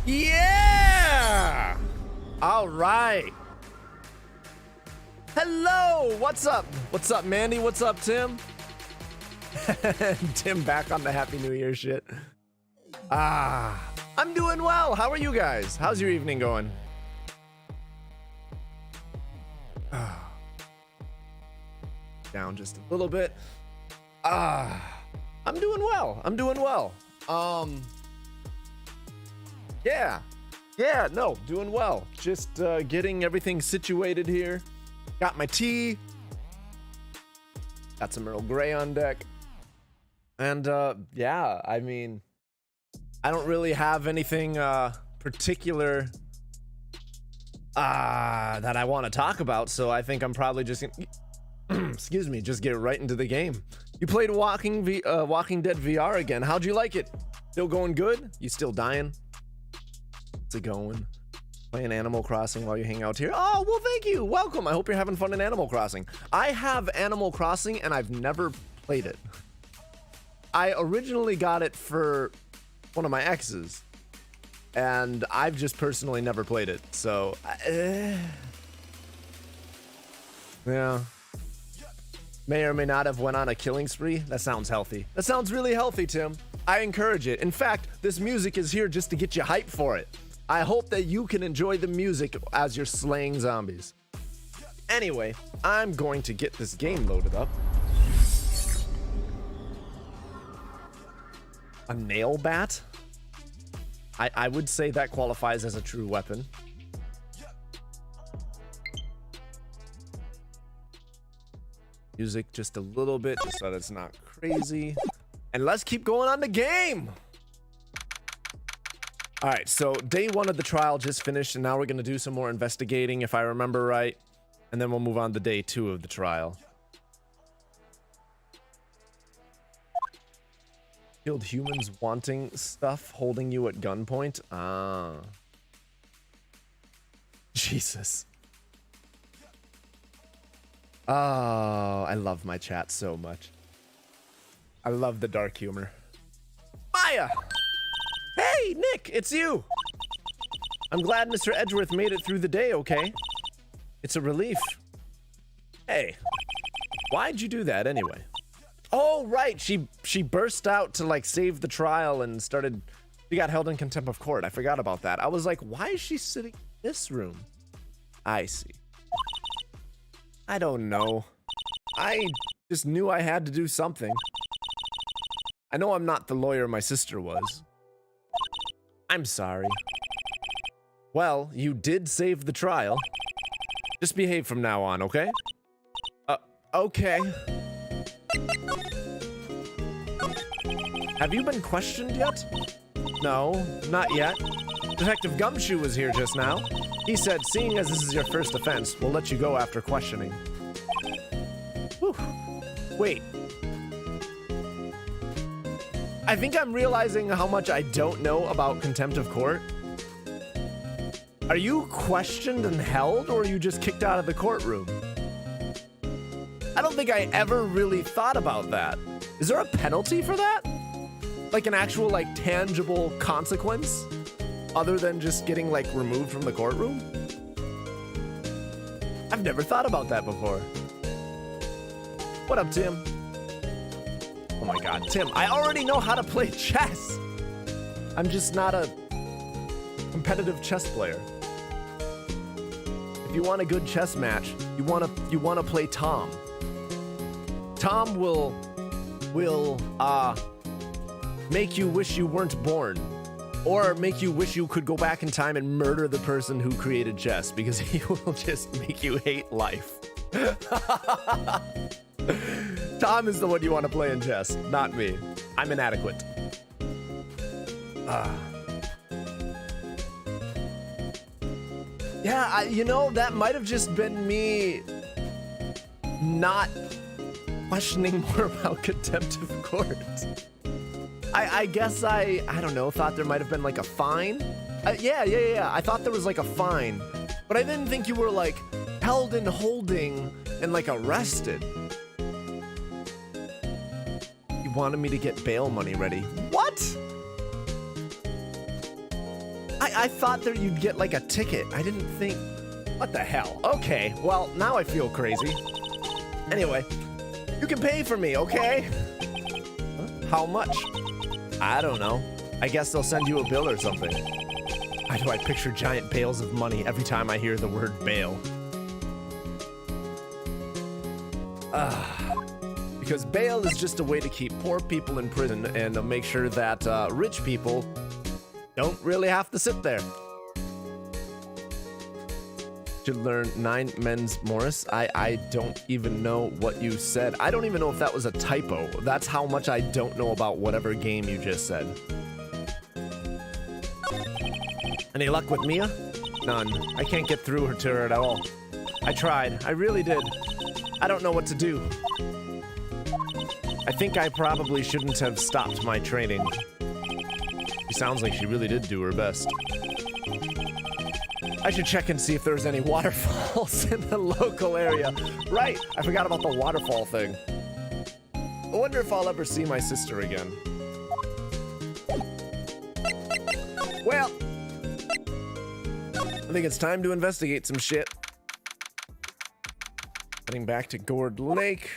Yeah! All right. Hello, what's up? What's up, Mandy? What's up, Tim? Tim back on the Happy New Year shit. I'm doing well. How are you guys? How's your evening going? Down just a little bit. I'm doing well. I'm doing well. Yeah, no, doing well. Just getting everything situated here. Got my tea. Got some Earl Grey on deck. And yeah, I mean, I don't really have anything particular that I want to talk about, so I think I'm probably just gonna excuse me, just get right into the game. You played Walking Dead VR again. How'd you like it? Still going good? You still dying? What's it going? Playing Animal Crossing while you hang out here? Oh, well, thank you. Welcome. I hope you're having fun in Animal Crossing. I have Animal Crossing and I've never played it. I originally got it for one of my exes, and I've just personally never played it. So, yeah. May or may not have went on a killing spree. That sounds healthy. That sounds really healthy, Tim. I encourage it. In fact, this music is here just to get you hyped for it. I hope that you can enjoy the music as you're slaying zombies. Anyway, I'm going to get this game loaded up. A nail bat? I would say that qualifies as a true weapon. Music just a little bit, just so that it's not crazy. And let's keep going on the game! Alright, so day 1 of the trial just finished, and now we're gonna do some more investigating, if I remember right. And then we'll move on to day 2 of the trial. Killed humans wanting stuff, holding you at gunpoint. Jesus. Oh, I love my chat so much. I love the dark humor. Maya! Hey, Nick, it's you! I'm glad Mr. Edgeworth made it through the day, okay? It's a relief. Hey, why'd you do that anyway? Oh, right, she burst out to, like, save the trial and started... She got held in contempt of court. I forgot about that. I was like, why is she sitting in this room? I see. I don't know. I just knew I had to do something. I know I'm not the lawyer my sister was. I'm sorry. Well, you did save the trial. Just behave from now on, okay? Okay. Have you been questioned yet? No, not yet. Detective Gumshoe was here just now. He said, seeing as this is your first offense, we'll let you go after questioning. Whew. Wait. I think I'm realizing how much I don't know about contempt of court. Are you questioned and held, or are you just kicked out of the courtroom? I don't think I ever really thought about that. Is there a penalty for that? Like an actual, like, tangible consequence? Other than just getting, like, removed from the courtroom? I've never thought about that before. What up, Tim? Oh my god, Tim, I already know how to play chess! I'm just not a competitive chess player. If you want a good chess match, you wanna play Tom. Tom will make you wish you weren't born. Or make you wish you could go back in time and murder the person who created chess, because he will just make you hate life. Tom is the one you want to play in chess, not me. I'm inadequate. Yeah, you know, that might have just been me not questioning more about contempt of court. I guess I don't know, thought there might have been like a fine. Yeah. I thought there was like a fine, but I didn't think you were like held in holding and like arrested. You wanted me to get bail money ready. What? I thought that you'd get like a ticket. I didn't think... What the hell? Okay, well, now I feel crazy. Anyway, you can pay for me, okay? Huh? How much? I don't know. I guess they'll send you a bill or something. Why do I picture giant bales of money every time I hear the word bail? Because bail is just a way to keep poor people in prison and to make sure that rich people don't really have to sit there. Should learn 9 men's Morris. I don't even know what you said. I don't even know if that was a typo. That's how much I don't know about whatever game you just said. Any luck with Mia? None. I can't get through to her at all. I tried. I really did. I don't know what to do. I think I probably shouldn't have stopped my training. She sounds like she really did do her best. I should check and see if there's any waterfalls in the local area. Right, I forgot about the waterfall thing. I wonder if I'll ever see my sister again. Well, I think it's time to investigate some shit. Heading back to Gourd Lake.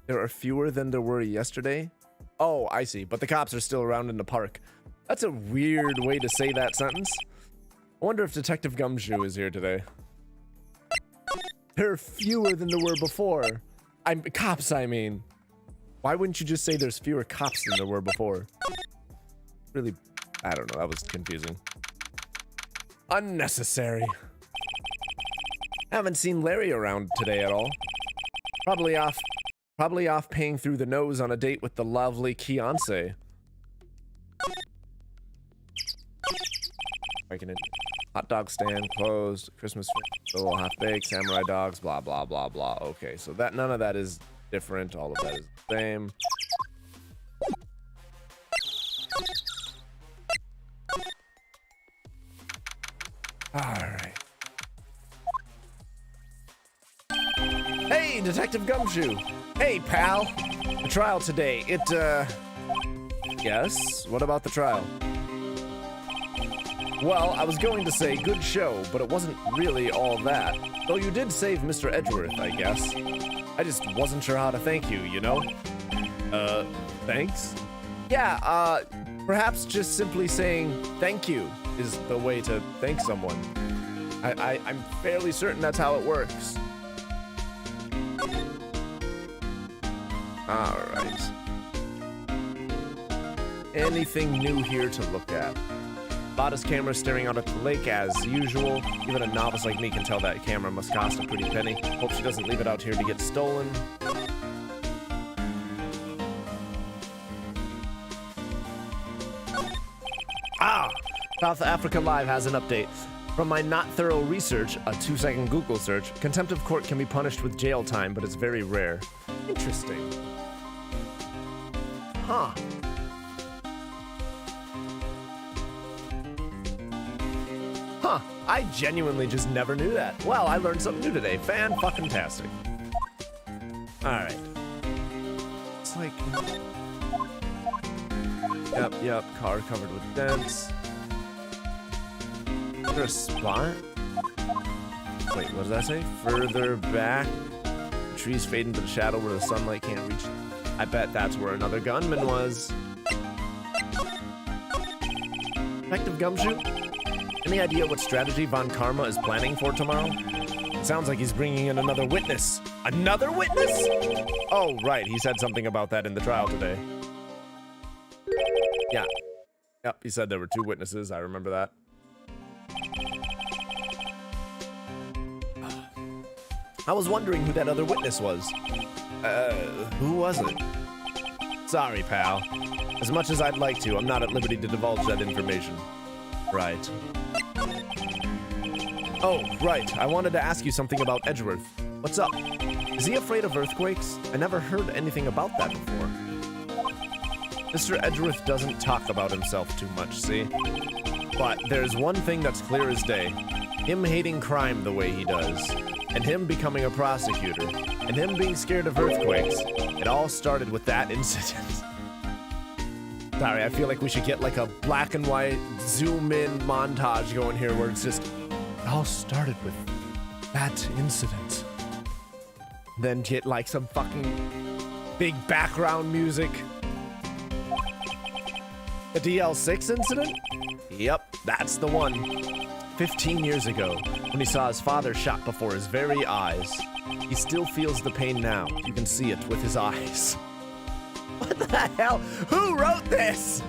There are fewer than there were yesterday. Oh, I see, but the cops are still around in the park. That's a weird way to say that sentence. I wonder if Detective Gumshoe is here today. There are fewer than there were before. Cops, I mean. Why wouldn't you just say there's fewer cops than there were before? Really, I don't know, that was confusing. Unnecessary. Haven't seen Larry around today at all. Probably off paying through the nose on a date with the lovely Keonce. Hot dog stand closed. Christmas little half baked. Samurai dogs. Blah blah blah blah. Okay, so that none of that is different. All of that is the same. All right. Hey, Detective Gumshoe. Hey, pal. The trial today. Yes. What about the trial? Well, I was going to say good show, but it wasn't really all that. Though you did save Mr. Edgeworth, I guess. I just wasn't sure how to thank you, you know? Thanks? Yeah, perhaps just simply saying thank you is the way to thank someone. I'm fairly certain that's how it works. Alright. Anything new here to look at? Bada's camera staring out at the lake as usual. Even a novice like me can tell that camera must cost a pretty penny. Hope she doesn't leave it out here to get stolen. South Africa Live has an update. From my not thorough research, a 2-second Google search, contempt of court can be punished with jail time, but it's very rare. Interesting. Huh. Huh, I genuinely just never knew that. Well, I learned something new today. Fan-fucking-tastic. Alright. It's like... Yep, car covered with dents. Is there a spot? Wait, what does that say? Further back. The trees fade into the shadow where the sunlight can't reach. I bet that's where another gunman was. Detective Gumshoe? Any idea what strategy Von Karma is planning for tomorrow? It sounds like he's bringing in another witness. Another witness? Oh, right. He said something about that in the trial today. Yeah. Yep, he said there were 2 witnesses. I remember that. I was wondering who that other witness was. Who was it? Sorry, pal. As much as I'd like to, I'm not at liberty to divulge that information. Right. Oh, right. I wanted to ask you something about Edgeworth. What's up? Is he afraid of earthquakes? I never heard anything about that before. Mr. Edgeworth doesn't talk about himself too much, see? But there's one thing that's clear as day. Him hating crime the way he does. And him becoming a prosecutor. And him being scared of earthquakes. It all started with that incident. Sorry, I feel like we should get like a black and white zoom in montage going here where it's just, it all started with that incident. Then get like some fucking big background music. The DL6 incident? Yep, that's the one. 15 years ago, when he saw his father shot before his very eyes. He still feels the pain now. You can see it with his eyes. What the hell? Who wrote this?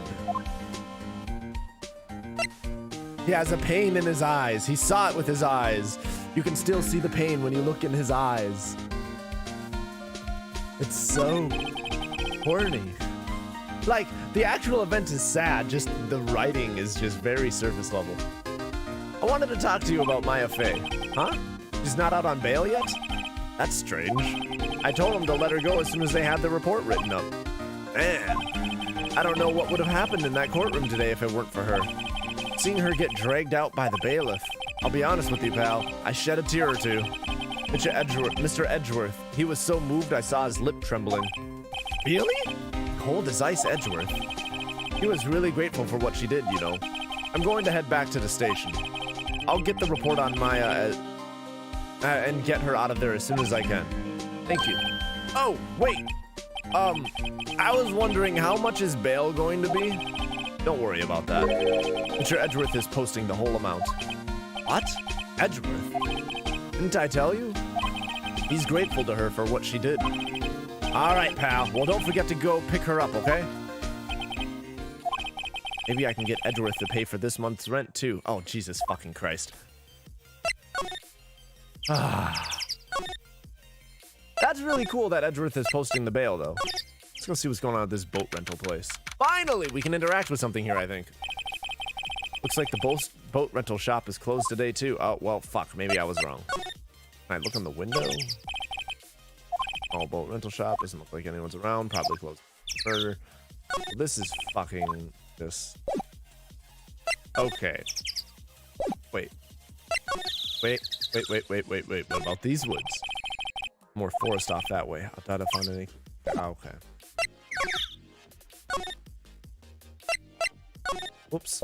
He has a pain in his eyes. He saw it with his eyes. You can still see the pain when you look in his eyes. It's so horny. Like, the actual event is sad, just the writing is just very surface level. I wanted to talk to you about Maya Fey. Huh? She's not out on bail yet? That's strange. I told him to let her go as soon as they had the report written up. Man, I don't know what would have happened in that courtroom today if it weren't for her. Seeing her get dragged out by the bailiff. I'll be honest with you, pal. I shed a tear or two. Mr. Edgeworth, he was so moved I saw his lip trembling. Really? Cold as ice, Edgeworth. He was really grateful for what she did, you know. I'm going to head back to the station. I'll get the report on Maya and get her out of there as soon as I can. Thank you. Oh, wait. I was wondering, how much is bail going to be? Don't worry about that. Mr. Edgeworth is posting the whole amount. What? Edgeworth? Didn't I tell you? He's grateful to her for what she did. All right, pal. Well, don't forget to go pick her up, okay? Maybe I can get Edgeworth to pay for this month's rent, too. Oh, Jesus fucking Christ. That's really cool that Edgeworth is posting the bail, though. Let's go see what's going on at this boat rental place. Finally, we can interact with something here, I think. Looks like the boat rental shop is closed today, too. Oh, well, fuck. Maybe I was wrong. Can I look in the window? Oh, boat rental shop. Doesn't look like anyone's around. Probably closed. Burger. This is fucking this. Okay. Wait. What about these woods? More forest off that way. I thought I found any. Oh, okay. Whoops.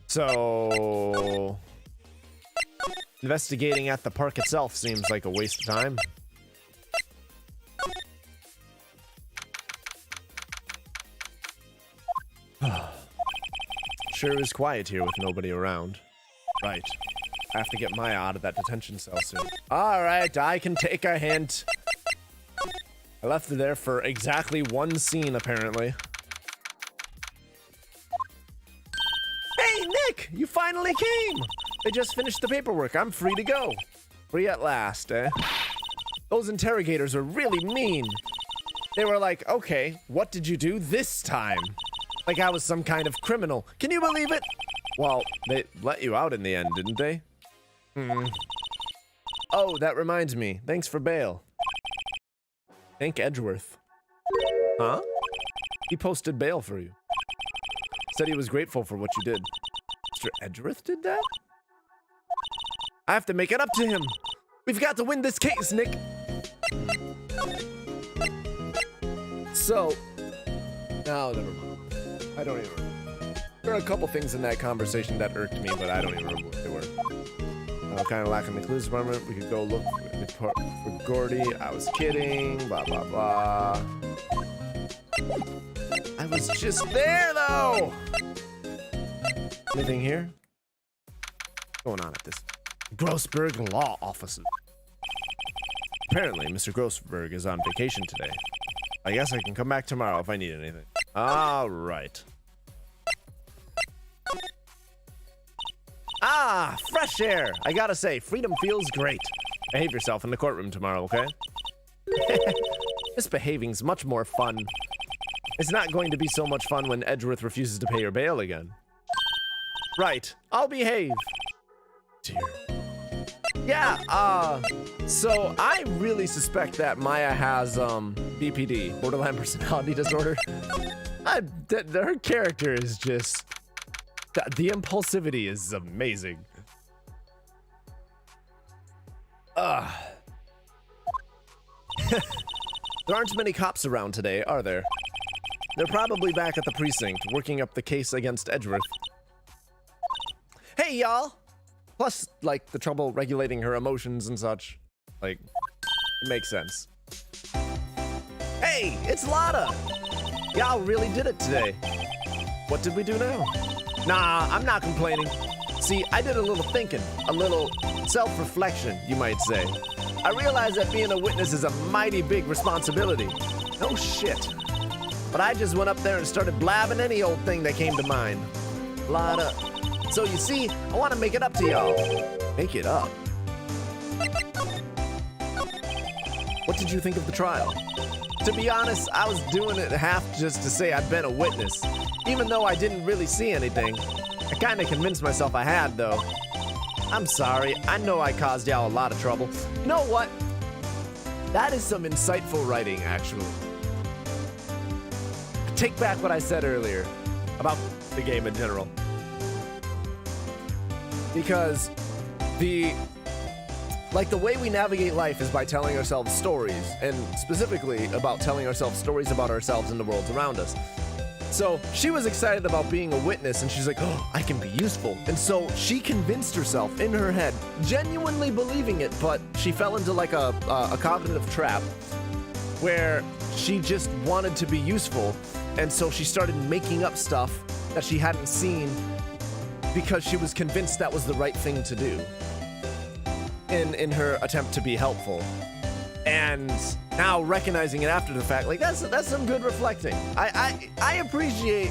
So, investigating at the park itself seems like a waste of time. Sure is quiet here with nobody around. Right. I have to get Maya out of that detention cell soon. Alright, I can take a hint. I left her there for exactly one scene, apparently. Hey, Nick! You finally came! They just finished the paperwork. I'm free to go. Free at last, eh? Those interrogators are really mean. They were like, okay, what did you do this time? Like I was some kind of criminal. Can you believe it? Well, they let you out in the end, didn't they? Oh, that reminds me. Thanks for bail. Thank Edgeworth. Huh? He posted bail for you. Said he was grateful for what you did. Mr. Edgeworth did that? I have to make it up to him. We've got to win this case, Nick. So, no, never mind. I don't even remember. There are a couple things in that conversation that irked me, but I don't even remember what they were. Kind of lacking the clues department. We could go look for Gordy. I was kidding. Blah, blah, blah. I was just there, though. Anything here? What's going on at this Grossberg Law Office? Apparently, Mr. Grossberg is on vacation today. I guess I can come back tomorrow if I need anything. All right. Ah, fresh air. I gotta say, freedom feels great. Behave yourself in the courtroom tomorrow, okay? Misbehaving's much more fun. It's not going to be so much fun when Edgeworth refuses to pay your bail again. Right, I'll behave. Dear. Yeah, so I really suspect that Maya has, BPD, borderline personality disorder. Her character is just, the impulsivity is amazing. There aren't many cops around today, are there? They're probably back at the precinct, working up the case against Edgeworth. Hey, y'all! Plus, like, the trouble regulating her emotions and such. Like, it makes sense. Hey, it's Lotta! Y'all really did it today. What did we do now? Nah, I'm not complaining. See, I did a little thinking, a little self-reflection, you might say. I realized that being a witness is a mighty big responsibility. No shit. But I just went up there and started blabbing any old thing that came to mind. Lotta. So you see, I want to make it up to y'all. Make it up? What did you think of the trial? To be honest, I was doing it half just to say I'd been a witness. Even though I didn't really see anything. I kind of convinced myself I had, though. I'm sorry. I know I caused y'all a lot of trouble. You know what? That is some insightful writing, actually. Take back what I said earlier about the game in general. Because the way we navigate life is by telling ourselves stories, and specifically about telling ourselves stories about ourselves and the world around us. So she was excited about being a witness, and she's like, oh, I can be useful. And so she convinced herself in her head, genuinely believing it, but she fell into like a cognitive trap where she just wanted to be useful. And so she started making up stuff that she hadn't seen because she was convinced that was the right thing to do in her attempt to be helpful. And now recognizing it after the fact, like that's some good reflecting. I appreciate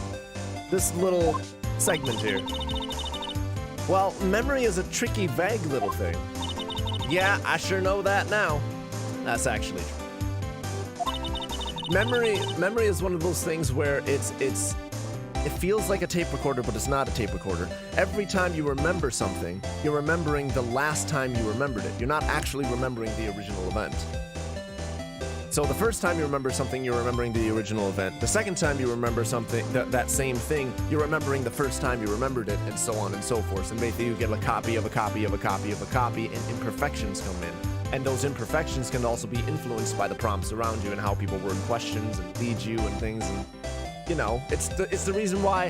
this little segment here. Well, memory is a tricky, vague little thing. Yeah, I sure know that now. That's actually true. Memory is one of those things where it feels like a tape recorder, but it's not a tape recorder. Every time you remember something, you're remembering the last time you remembered it. You're not actually remembering the original event. So the first time you remember something, you're remembering the original event. The second time you remember something, that same thing, you're remembering the first time you remembered it, and so on and so forth. And basically you get a copy of a copy of a copy of a copy, and imperfections come in. And those imperfections can also be influenced by the prompts around you and how people word questions and lead you and things. And, you know, it's the reason why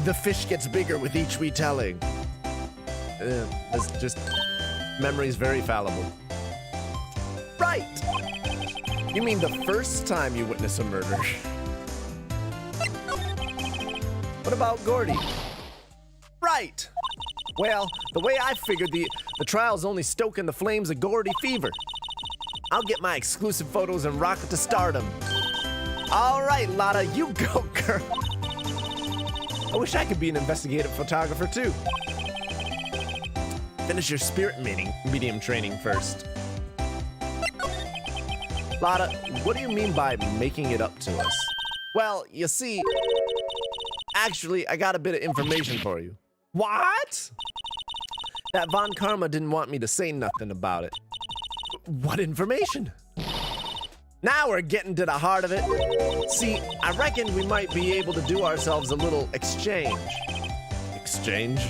the fish gets bigger with each retelling. It's just, memory's very fallible. Right! You mean the first time you witness a murder? What about Gordy? Right! Well, the way I figured, the trial's only stoking the flames of Gordy fever. I'll get my exclusive photos and rocket to stardom. All right, Lotta, you go, girl. I wish I could be an investigative photographer, too. Finish your spirit medium training first. Lotta, what do you mean by making it up to us? Well, you see, actually, I got a bit of information for you. What? That Von Karma didn't want me to say nothing about it. What information? Now we're getting to the heart of it. See, I reckon we might be able to do ourselves a little exchange. Exchange?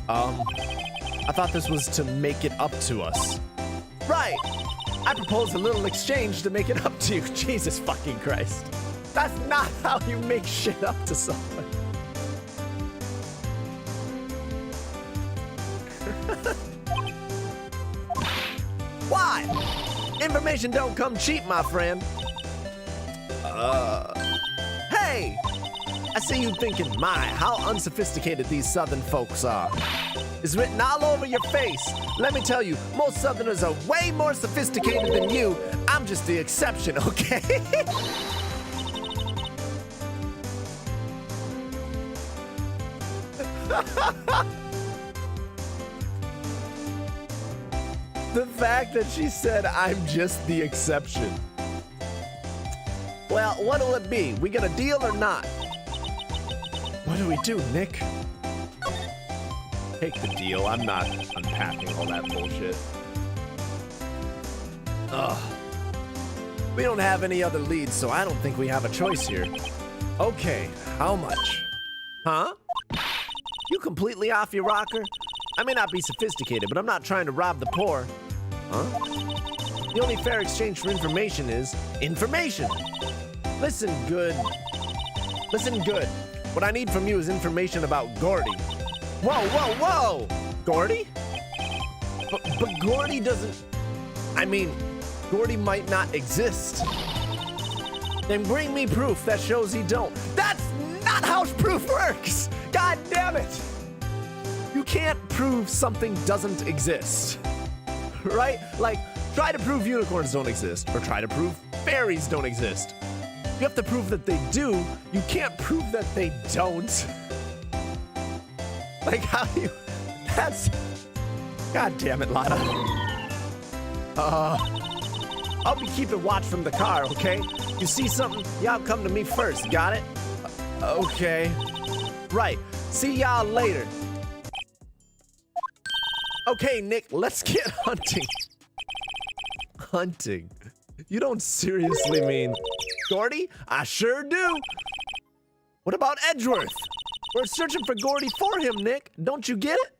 I thought this was to make it up to us. Right. I proposed a little exchange to make it up to you. Jesus fucking Christ. That's not how you make shit up to someone. Why? Information don't come cheap, my friend. Hey! I see you thinking, my, how unsophisticated these Southern folks are. It's written all over your face. Let me tell you, most Southerners are way more sophisticated than you. I'm just the exception, okay? The fact that she said, I'm just the exception. Well, what'll it be? We got a deal or not? What do we do, Nick? Take the deal. I'm not unpacking all that bullshit. Ugh. We don't have any other leads, so I don't think we have a choice here. Okay, how much? Huh? You completely off your rocker? I may not be sophisticated, but I'm not trying to rob the poor. Huh? The only fair exchange for information is information. Listen good. Listen good. What I need from you is information about Gordy. Whoa, whoa, whoa! Gordy? But Gordy doesn't... I mean, Gordy might not exist. Then bring me proof that shows he don't. That's not how proof works! God damn it! You can't prove something doesn't exist. Right? Like, try to prove unicorns don't exist, or try to prove fairies don't exist. You have to prove that they do. You can't prove that they don't. Like, how do you... That's... God damn it, Lana. I'll be keeping watch from the car, okay? You see something, y'all come to me first, got it? Okay. Right. See y'all later. Okay, Nick, let's get hunting. Hunting? You don't seriously mean... Gordy? I sure do. What about Edgeworth? We're searching for Gordy for him, Nick. Don't you get it?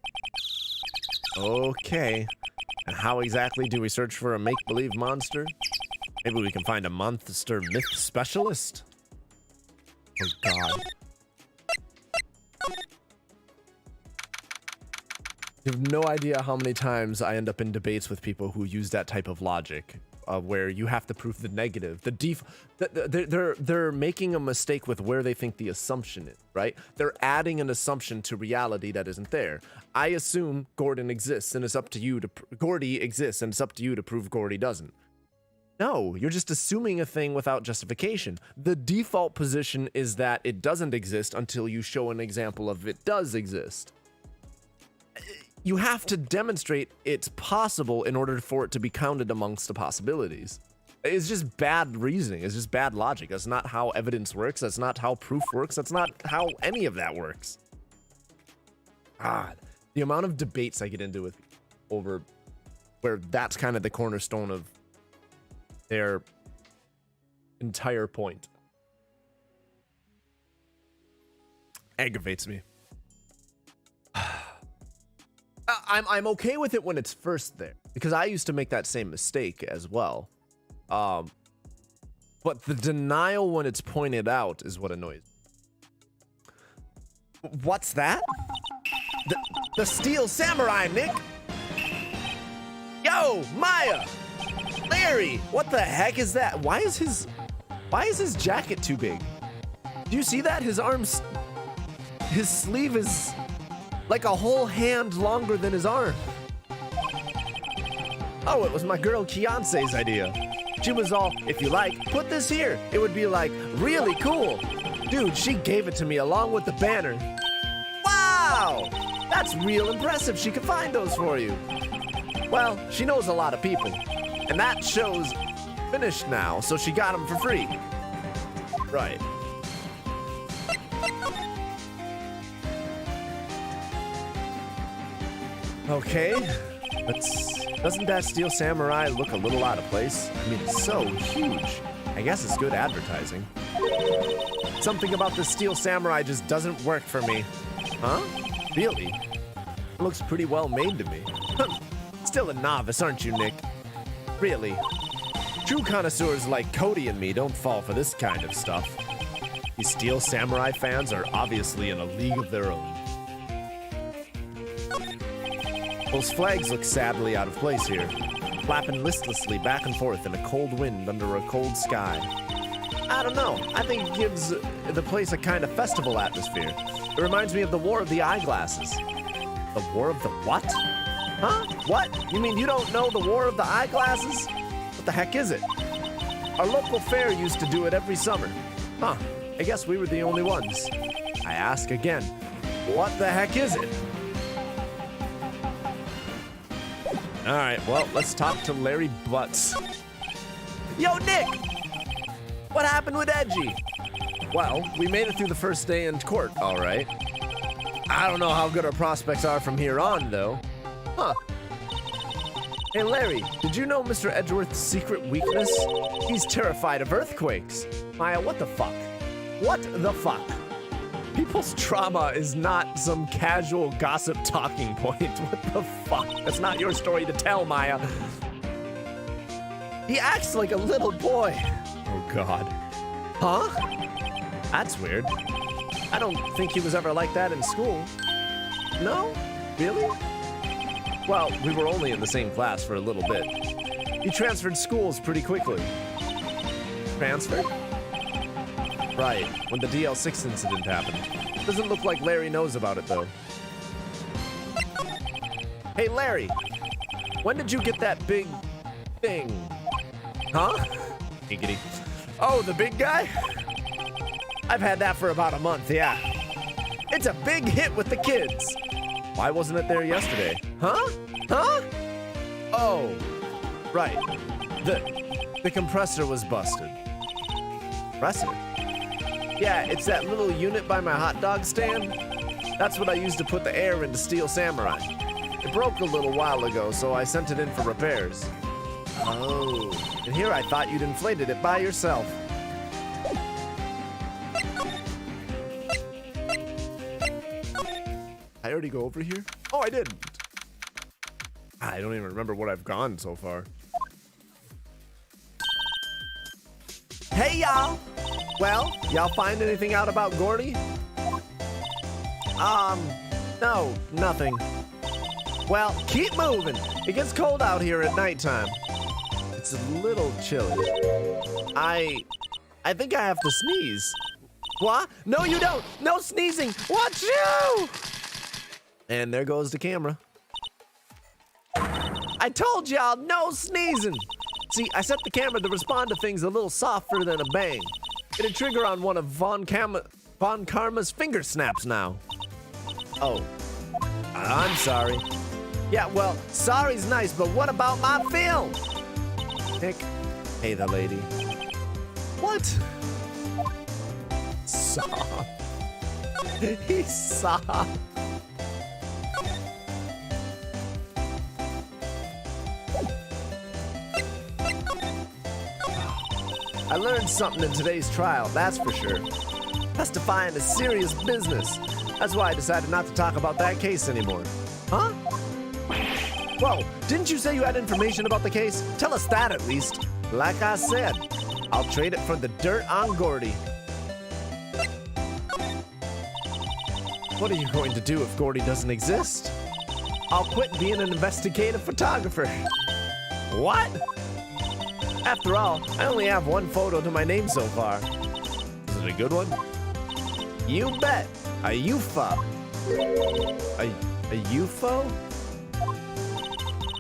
Okay. And how exactly do we search for a make-believe monster? Maybe we can find a monster myth specialist? Oh, God. You have no idea how many times I end up in debates with people who use that type of logic. Where you have to prove the negative. They're making a mistake with where they think the assumption is, right? They're adding an assumption to reality that isn't there. I assume Gordon exists, and it's up to you to Gordy exists, and it's up to you to prove Gordy doesn't. No, you're just assuming a thing without justification. The default position is that it doesn't exist until you show an example of it does exist. You have to demonstrate it's possible in order for it to be counted amongst the possibilities. It's just bad reasoning. It's just bad logic. That's not how evidence works. That's not how proof works. That's not how any of that works. God, the amount of debates I get into with over where that's kind of the cornerstone of their entire point aggravates me. I'm okay with it when it's first there, because I used to make that same mistake as well. But the denial when it's pointed out is what annoys me. What's that? The Steel Samurai, Nick! Yo, Maya! Larry! What the heck is that? Why is his jacket too big? Do you see that? His sleeve is like a whole hand longer than his arm. Oh, it was my girl Kiance's idea. She was all, if you like, put this here. It would be like, really cool. Dude, she gave it to me along with the banner. Wow! That's real impressive she could find those for you. Well, she knows a lot of people. And that show's finished now, so she got them for free. Right. Okay, doesn't that Steel Samurai look a little out of place? I mean, it's so huge. I guess it's good advertising. Something about the Steel Samurai just doesn't work for me. Huh? Really? It looks pretty well made to me. Still a novice, aren't you, Nick? Really? True connoisseurs like Cody and me don't fall for this kind of stuff. These Steel Samurai fans are obviously in a league of their own. Those flags look sadly out of place here, flapping listlessly back and forth in a cold wind under a cold sky. I don't know, I think it gives the place a kind of festival atmosphere. It reminds me of the War of the Eyeglasses. The War of the what? Huh? What? You mean you don't know the War of the Eyeglasses? What the heck is it? Our local fair used to do it every summer. Huh, I guess we were the only ones. I ask again, what the heck is it? All right, well, let's talk to Larry Butts. Yo, Nick! What happened with Edgy? Well, we made it through the first day in court, all right. I don't know how good our prospects are from here on, though. Huh. Hey, Larry, did you know Mr. Edgeworth's secret weakness? He's terrified of earthquakes. Maya, what the fuck? What the fuck? People's trauma is not some casual gossip talking point. What the fuck? That's not your story to tell, Maya. He acts like a little boy. Oh, God. Huh? That's weird. I don't think he was ever like that in school. No? Really? Well, we were only in the same class for a little bit. He transferred schools pretty quickly. Transferred? Right, when the DL6 incident happened. Doesn't look like Larry knows about it, though. Hey, Larry, when did you get that big thing? Huh? Giggity. Oh, the big guy? I've had that for about a month, yeah. It's a big hit with the kids. Why wasn't it there yesterday? Huh? Huh? Oh, right. The compressor was busted. Compressor? Yeah, it's that little unit by my hot dog stand. That's what I used to put the air into Steel Samurai. It broke a little while ago, so I sent it in for repairs. Oh, and here I thought you'd inflated it by yourself. I already go over here? Oh, I didn't. I don't even remember what I've gone so far. Hey, y'all. Well, y'all find anything out about Gordy? No, nothing. Well, keep moving. It gets cold out here at nighttime. It's a little chilly. I think I have to sneeze. What? No, you don't. No sneezing. Watch you! And there goes the camera. I told y'all, no sneezing. See, I set the camera to respond to things a little softer than a bang. It'll trigger on one of Von Karma's finger snaps now. Oh, I'm sorry. Yeah, well, sorry's nice, but what about my film? Nick, hey the lady. What? Soft. He's soft. I learned something in today's trial, that's for sure. Testifying is serious business. That's why I decided not to talk about that case anymore. Huh? Whoa, didn't you say you had information about the case? Tell us that at least. Like I said, I'll trade it for the dirt on Gordy. What are you going to do if Gordy doesn't exist? I'll quit being an investigative photographer. What? After all, I only have one photo to my name so far. Is it a good one? You bet. A UFO. A UFO?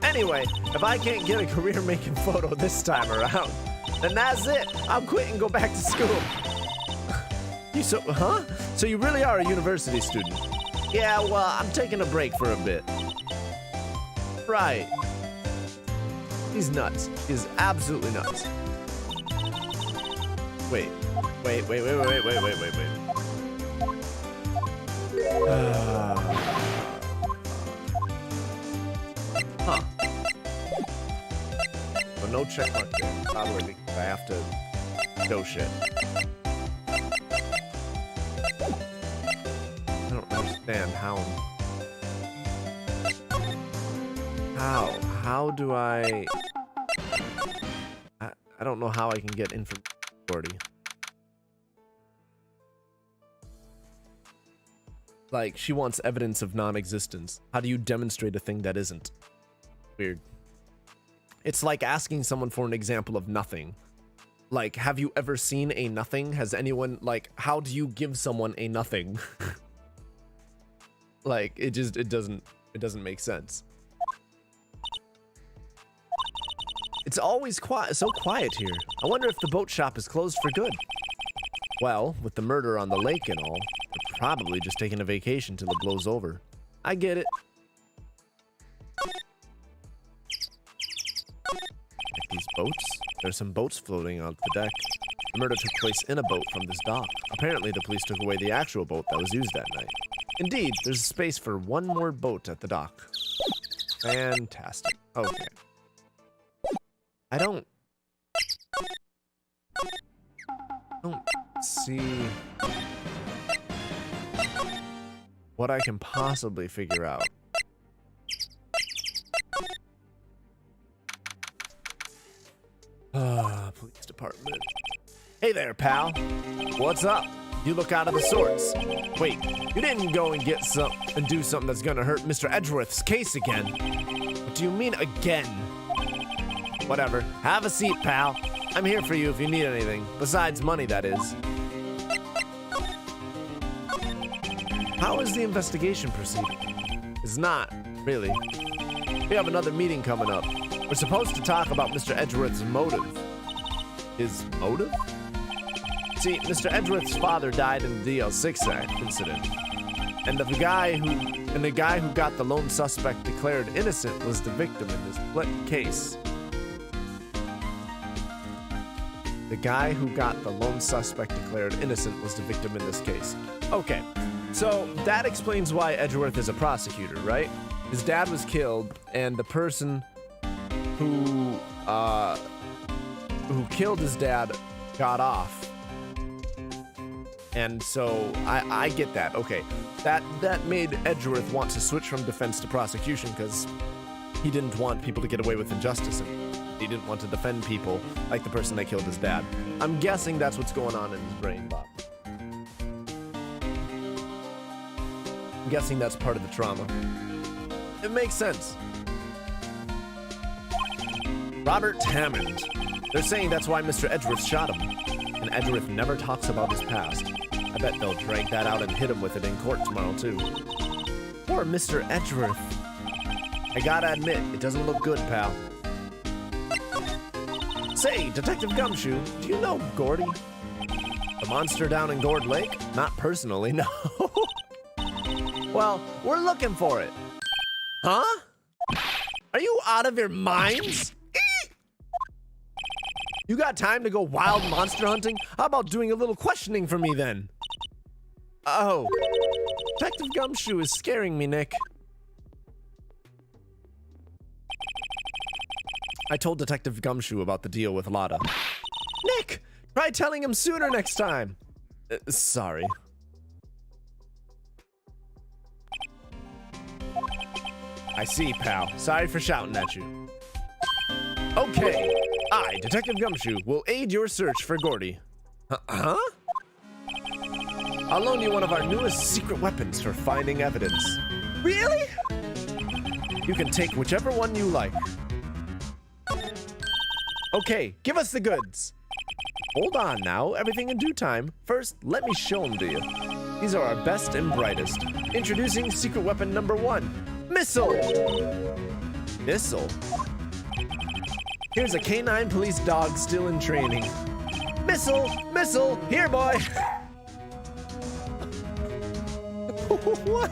Anyway, if I can't get a career making photo this time around, then that's it. I'll quit and go back to school. Huh? So you really are a university student? Yeah, well, I'm taking a break for a bit. Right. He's nuts. He's absolutely nuts. Wait. Huh. Well, no check mark there. Probably because I have to show shit. I don't understand how. How do I don't know how I can get info Gordy. Like, she wants evidence of non-existence. How do you demonstrate a thing that isn't? Weird. It's like asking someone for an example of nothing. Like, have you ever seen a nothing? Has anyone, like, how do you give someone a nothing? Like, it doesn't make sense. It's always so quiet here. I wonder if the boat shop is closed for good. Well, with the murder on the lake and all, they're probably just taking a vacation till it blows over. I get it. Like these boats? There's some boats floating on the deck. The murder took place in a boat from this dock. Apparently, the police took away the actual boat that was used that night. Indeed, there's a space for one more boat at the dock. Fantastic. Okay. I don't see what I can possibly figure out. Police department. Hey there, pal. What's up? You look out of the sorts. Wait, you didn't go and get some and do something that's gonna hurt Mr. Edgeworth's case again. What do you mean again? Whatever. Have a seat, pal. I'm here for you if you need anything. Besides money, that is. How is the investigation proceeding? It's not, really. We have another meeting coming up. We're supposed to talk about Mr. Edgeworth's motive. His motive? See, Mr. Edgeworth's father died in the DL6 incident. And the guy who got the lone suspect declared innocent was the victim in this split case. The guy who got the lone suspect declared innocent was the victim in this case. Okay, so that explains why Edgeworth is a prosecutor, right? His dad was killed, and the person who killed his dad got off. And so I get that. Okay, that made Edgeworth want to switch from defense to prosecution because he didn't want people to get away with injustice, and he didn't want to defend people like the person that killed his dad. I'm guessing that's what's going on in his brain, Bob. I'm guessing that's part of the trauma. It makes sense. Robert Hammond. They're saying that's why Mr. Edgeworth shot him. And Edgeworth never talks about his past. I bet they'll drag that out and hit him with it in court tomorrow, too. Poor Mr. Edgeworth. I gotta admit, it doesn't look good, pal. Say, Detective Gumshoe, do you know Gordy? The monster down in Gourd Lake? Not personally, no. Well, we're looking for it. Huh? Are you out of your minds? You got time to go wild monster hunting? How about doing a little questioning for me then? Oh, Detective Gumshoe is scaring me, Nick. I told Detective Gumshoe about the deal with Lotta. Nick, try telling him sooner next time. Sorry. I see, pal. Sorry for shouting at you. Okay, I, Detective Gumshoe, will aid your search for Gordy. Huh? I'll loan you one of our newest secret weapons for finding evidence. Really? You can take whichever one you like. Okay, give us the goods. Hold on now, everything in due time. First, let me show them to you. These are our best and brightest. Introducing secret weapon number 1, missile. Missile? Here's a canine police dog still in training. Missile, missile, here boy. What?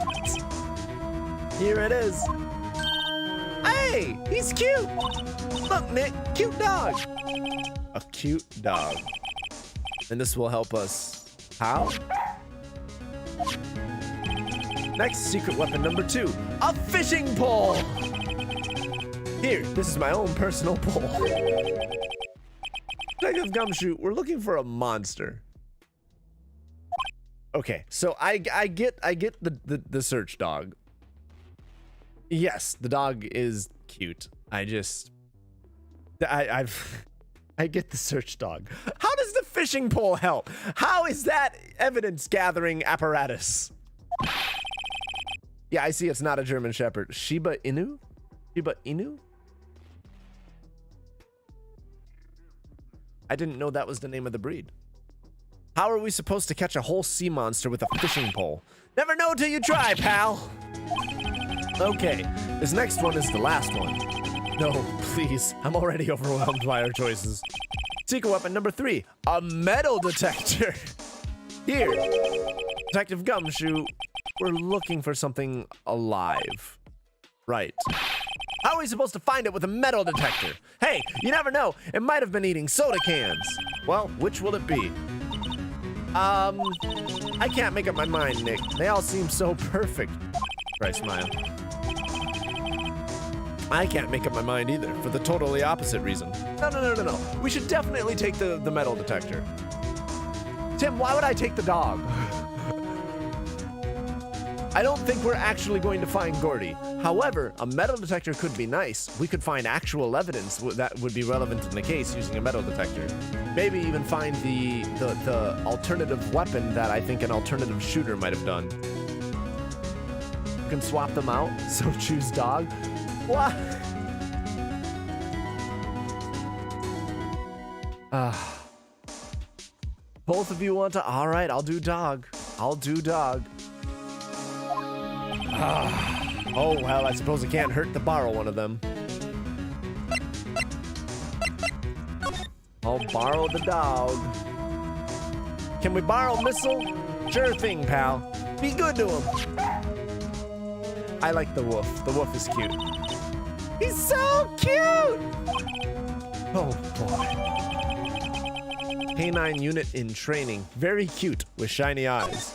Here it is. Hey, he's cute. Look, Nick, cute dog. A cute dog. And this will help us. How? Next, secret weapon number 2, a fishing pole. Here, this is my own personal pole. Detective Gumshoe, we're looking for a monster. Okay, so I get the search dog. Yes, the dog is cute. I get the search dog. How does the fishing pole help? How is that evidence gathering apparatus? Yeah, I see it's not a German Shepherd. Shiba Inu? Shiba Inu? I didn't know that was the name of the breed. How are we supposed to catch a whole sea monster with a fishing pole? Never know till you try, pal. Okay, this next one is the last one. No, please, I'm already overwhelmed by our choices. Secret weapon number 3, a metal detector. Here, Detective Gumshoe, we're looking for something alive. Right. How are we supposed to find it with a metal detector? Hey, you never know. It might have been eating soda cans. Well, which will it be? I can't make up my mind, Nick. They all seem so perfect. I smile. I can't make up my mind either, for the totally opposite reason. No. We should definitely take the metal detector. Tim, why would I take the dog? I don't think we're actually going to find Gordy. However, a metal detector could be nice. We could find actual evidence that would be relevant in the case using a metal detector. Maybe even find the alternative weapon that I think an alternative shooter might have done. You can swap them out, so choose dog. What? Both of you want to? All right, I'll do dog. I'll do dog. Oh, well, I suppose it can't hurt to borrow one of them. I'll borrow the dog. Can we borrow Missile? Sure thing, pal. Be good to him. I like the wolf. The wolf is cute. He's so cute! Oh, boy. Canine unit in training. Very cute with shiny eyes.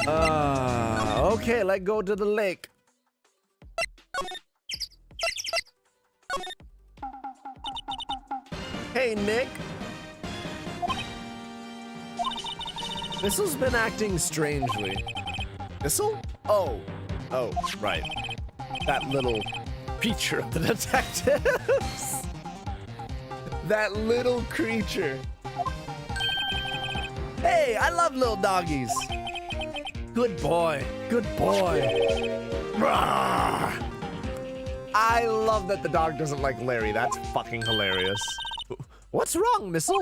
Okay, let's go to the lake. Hey, Nick. Missile's been acting strangely. Missile? Oh, right. That little creature of the detectives. That little creature. Hey, I love little doggies. Good boy. Good boy. Rawr. I love that the dog doesn't like Larry. That's fucking hilarious. What's wrong, Missile?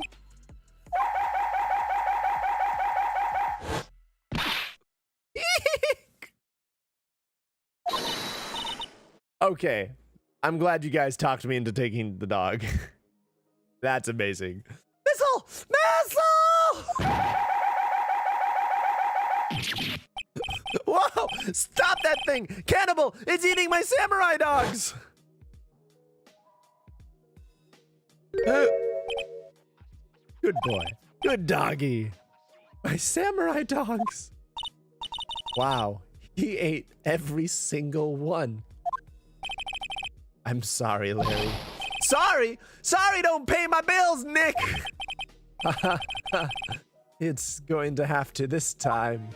Okay. I'm glad you guys talked me into taking the dog. That's amazing. Missile! Missile! Whoa! Stop that thing! Cannibal! It's eating my samurai dogs! Good boy. Good doggy. My samurai dogs. Wow. He ate every single one. I'm sorry, Larry. Sorry? Sorry, don't pay my bills, Nick! It's going to have to this time.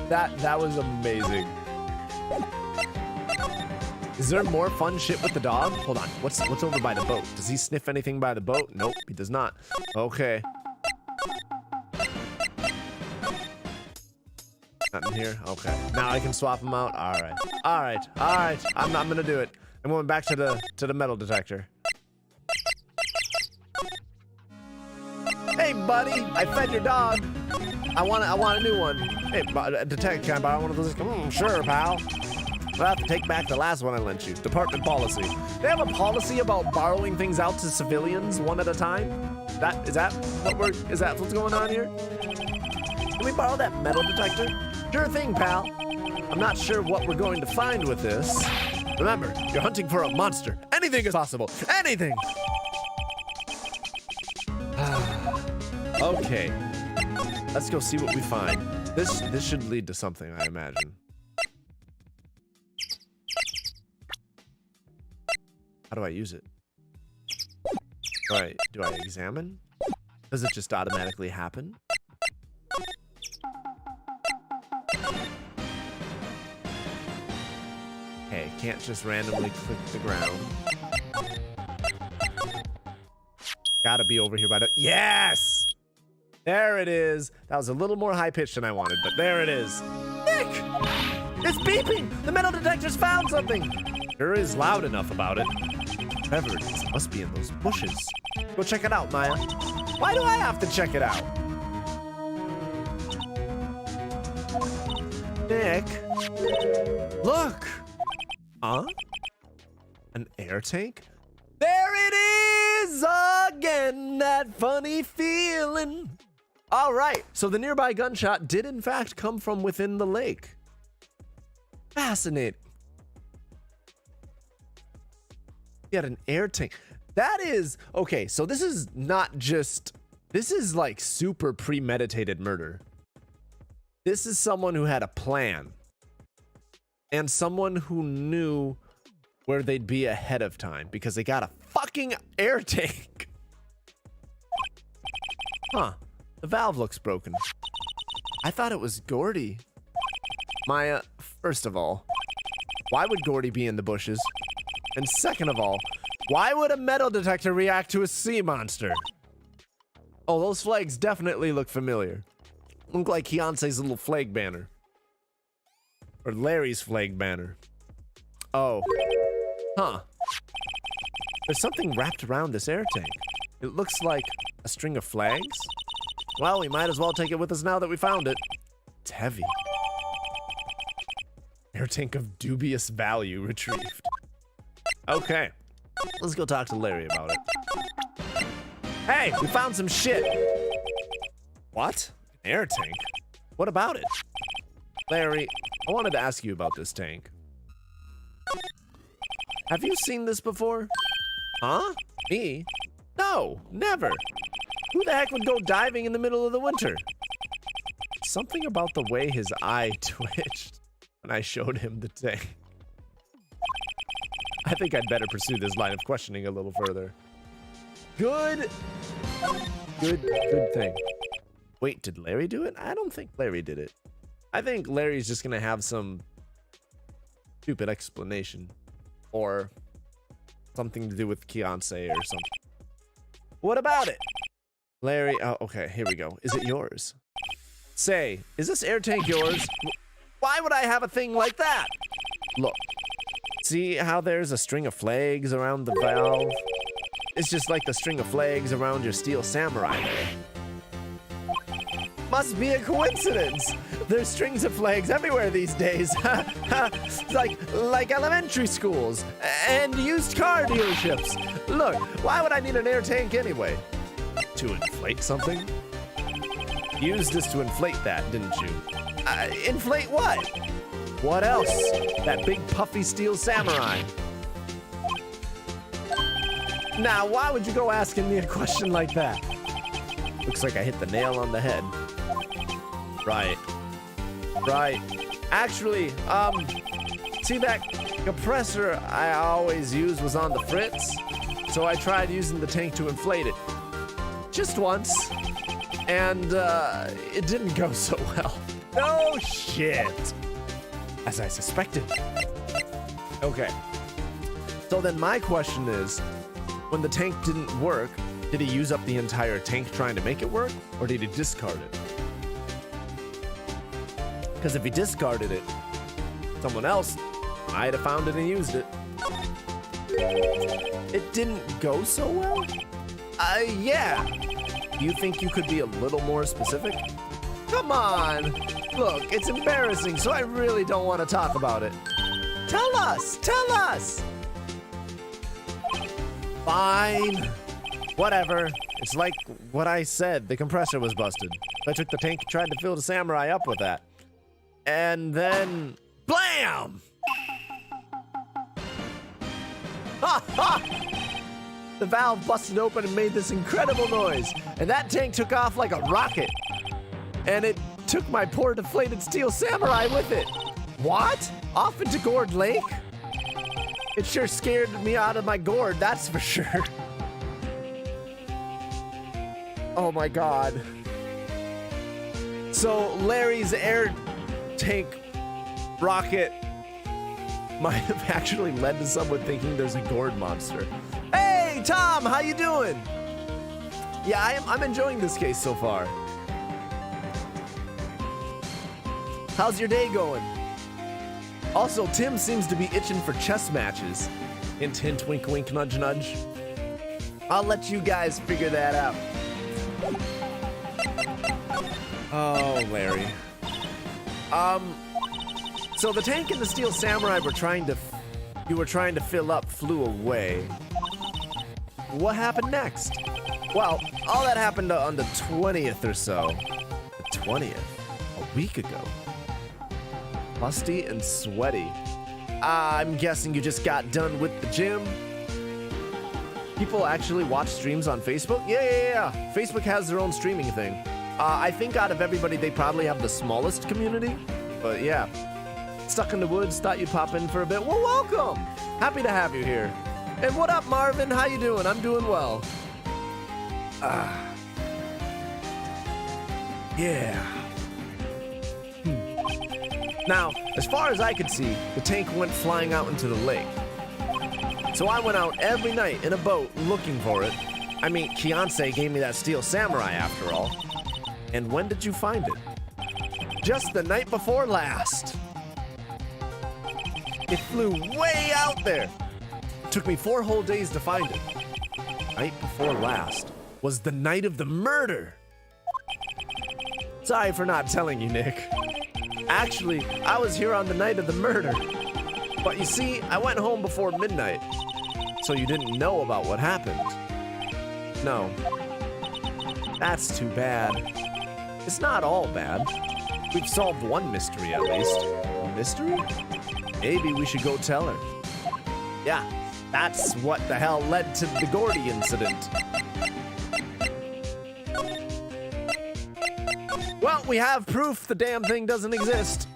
That was amazing. Is there more fun shit with the dog? Hold on. What's over by the boat? Does he sniff anything by the boat? Nope, he does not. Okay. Nothing here? Okay. Now I can swap them out? Alright. Alright. Alright. I'm gonna do it. I'm going back to the metal detector. Hey buddy, I fed your dog. I want a new one. Hey, detective, can I borrow one of those? Sure, pal. I'll have to take back the last one I lent you. Department policy. They have a policy about borrowing things out to civilians one at a time? Is that what's going on here? Can we borrow that metal detector? Sure thing, pal. I'm not sure what we're going to find with this. Remember, you're hunting for a monster. Anything is possible. Anything! Okay. Let's go see what we find. This should lead to something, I imagine. How do I use it? Do I examine? Does it just automatically happen? Okay, can't just randomly click the ground. Gotta be over here by the... Yes! There it is. That was a little more high-pitched than I wanted, but there it is. Nick! It's beeping! The metal detector's found something! Sure is loud enough about it. Whatever it is, it must be in those bushes. Go check it out, Maya. Why do I have to check it out? Nick. Look! Huh? An air tank? There it is again, that funny feeling. All right, so the nearby gunshot did in fact come from within the lake. Fascinating. Get an air tank. That is, okay, so this is not just, this is like super premeditated murder. This is someone who had a plan. And someone who knew where they'd be ahead of time because they got a fucking air tank. Huh. The valve looks broken. I thought it was Gordy. Maya, first of all, why would Gordy be in the bushes? And second of all, why would a metal detector react to a sea monster? Oh, those flags definitely look familiar. Look like Beyonce's little flag banner. Or Larry's flag banner. Oh. Huh. There's something wrapped around this air tank. It looks like a string of flags. Well, we might as well take it with us now that we found it. It's heavy. Air tank of dubious value retrieved. Okay. Let's go talk to Larry about it. Hey, we found some shit. What? An air tank? What about it? Larry, I wanted to ask you about this tank. Have you seen this before? Huh? Me? No, never. Who the heck would go diving in the middle of the winter? Something about the way his eye twitched when I showed him the tank. I think I'd better pursue this line of questioning a little further. Good thing. Wait, did Larry do it? I don't think Larry did it. I think Larry's just gonna have some stupid explanation. Or something to do with Beyonce or something. What about it? Larry, oh, okay, here we go. Is it yours? Say, is this air tank yours? Why would I have a thing like that? Look, see how there's a string of flags around the valve? It's just like the string of flags around your steel samurai there. Must be a coincidence. There's strings of flags everywhere these days. like elementary schools and used car dealerships. Look, why would I need an air tank anyway? To inflate something? You used this to inflate that, didn't you? Inflate what? What else? That big puffy steel samurai. Now, why would you go asking me a question like that? Looks like I hit the nail on the head. Right. Actually, see that compressor I always use was on the fritz, so I tried using the tank to inflate it. Just once. And, it didn't go so well. No shit. As I suspected. Okay. So then my question is, when the tank didn't work, did he use up the entire tank trying to make it work, or did he discard it? Because if he discarded it, someone else might have found it and used it. It didn't go so well? Yeah. Do you think you could be a little more specific? Come on. Look, it's embarrassing, so I really don't want to talk about it. Tell us. Fine. Whatever. It's like what I said. The compressor was busted. I took the tank and tried to fill the samurai up with that. And then, blam! Ha ha! The valve busted open and made this incredible noise, and that tank took off like a rocket. And it took my poor deflated steel samurai with it. What? Off into Gourd Lake? It sure scared me out of my gourd, that's for sure. Oh my god. So Larry's air tank rocket might have actually led to someone thinking there's a gourd monster. Hey, Tom, how you doing? Yeah, I'm enjoying this case so far. How's your day going? Also, Tim seems to be itching for chess matches. Hint, hint, wink, wink, nudge, nudge. I'll let you guys figure that out. Oh, Larry. So the tank and the steel samurai you were trying to fill up flew away. What happened next? Well, all that happened on the 20th or so. The 20th? A week ago. Musty and sweaty. I'm guessing you just got done with the gym. People actually watch streams on Facebook? Yeah. Facebook has their own streaming thing. I think out of everybody, they probably have the smallest community. But yeah. Stuck in the woods, thought you'd pop in for a bit. Well, welcome! Happy to have you here. And what up, Marvin? How you doing? I'm doing well. Yeah. Now, as far as I could see, the tank went flying out into the lake. So I went out every night in a boat looking for it. I mean, Kianse gave me that steel samurai after all. And when did you find it? Just the night before last. It flew way out there. It took me 4 whole days to find it. Night before last was the night of the murder. Sorry for not telling you, Nick. Actually, I was here on the night of the murder. But you see, I went home before midnight. So you didn't know about what happened. No. That's too bad. It's not all bad. We've solved one mystery at least. A mystery? Maybe we should go tell her. Yeah, that's what the hell led to the Gordy incident. Well, we have proof the damn thing doesn't exist.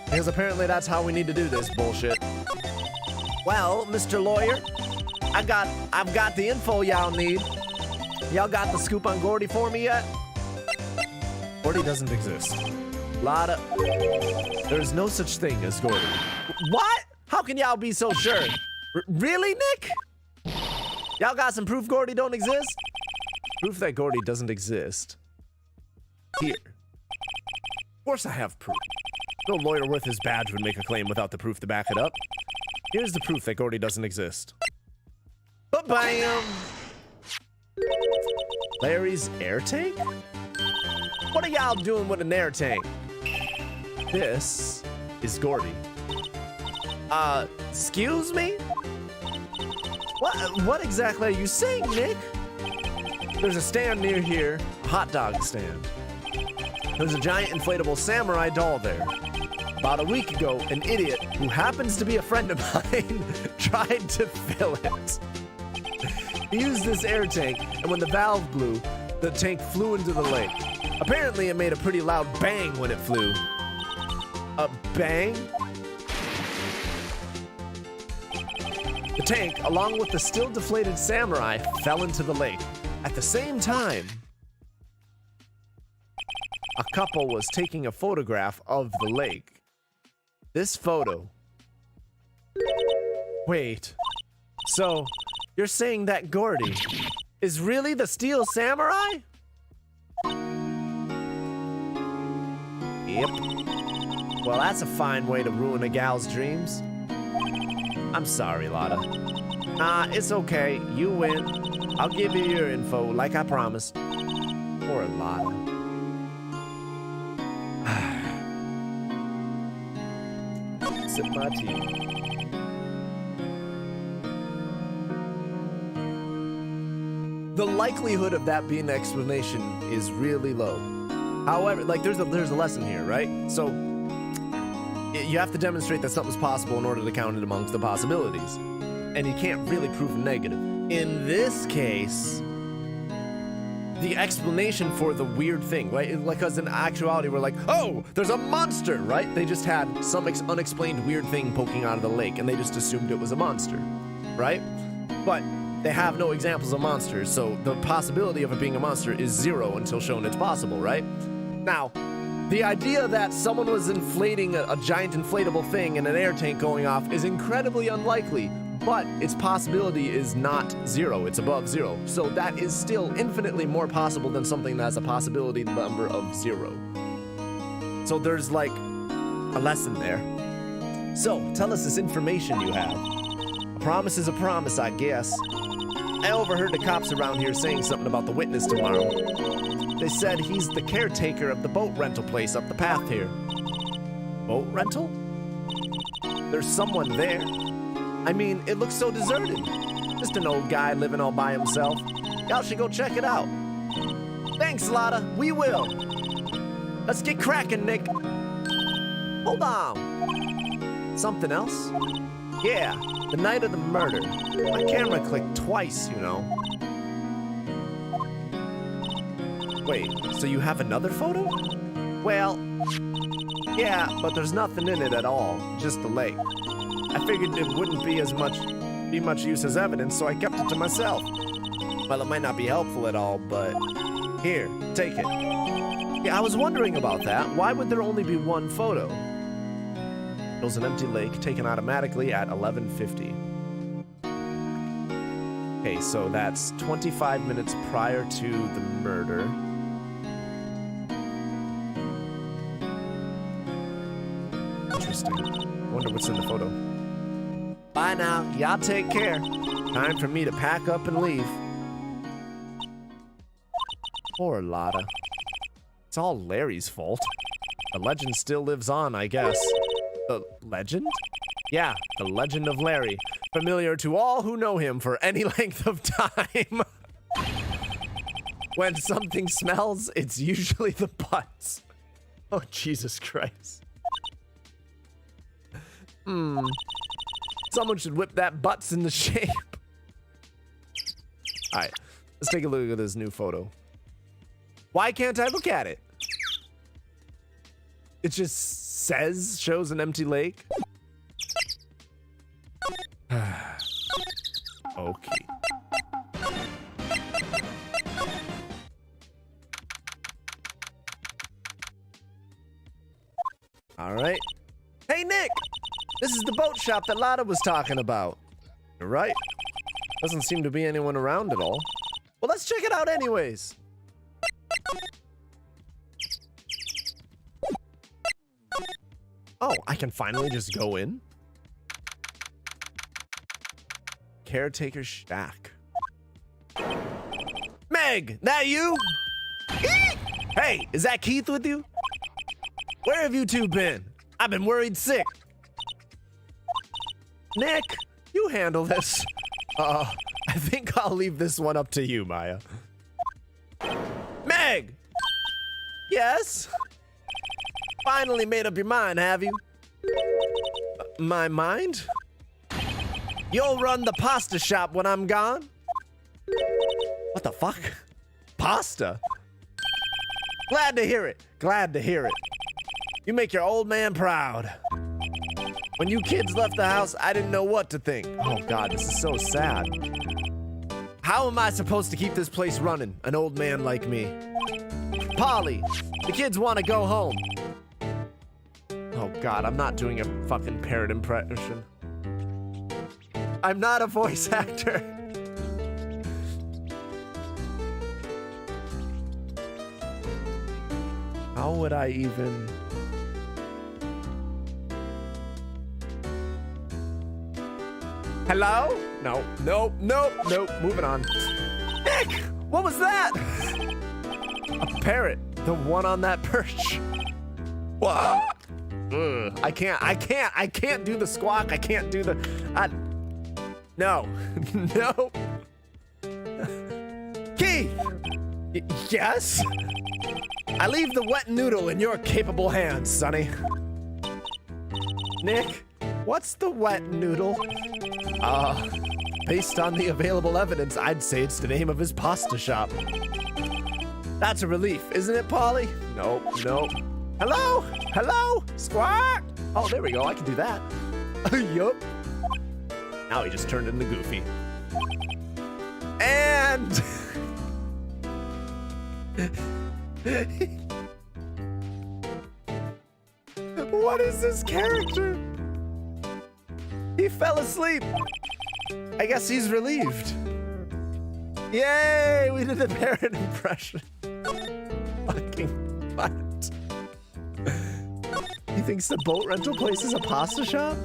Because apparently that's how we need to do this bullshit. Well, Mr. Lawyer, I've got the info y'all need. Y'all got the scoop on Gordy for me yet? Gordy doesn't exist. There's no such thing as Gordy. What? How can y'all be so sure? Really, Nick? Y'all got some proof Gordy don't exist? Proof that Gordy doesn't exist. Here. Of course I have proof. No lawyer worth his badge would make a claim without the proof to back it up. Here's the proof that Gordy doesn't exist. Ba-bam! Larry's air tank? What are y'all doing with an air tank? This is Gordy. Excuse me? What exactly are you saying, Nick? There's a stand near here, a hot dog stand. There's a giant inflatable samurai doll there. About a week ago, an idiot who happens to be a friend of mine tried to fill it. He used this air tank, and when the valve blew, the tank flew into the lake. Apparently, it made a pretty loud bang when it flew. A bang? The tank, along with the still deflated samurai, fell into the lake. At the same time, a couple was taking a photograph of the lake. This photo. Wait. So, you're saying that Gordy is really the steel samurai? Yep. Well, that's a fine way to ruin a gal's dreams. I'm sorry, Lotta. Nah, it's okay. You win. I'll give you your info, like I promised. Poor Lotta. Sip my tea. The likelihood of that being an explanation is really low. However, like there's a lesson here, right? So you have to demonstrate that something's possible in order to count it amongst the possibilities. And you can't really prove a negative. In this case, the explanation for the weird thing, right? Like, because in actuality, we're like, oh, there's a monster, right? They just had some unexplained weird thing poking out of the lake, and they just assumed it was a monster, right? But they have no examples of monsters, so the possibility of it being a monster is 0 until shown it's possible, right? Now, the idea that someone was inflating a giant inflatable thing in an air tank going off is incredibly unlikely, but its possibility is not 0, it's above 0. So that is still infinitely more possible than something that has a possibility number of 0. So there's like a lesson there. So, tell us this information you have. A promise is a promise, I guess. I overheard the cops around here saying something about the witness tomorrow. They said he's the caretaker of the boat rental place up the path here. Boat rental? There's someone there. I mean, it looks so deserted. Just an old guy living all by himself. Y'all should go check it out. Thanks, Lotta. We will. Let's get cracking, Nick. Hold on. Something else? Yeah, the night of the murder. My camera clicked twice, you know. Wait, so you have another photo? Well, yeah, but there's nothing in it at all. Just the lake. I figured it wouldn't be much use as evidence, so I kept it to myself. Well, it might not be helpful at all, but Here, take it. Yeah, I was wondering about that. Why would there only be one photo? Shows an empty lake taken automatically at 11:50. Okay, so that's 25 minutes prior to the murder. Interesting. Wonder what's in the photo. Bye now. Y'all take care. Time for me to pack up and leave. Poor Lotta. It's all Larry's fault. The legend still lives on, I guess. The legend? Yeah, the legend of Larry. Familiar to all who know him for any length of time. When something smells, it's usually the butts. Oh, Jesus Christ. Someone should whip that butts into shape. All right, let's take a look at this new photo. Why can't I look at it? It just says, shows an empty lake. Okay. All right. Hey, Nick! This is the boat shop that Lotta was talking about. You're right. Doesn't seem to be anyone around at all. Well, let's check it out anyways. Oh, I can finally just go in? Caretaker shack. Meg, that you? Hey, is that Keith with you? Where have you two been? I've been worried sick. Nick, you handle this. I think I'll leave this one up to you, Maya. Meg! Yes? Finally made up your mind, have you? My mind? You'll run the pasta shop when I'm gone? What the fuck? Pasta? Glad to hear it. Glad to hear it. You make your old man proud. When you kids left the house, I didn't know what to think. Oh God, this is so sad. How am I supposed to keep this place running, an old man like me? Polly, the kids want to go home. Oh God, I'm not doing a fucking parrot impression. I'm not a voice actor. How would I even... Hello? No, nope, nope, nope. Moving on. Nick, what was that? A parrot, the one on that perch. What? Ugh, I can't do the squawk. I can't do the. No, no. Keith. Yes. I leave the wet noodle in your capable hands, Sonny. Nick, what's the wet noodle? Based on the available evidence, I'd say it's the name of his pasta shop. That's a relief, isn't it, Polly? Nope, nope. Hello? Hello? Squawk! Oh, there we go, I can do that. Yup. Now he just turned into Goofy. And... What is this character? He fell asleep. I guess he's relieved. Yay! We did the parrot impression. Fucking what? He thinks the boat rental place is a pasta shop?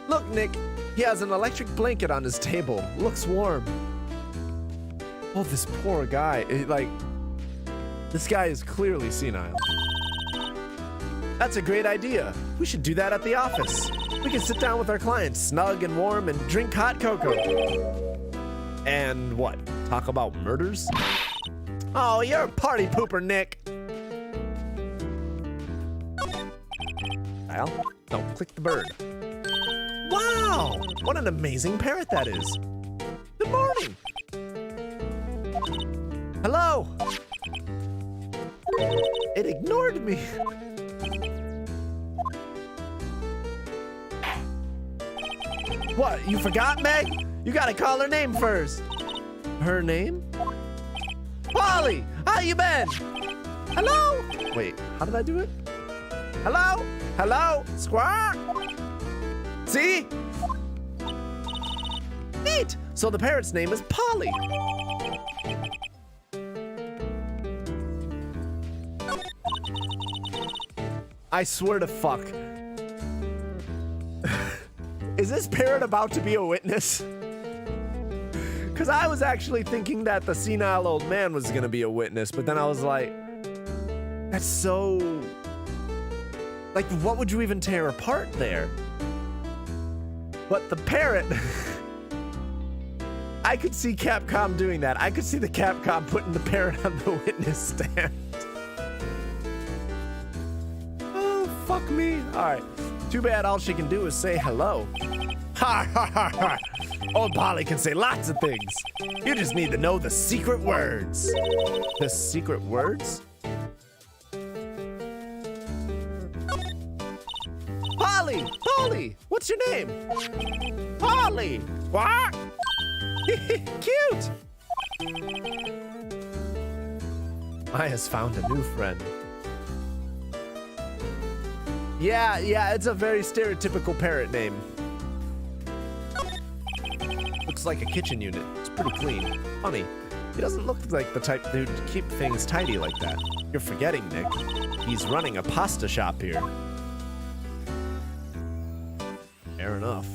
Look, Nick. He has an electric blanket on his table. Looks warm. Oh, this poor guy. This guy is clearly senile. That's a great idea. We should do that at the office. We can sit down with our clients, snug and warm, and drink hot cocoa. And what? Talk about murders? Oh, you're a party pooper, Nick. Well, no, click the bird. Wow, what an amazing parrot that is. Good morning. Hello. It ignored me. What, you forgot, Meg? You gotta call her name first. Her name? Polly, how you been? Hello? Wait, how did I do it? Hello? Hello? Squawk? See? Neat. So the parrot's name is Polly. I swear to fuck. Is this parrot about to be a witness? Because I was actually thinking that the senile old man was going to be a witness, but then I was like, that's so... Like, what would you even tear apart there? But the parrot... I could see Capcom doing that. I could see the Capcom putting the parrot on the witness stand. Oh, fuck me. All right. Too bad all she can do is say hello. Ha ha ha ha. Old Polly can say lots of things. You just need to know the secret words. The secret words? Polly! Polly! What's your name? Polly! What? Cute! Maya's found a new friend. Yeah, it's a very stereotypical parrot name. Looks like a kitchen unit. It's pretty clean. Funny, he doesn't look like the type who'd keep things tidy like that. You're forgetting, Nick. He's running a pasta shop here. Fair enough.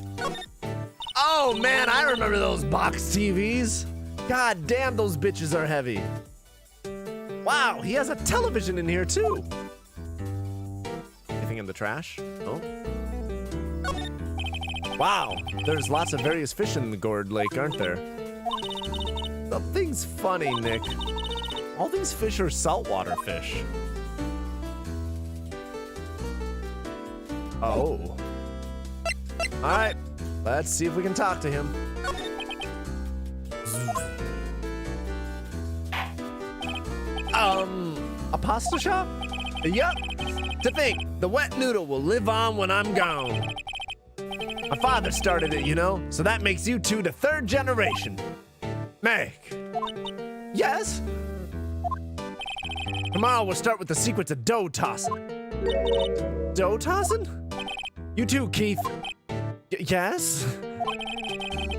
Oh man, I remember those box TVs. God damn, those bitches are heavy. Wow, he has a television in here too. Anything in the trash? Oh. Wow, there's lots of various fish in the gourd lake, aren't there? Something's funny, Nick. All these fish are saltwater fish. Oh. Alright, let's see if we can talk to him. A pasta shop? Yup. To think, the wet noodle will live on when I'm gone. My father started it, you know, so that makes you two the third generation. Meg. Yes? Tomorrow we'll start with the secrets of dough tossing. Dough tossing? You too, Keith. Yes?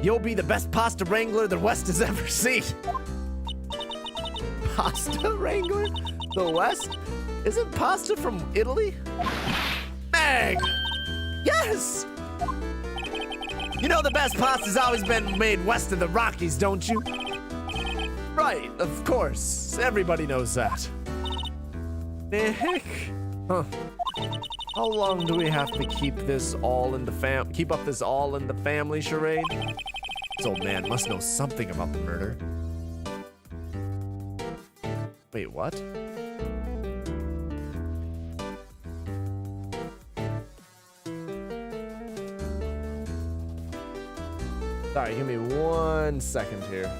You'll be the best pasta wrangler the West has ever seen. Pasta wrangler? The West? Isn't pasta from Italy? Meg! Yes! You know the best pasta's always been made west of the Rockies, don't you? Right, of course. Everybody knows that. Nick? Huh. How long do we have to keep this all in the family charade? This old man must know something about the murder. Wait, what? Sorry, give me 1 second here.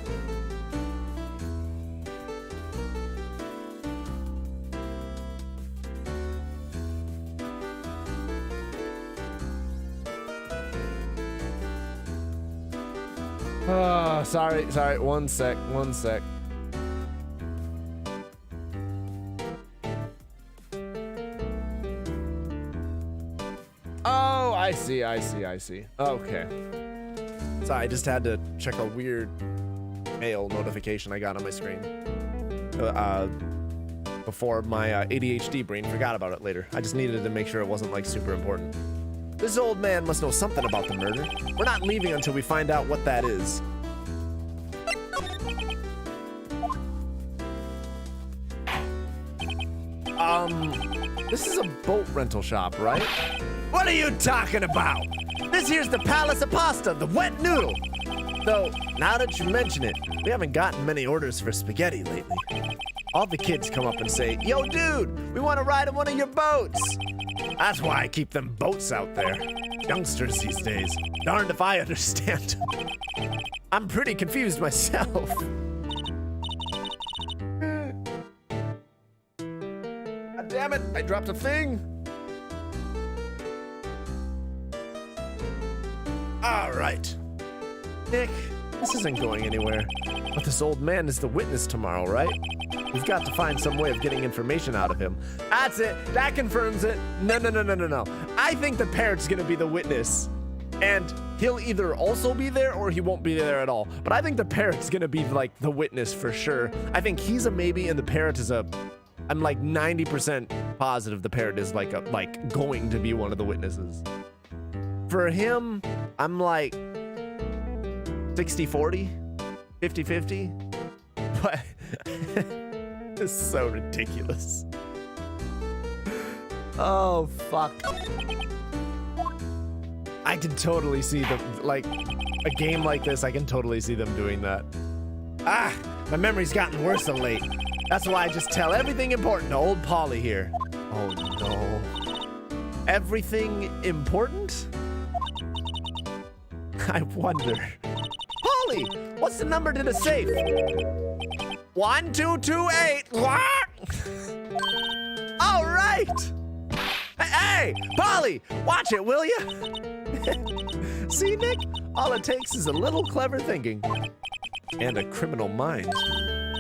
Oh, sorry, 1 sec. Oh, I see. Okay. Sorry, I just had to check a weird mail notification I got on my screen. Before my ADHD brain forgot about it later. I just needed to make sure it wasn't, like, super important. This old man must know something about the murder. We're not leaving until we find out what that is. This is a boat rental shop, right? What are you talking about? This here's the Palace of Pasta, the wet noodle. Though, now that you mention it, we haven't gotten many orders for spaghetti lately. All the kids come up and say, "Yo, dude, we want to ride on one of your boats." That's why I keep them boats out there. Youngsters these days, darned if I understand. I'm pretty confused myself. God damn it, I dropped a thing. All right. Nick, this isn't going anywhere. But this old man is the witness tomorrow, right? We've got to find some way of getting information out of him. That's it. That confirms it. No. I think the parrot's gonna be the witness. And he'll either also be there or he won't be there at all. But I think the parrot's gonna be like the witness for sure. I think he's a maybe and the parrot is a... I'm like 90% positive the parrot is like going to be one of the witnesses. For him, I'm like 60-40, 50-50. But it's so ridiculous. Oh, fuck. I can totally see them, like, a game like this, I can totally see them doing that. Ah, my memory's gotten worse of late. That's why I just tell everything important to old Polly here. Oh no. Everything important? I wonder. Polly, what's the number to the safe? 1228. What? All right. Hey, Polly, watch it, will you? See, Nick? All it takes is a little clever thinking. And a criminal mind.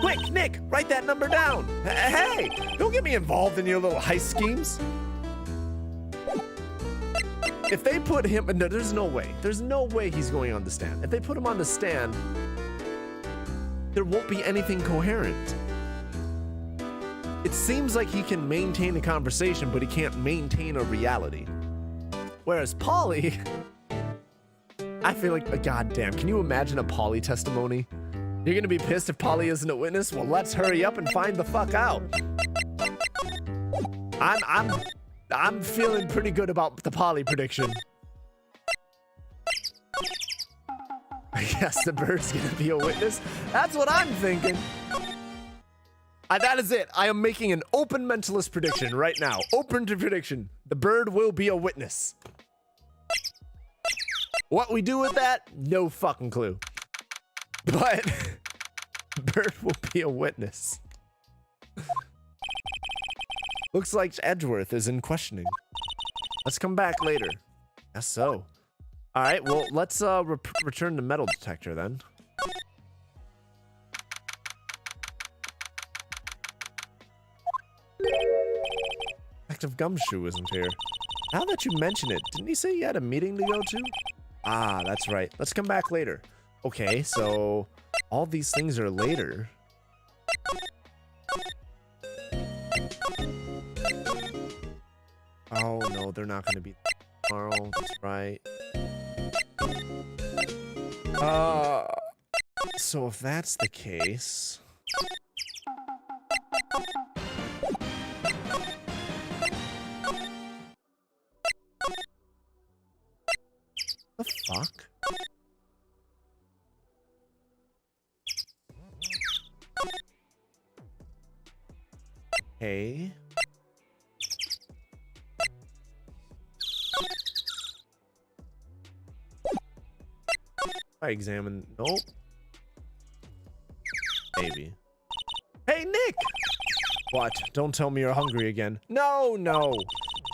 Quick, Nick, write that number down. Hey, don't get me involved in your little heist schemes. If they put him, no, there's no way. There's no way he's going on the stand. If they put him on the stand, there won't be anything coherent. It seems like he can maintain a conversation, but he can't maintain a reality. Whereas Polly, I feel like, goddamn, can you imagine a Polly testimony? You're gonna be pissed if Polly isn't a witness? Well, let's hurry up and find the fuck out. I'm feeling pretty good about the Polly prediction. I guess the bird's gonna be a witness. That's what I'm thinking. That is it. I am making an open mentalist prediction right now. Open to prediction. The bird will be a witness. What we do with that? No fucking clue. But bird will be a witness. Looks like Edgeworth is in questioning. Let's come back later. Guess so. All right, well, let's return the metal detector then. Detective Gumshoe isn't here. Now that you mention it, didn't he say he had a meeting to go to? Ah, that's right. Let's come back later. Okay, so all these things are later. Oh no, they're not gonna be tomorrow. That's right. So if that's the case, the fuck? Hey. I examine. Nope. Maybe. Hey, Nick! What? Don't tell me you're hungry again. No.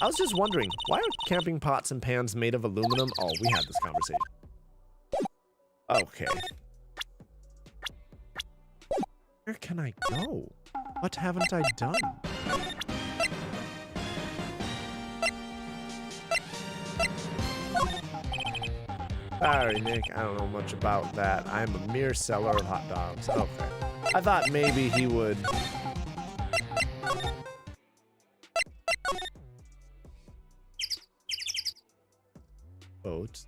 I was just wondering, why are camping pots and pans made of aluminum? Oh, we had this conversation. Okay. Where can I go? What haven't I done? Sorry, Nick, I don't know much about that. I'm a mere seller of hot dogs. Okay. I thought maybe he would... Boat.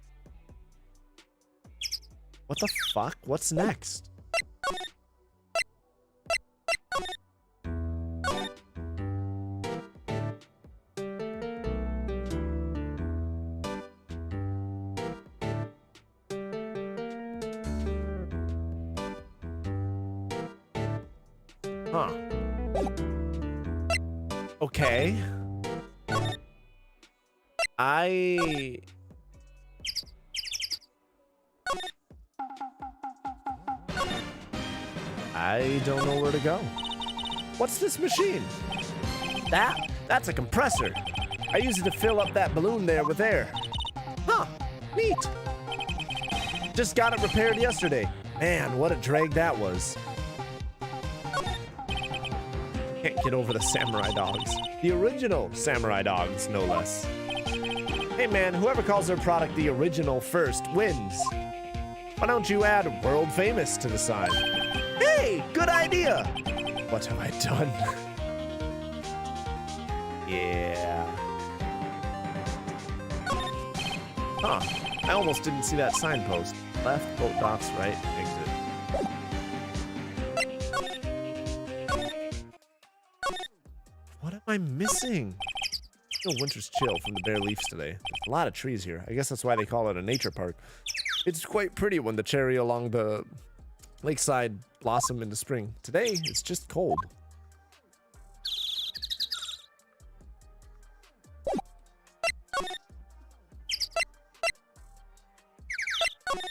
What the fuck? What's next? Huh. Okay. I don't know where to go. What's this machine? That's a compressor. I use it to fill up that balloon there with air. Huh, neat. Just got it repaired yesterday. Man, what a drag that was. Can't get over the samurai dogs. The original samurai dogs, no less. Hey man, whoever calls their product the original first wins. Why don't you add world famous to the sign? Hey, good idea. What have I done? Yeah. Huh, I almost didn't see that signpost. Left, boat docks, right, exit. What am I missing? No winter's chill from the bare leaves today. There's a lot of trees here. I guess that's why they call it a nature park. It's quite pretty when the cherry along the lakeside blossom in the spring. Today, it's just cold.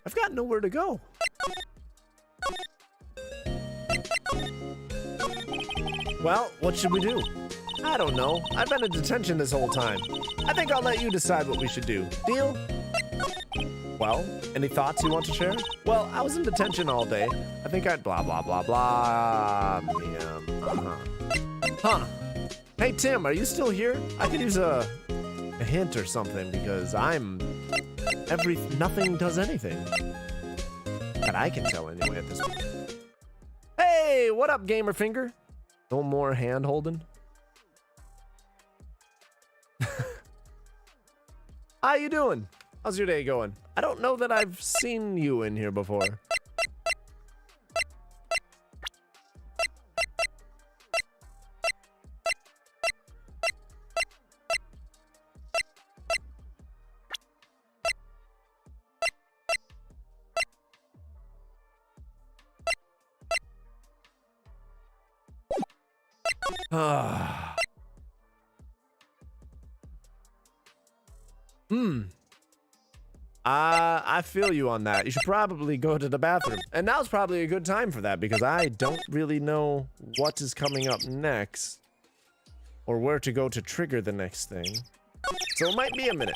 I've got nowhere to go. Well, what should we do? I don't know. I've been in detention this whole time. I think I'll let you decide what we should do. Deal? Well, any thoughts you want to share? Well, I was in detention all day. I think I'd blah, blah, blah, blah. Yeah, Huh. Hey, Tim, are you still here? I could use a hint or something because nothing does anything. That I can tell anyway at this point. Hey, what up, Gamer Finger? No more hand holding. How you doing? How's your day going? I don't know that I've seen you in here before. I feel you on that. You should probably go to the bathroom. And now's probably a good time for that because I don't really know what is coming up next or where to go to trigger the next thing. So it might be a minute.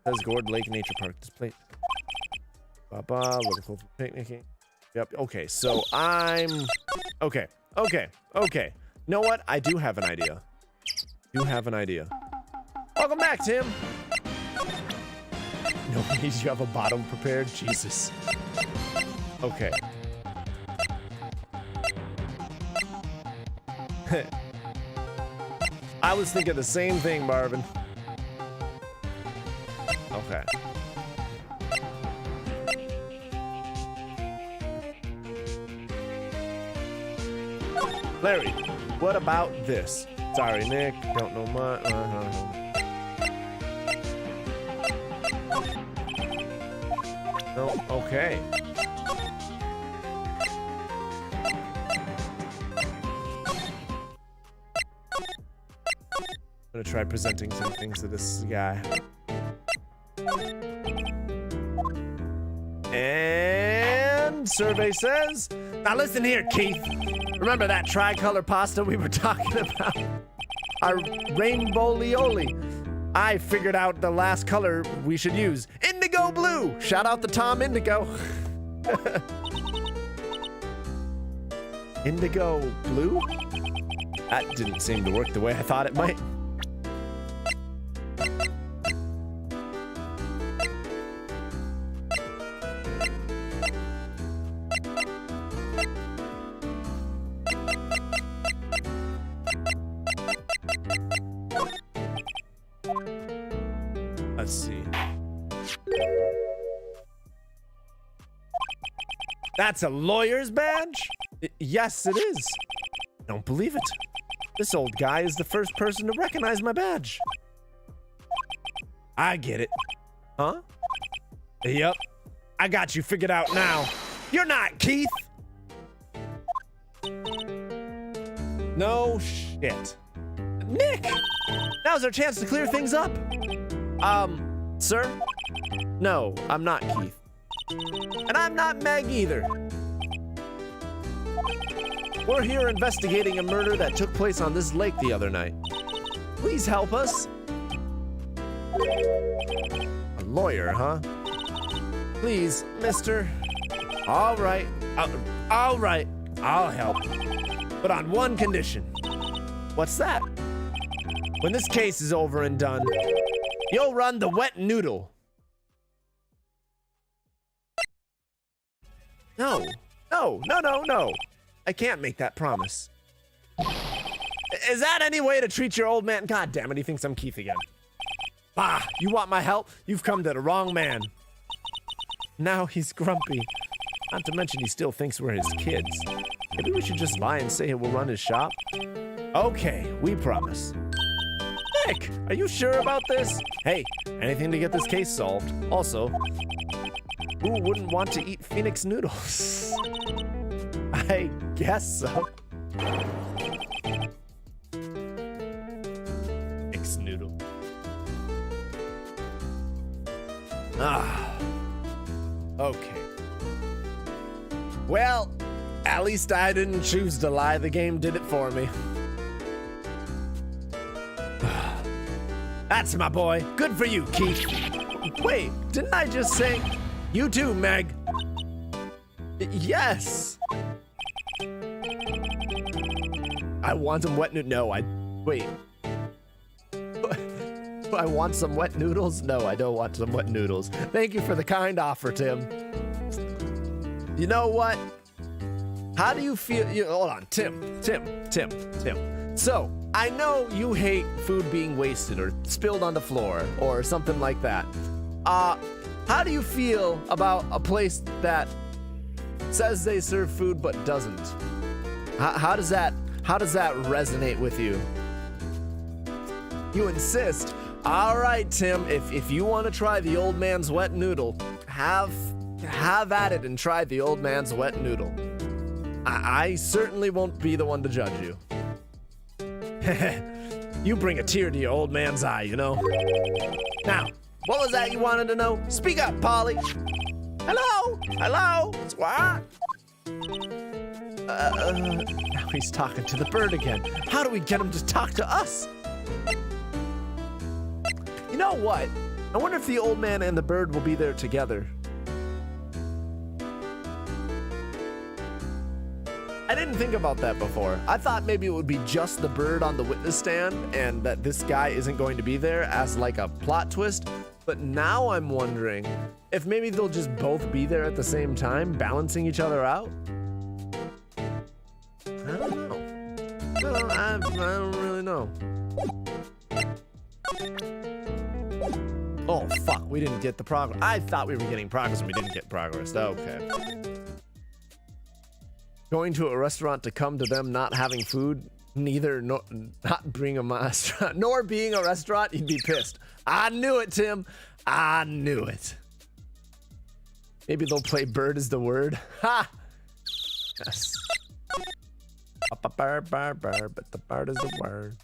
It says Gord Lake Nature Park display. Baba, looking for picnicking. Yep. Okay, so okay. You know what? I do have an idea. Welcome back, Tim. No, you have a bottom prepared? Jesus. Okay. I was thinking the same thing, Marvin. Okay. Larry, what about this? Sorry, Nick. Don't know much. No, okay. I'm gonna try presenting some things to this guy. And survey says, now listen here, Keith. Remember that tricolor pasta we were talking about? Our rainbow lioli. I figured out the last color we should use. Indigo blue. Shout out to Tom Indigo. Indigo blue? That didn't seem to work the way I thought it might. Let's see. That's a lawyer's badge? Yes, it is. I don't believe it. This old guy is the first person to recognize my badge. I get it. Huh? Yep. I got you figured out now. You're not Keith. No shit. Nick! Now's our chance to clear things up. Sir? No, I'm not Keith. And I'm not Meg either. We're here investigating a murder that took place on this lake the other night. Please help us. A lawyer, huh? Please, mister. All right. All right. I'll help. But on one condition. What's that? When this case is over and done, you'll run the wet noodle. No. No. No, no, no. I can't make that promise. Is that any way to treat your old man? God damn it, he thinks I'm Keith again. Bah, you want my help? You've come to the wrong man. Now he's grumpy. Not to mention he still thinks we're his kids. Maybe we should just lie and say we'll run his shop? Okay, we promise. Nick, are you sure about this? Hey, anything to get this case solved. Also, who wouldn't want to eat Phoenix noodles? I guess so. Phoenix noodle. Ah. Okay. Well, at least I didn't choose to lie. The game did it for me. That's my boy. Good for you, Keith. Wait, didn't I just say you too, Meg? Yes. I want some wet noodles. No, wait. I want some wet noodles? No, I don't want some wet noodles. Thank you for the kind offer, Tim. You know what? How do you feel? Hold on, Tim. So, I know you hate food being wasted or spilled on the floor or something like that. How do you feel about a place that says they serve food but doesn't? How does that resonate with you? You insist. All right, Tim, if you want to try the old man's wet noodle, have at it and try the old man's wet noodle. I certainly won't be the one to judge you. You bring a tear to your old man's eye, you know? Now, what was that you wanted to know? Speak up, Polly. Hello? Hello? What? Now he's talking to the bird again. How do we get him to talk to us? You know what? I wonder if the old man and the bird will be there together. I didn't think about that before. I thought maybe it would be just the bird on the witness stand and that this guy isn't going to be there as like a plot twist. But now I'm wondering if maybe they'll just both be there at the same time, balancing each other out. I don't know. I don't really know. Oh, fuck. We didn't get the progress. I thought we were getting progress and we didn't get progress. Okay. Going to a restaurant to come to them not having food, not being a restaurant, nor being a restaurant, you'd be pissed. I knew it, Tim. I knew it. Maybe they'll play bird is the word. Ha! Yes. But the bird is the word.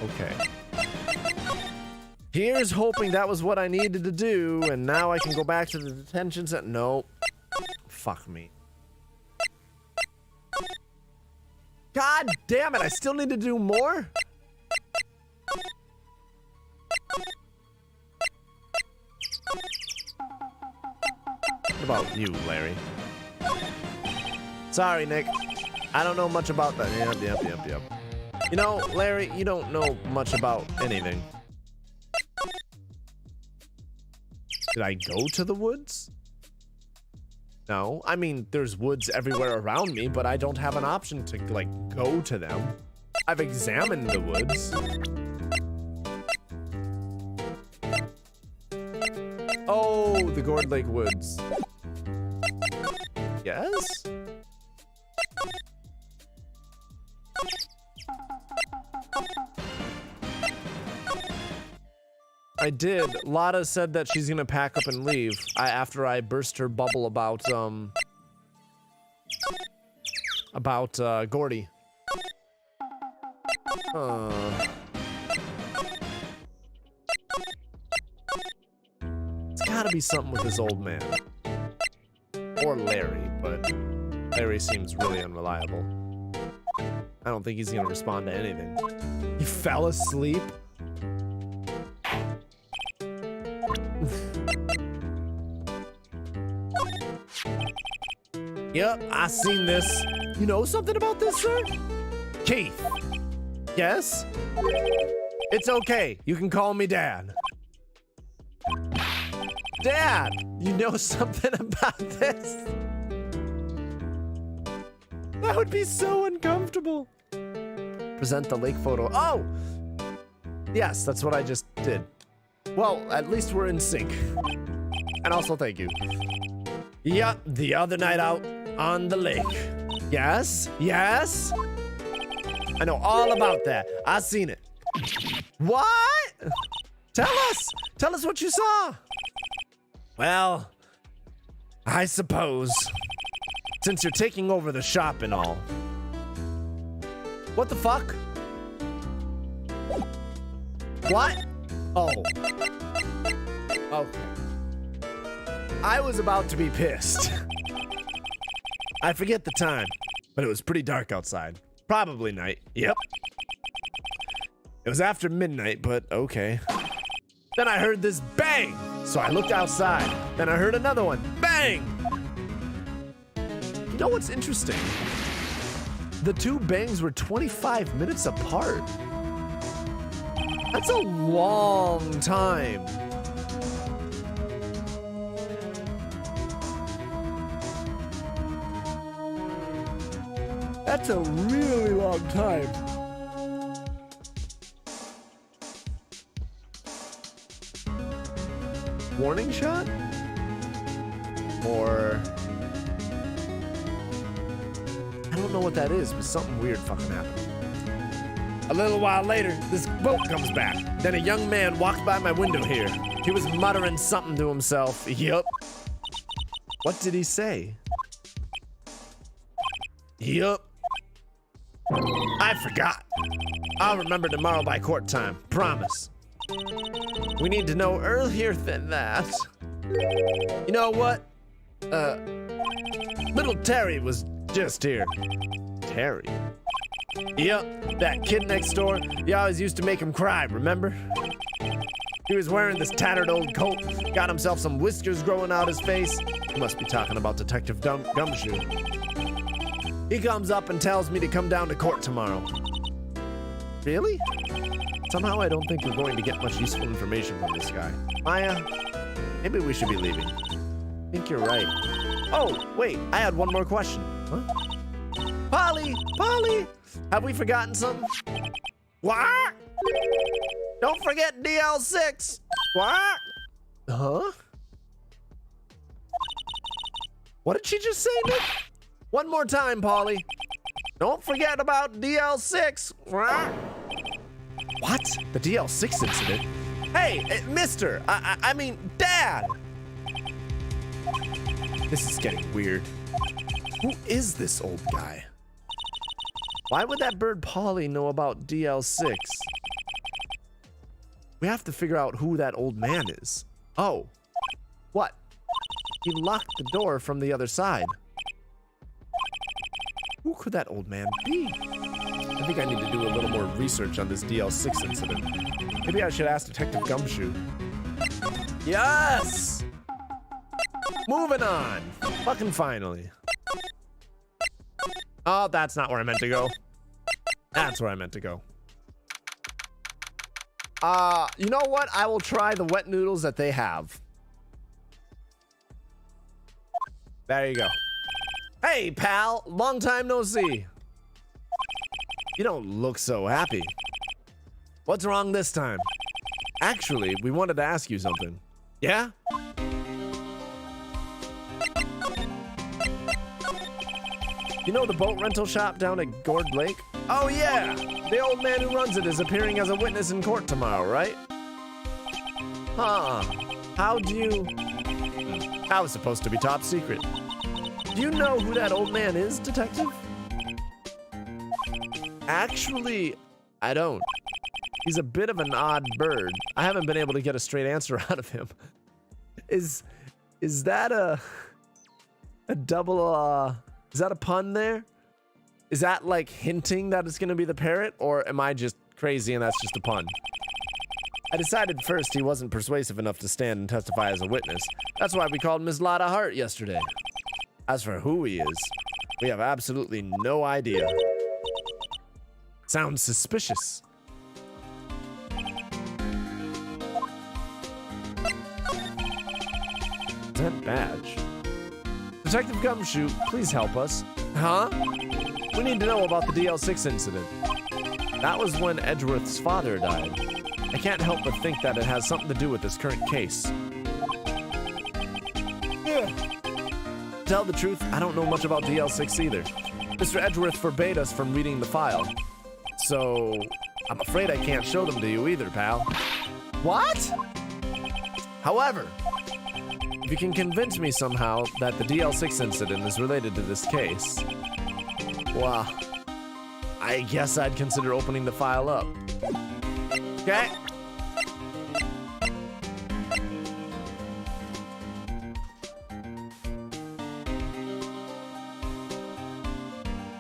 Okay. Here's hoping that was what I needed to do, and now I can go back to the detention center. Nope. Fuck me. God damn it, I still need to do more? What about you, Larry? Sorry, Nick. I don't know much about that. Yep. You know, Larry, you don't know much about anything. Did I go to the woods? No, I mean, there's woods everywhere around me, but I don't have an option to, like, go to them. I've examined the woods. Oh, the Gourd Lake Woods. Yes? I did. Lotta said that she's gonna pack up and leave after I burst her bubble about Gordy. It's gotta be something with this old man. Or Larry, but Larry seems really unreliable. I don't think he's gonna respond to anything. He fell asleep? Yep, I seen this. You know something about this, sir? Keith. Yes? It's okay. You can call me Dad. Dad, you know something about this? That would be so uncomfortable. Present the lake photo. Oh! Yes, that's what I just did. Well, at least we're in sync. And also, thank you. Yeah, the other night out on the lake. Yes, yes. I know all about that. I seen it. What? Tell us what you saw. Well, I suppose, since you're taking over the shop and all. What the fuck? What? Oh. Okay. I was about to be pissed. I forget the time, but it was pretty dark outside. Probably night. Yep. It was after midnight, but okay. Then I heard this bang, so I looked outside. Then I heard another one. Bang! You know what's interesting? The two bangs were 25 minutes apart. That's a long time. That's a really long time. Warning shot? Or... I don't know what that is, but something weird fucking happened. A little while later, this boat comes back. Then a young man walked by my window here. He was muttering something to himself. Yup. What did he say? Yup. I forgot. I'll remember tomorrow by court time. Promise. We need to know earlier than that. You know what? Little Terry was just here. Terry? Yep, that kid next door. You always used to make him cry, remember? He was wearing this tattered old coat, got himself some whiskers growing out his face. He must be talking about Detective Gumshoe. He comes up and tells me to come down to court tomorrow. Really? Somehow I don't think we're going to get much useful information from this guy. Maya, maybe we should be leaving. I think you're right. Oh, wait, I had one more question. Huh? Polly! Polly! Have we forgotten something? What? Don't forget DL6! What? Huh? What did she just say, Nick? One more time, Polly. Don't forget about DL6. What? The DL6 incident? Hey, mister. I mean, Dad. This is getting weird. Who is this old guy? Why would that bird Polly know about DL6? We have to figure out who that old man is. Oh. What? He locked the door from the other side. Who could that old man be? I think I need to do a little more research on this DL6 incident. Maybe I should ask Detective Gumshoe. Yes! Moving on. Fucking finally. Oh, that's not where I meant to go. That's where I meant to go. You know what? I will try the wet noodles that they have. There you go. Hey, pal. Long time no see. You don't look so happy. What's wrong this time? Actually, we wanted to ask you something. Yeah? You know the boat rental shop down at Gourd Lake? Oh yeah! The old man who runs it is appearing as a witness in court tomorrow, right? Huh. How'd you... That was supposed to be top secret. Do you know who that old man is, Detective? Actually, I don't. He's a bit of an odd bird. I haven't been able to get a straight answer out of him. Is that a double, is that a pun there? Is that like hinting that it's gonna be the parrot, or am I just crazy and that's just a pun? I decided first he wasn't persuasive enough to stand and testify as a witness. That's why we called Miss Lotta Hart yesterday. As for who he is, we have absolutely no idea. Sounds suspicious. Present badge. Detective Gumshoe, please help us. Huh? We need to know about the DL6 incident. That was when Edgeworth's father died. I can't help but think that it has something to do with this current case. Yeah. To tell the truth, I don't know much about DL6 either. Mr. Edgeworth forbade us from reading the file. So, I'm afraid I can't show them to you either, pal. What? However, if you can convince me somehow that the DL6 incident is related to this case, well, I guess I'd consider opening the file up. Okay?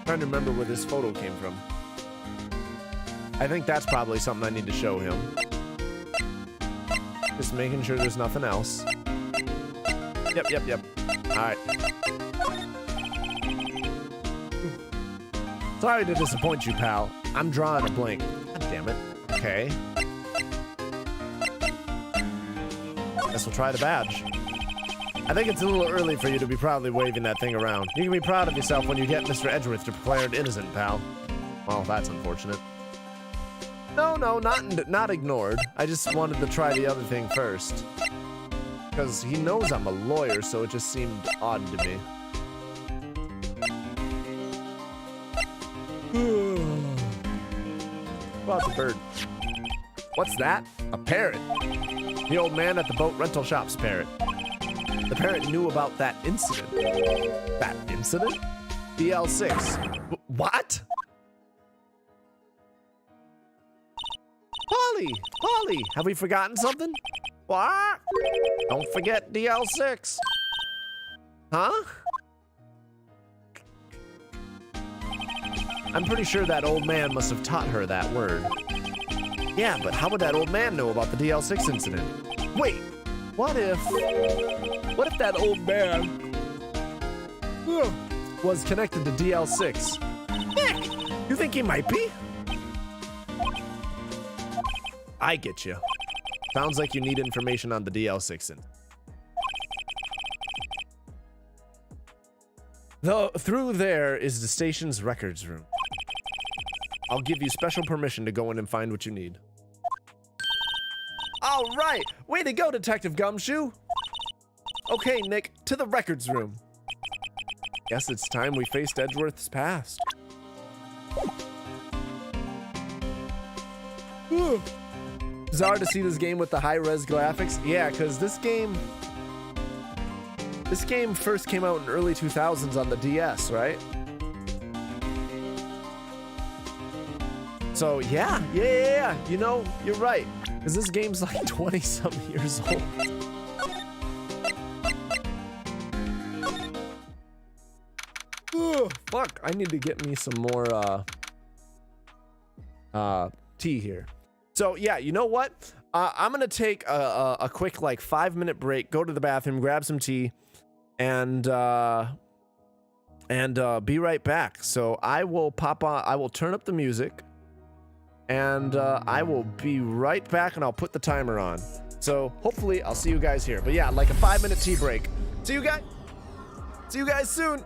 Trying to remember where this photo came from. I think that's probably something I need to show him. Just making sure there's nothing else. Yep. Alright. Sorry to disappoint you, pal. I'm drawing a blank. God damn it. Okay. Guess we'll try the badge. I think it's a little early for you to be proudly waving that thing around. You can be proud of yourself when you get Mr. Edgeworth declared innocent, pal. Well, that's unfortunate. No, not ignored. I just wanted to try the other thing first. Because he knows I'm a lawyer, so it just seemed odd to me. About the bird. What's that? A parrot. The old man at the boat rental shop's parrot. The parrot knew about that incident. That incident? DL6. What? Polly, have we forgotten something? What? Don't forget DL6. Huh? I'm pretty sure that old man must have taught her that word. Yeah, but how would that old man know about the DL6 incident? Wait, what if that old man was connected to DL6? Nick, you think he might be? I get you. Sounds like you need information on the DL6 incident. Though through there is the station's records room. I'll give you special permission to go in and find what you need. All right, way to go, Detective Gumshoe. Okay, Nick, to the records room. Guess it's time we faced Edgeworth's past. Bizarre to see this game with the high-res graphics. Yeah, because this game first came out in early 2000s on the DS, right? So yeah. You know, you're right. Because this game's like 20-some years old. Fuck, I need to get me some more tea here. So yeah, you know what? I'm gonna take a quick like 5-minute break, go to the bathroom, grab some tea, and be right back. So I will pop on. I will turn up the music, and I will be right back, and I'll put the timer on. So hopefully I'll see you guys here. But yeah, like a 5-minute tea break. See you guys. See you guys soon.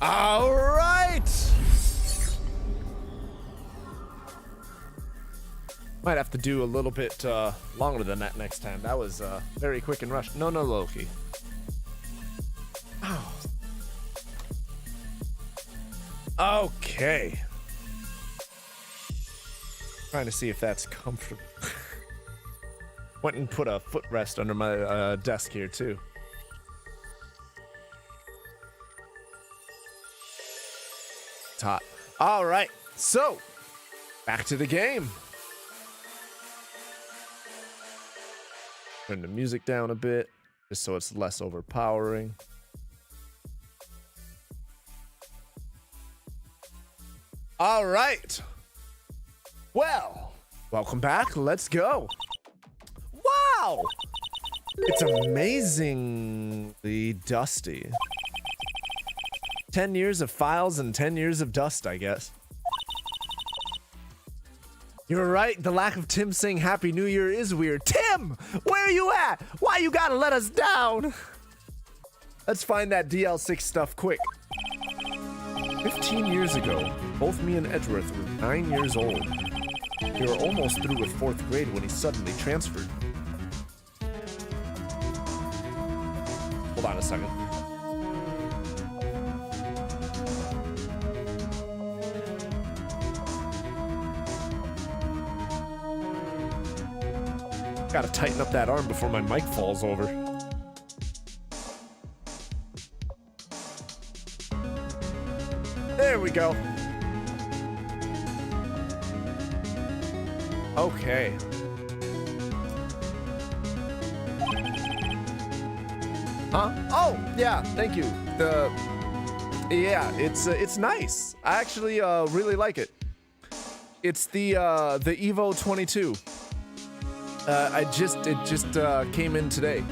All right. Might have to do a little bit longer than that next time. That was very quick and rushed. No, Loki. Oh. Okay. Trying to see if that's comfortable. Went and put a footrest under my desk here too. It's hot. All right, so back to the game. Turn the music down a bit, just so it's less overpowering. All right. Well, welcome back. Let's go. Wow. It's amazingly dusty. 10 years of files and 10 years of dust, I guess. You're right. The lack of Tim saying Happy New Year is weird. Tim, where are you at? Why you gotta let us down? Let's find that DL6 stuff quick. 15 years ago, both me and Edgeworth were 9 years old. We were almost through with 4th grade when he suddenly transferred. Hold on a second. Gotta tighten up that arm before my mic falls over. There we go. Okay. Huh? Oh, yeah, thank you. Yeah, it's nice. I actually really like it. It's the Evo 22. It just came in today.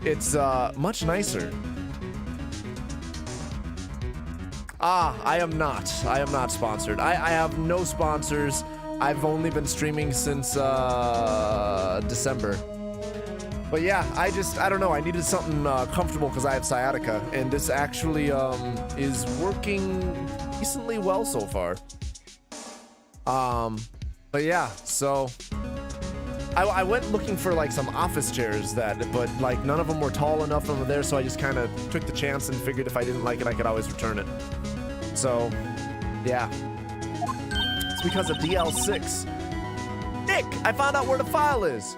It's much nicer. I am not sponsored. I have no sponsors. I've only been streaming since December. But yeah, I don't know. I needed something comfortable because I have sciatica, and this actually is working decently well so far. But yeah, so I went looking for like some office chairs but like none of them were tall enough over there, so I just kind of took the chance and figured if I didn't like it, I could always return it. So, yeah. It's because of DL6. Nick, I found out where the file is.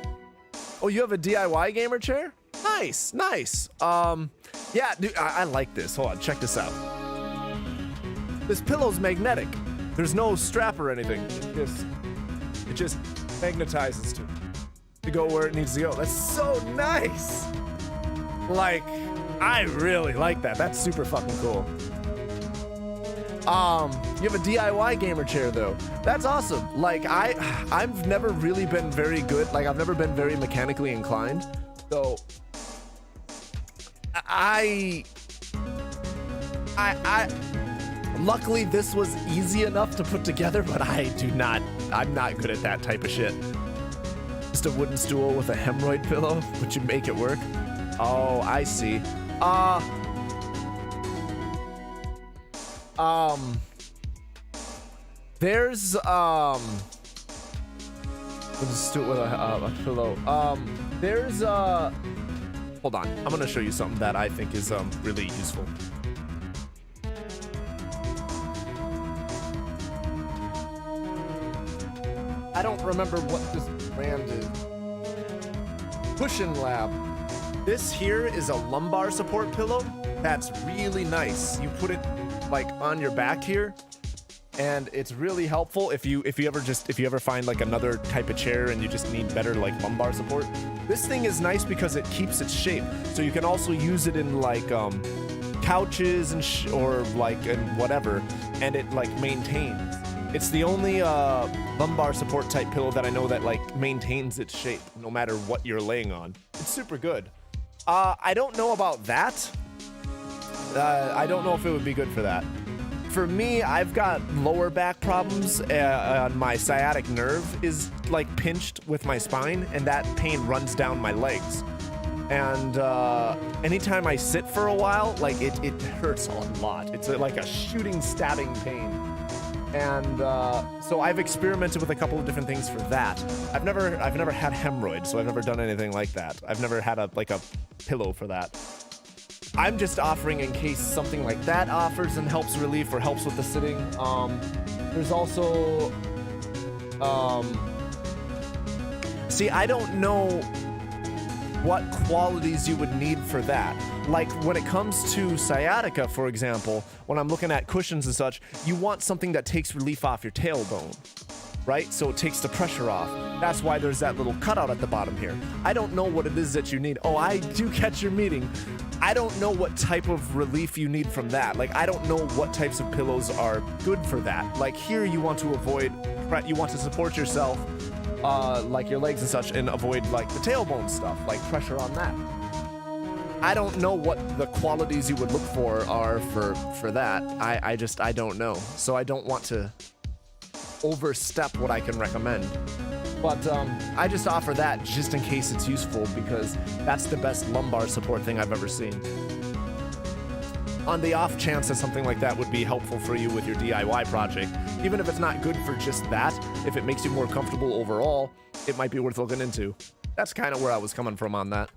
Oh, you have a DIY gamer chair? Nice, nice. Yeah, dude, I like this. Hold on, check this out. This pillow's magnetic. There's no strap or anything. It just magnetizes to go where it needs to go. That's so nice. Like, I really like that. That's super fucking cool. You have a DIY gamer chair though. That's awesome. Like I've never really been very good. Like I've never been very mechanically inclined. So I luckily this was easy enough to put together, but I'm not good at that type of shit. Just a wooden stool with a hemorrhoid pillow. Would you make it work? Oh, I see. There's we'll just do it with a pillow. There's hold on. I'm gonna show you something that I think is really useful. I don't remember what this brand is. Cushion Lab. This here is a lumbar support pillow. That's really nice. You put it like on your back here, and it's really helpful if you ever find like another type of chair and you just need better like lumbar support. This thing is nice because it keeps its shape, so you can also use it in like couches and or like and whatever, and it like maintains. It's the only lumbar support type pillow that I know that like maintains its shape no matter what you're laying on. It's super good. I don't know about that. I don't know if it would be good for that. For me, I've got lower back problems. My sciatic nerve is like pinched with my spine, and that pain runs down my legs. And anytime I sit for a while, like it hurts a lot. It's like a shooting, stabbing pain. And so I've experimented with a couple of different things for that. I've never had hemorrhoids, so I've never done anything like that. I've never had a pillow for that. I'm just offering in case something like that offers and helps relief or helps with the sitting. There's also, see, I don't know what qualities you would need for that. Like when it comes to sciatica, for example, when I'm looking at cushions and such, you want something that takes relief off your tailbone, right? So it takes the pressure off. That's why there's that little cutout at the bottom here. I don't know what it is that you need. Oh, I do catch your meaning. I don't know what type of relief you need from that. Like, I don't know what types of pillows are good for that. Like here, you want to avoid, you want to support yourself, like your legs and such, and avoid like the tailbone stuff, like pressure on that. I don't know what the qualities you would look for are for that. I don't know. So I don't want to overstep what I can recommend. But I just offer that just in case it's useful, because that's the best lumbar support thing I've ever seen. On the off chance that something like that would be helpful for you with your DIY project, even if it's not good for just that, if it makes you more comfortable overall, it might be worth looking into. That's kind of where I was coming from on that.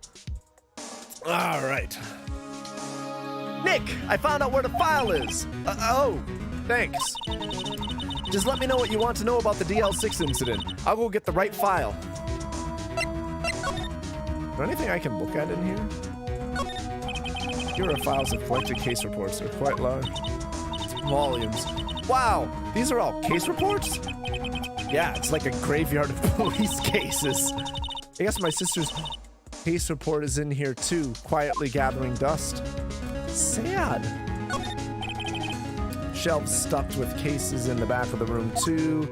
All right. Nick, I found out where the file is. Oh, thanks. Just let me know what you want to know about the DL6 incident. I'll go get the right file. Is there anything I can look at in here? Here are files of collected case reports. They're quite large. Volumes. Wow, these are all case reports? Yeah, it's like a graveyard of police cases. I guess my sister's case report is in here too, quietly gathering dust. Sad. Shelves stuffed with cases in the back of the room too.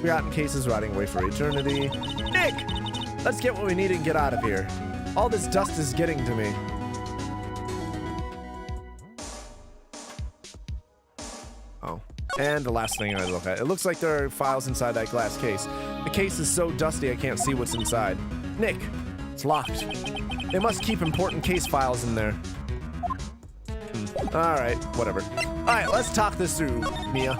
Forgotten cases rotting away for eternity. Nick! Let's get what we need and get out of here. All this dust is getting to me. Oh. And the last thing I look at. It looks like there are files inside that glass case. The case is so dusty I can't see what's inside. Nick! It's locked. They must keep important case files in there. Alright, whatever. Alright, let's talk this through, Mia.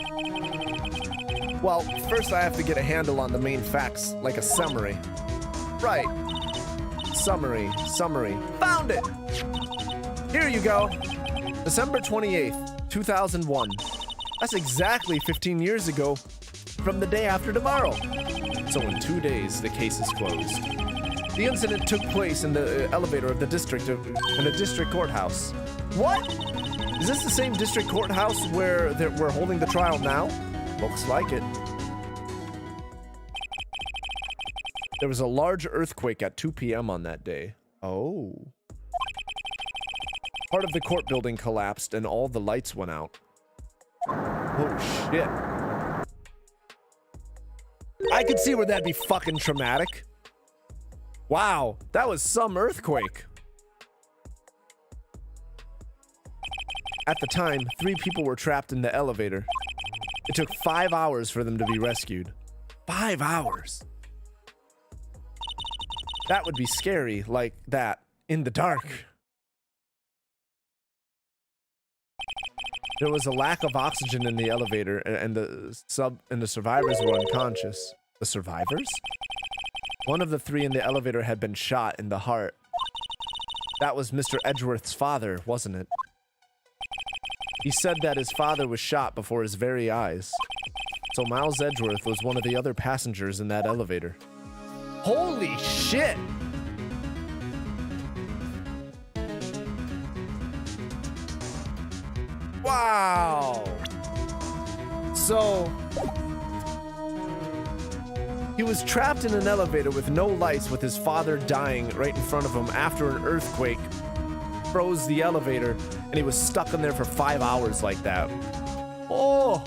Well, first I have to get a handle on the main facts, like a summary. Right. Summary. Found it! Here you go. December 28th, 2001. That's exactly 15 years ago from the day after tomorrow. So in 2 days, the case is closed. The incident took place in the elevator of the district courthouse. What? Is this the same district courthouse where we're holding the trial now? Looks like it. There was a large earthquake at 2 p.m. on that day. Oh. Part of the court building collapsed and all the lights went out. Oh shit. I could see where that'd be fucking traumatic. Wow, that was some earthquake. At the time, 3 people were trapped in the elevator. It took 5 hours for them to be rescued. 5 hours. That would be scary, like that, in the dark. There was a lack of oxygen in the elevator, and the survivors were unconscious. The survivors? One of the 3 in the elevator had been shot in the heart. That was Mr. Edgeworth's father, wasn't it? He said that his father was shot before his very eyes. So Miles Edgeworth was one of the other passengers in that elevator. Holy shit! Wow! So he was trapped in an elevator with no lights, with his father dying right in front of him after an earthquake froze the elevator, and he was stuck in there for 5 hours like that. Oh!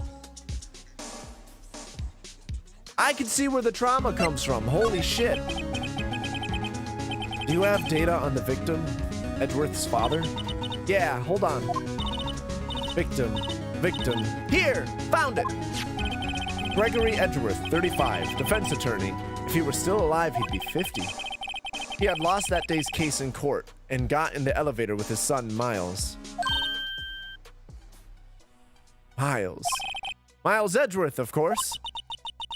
I can see where the trauma comes from. Holy shit. Do you have data on the victim, Edgeworth's father? Yeah, hold on. Victim. Here! Found it! Gregory Edgeworth, 35, defense attorney. If he were still alive, he'd be 50. He had lost that day's case in court and got in the elevator with his son, Miles. Miles Edgeworth, of course.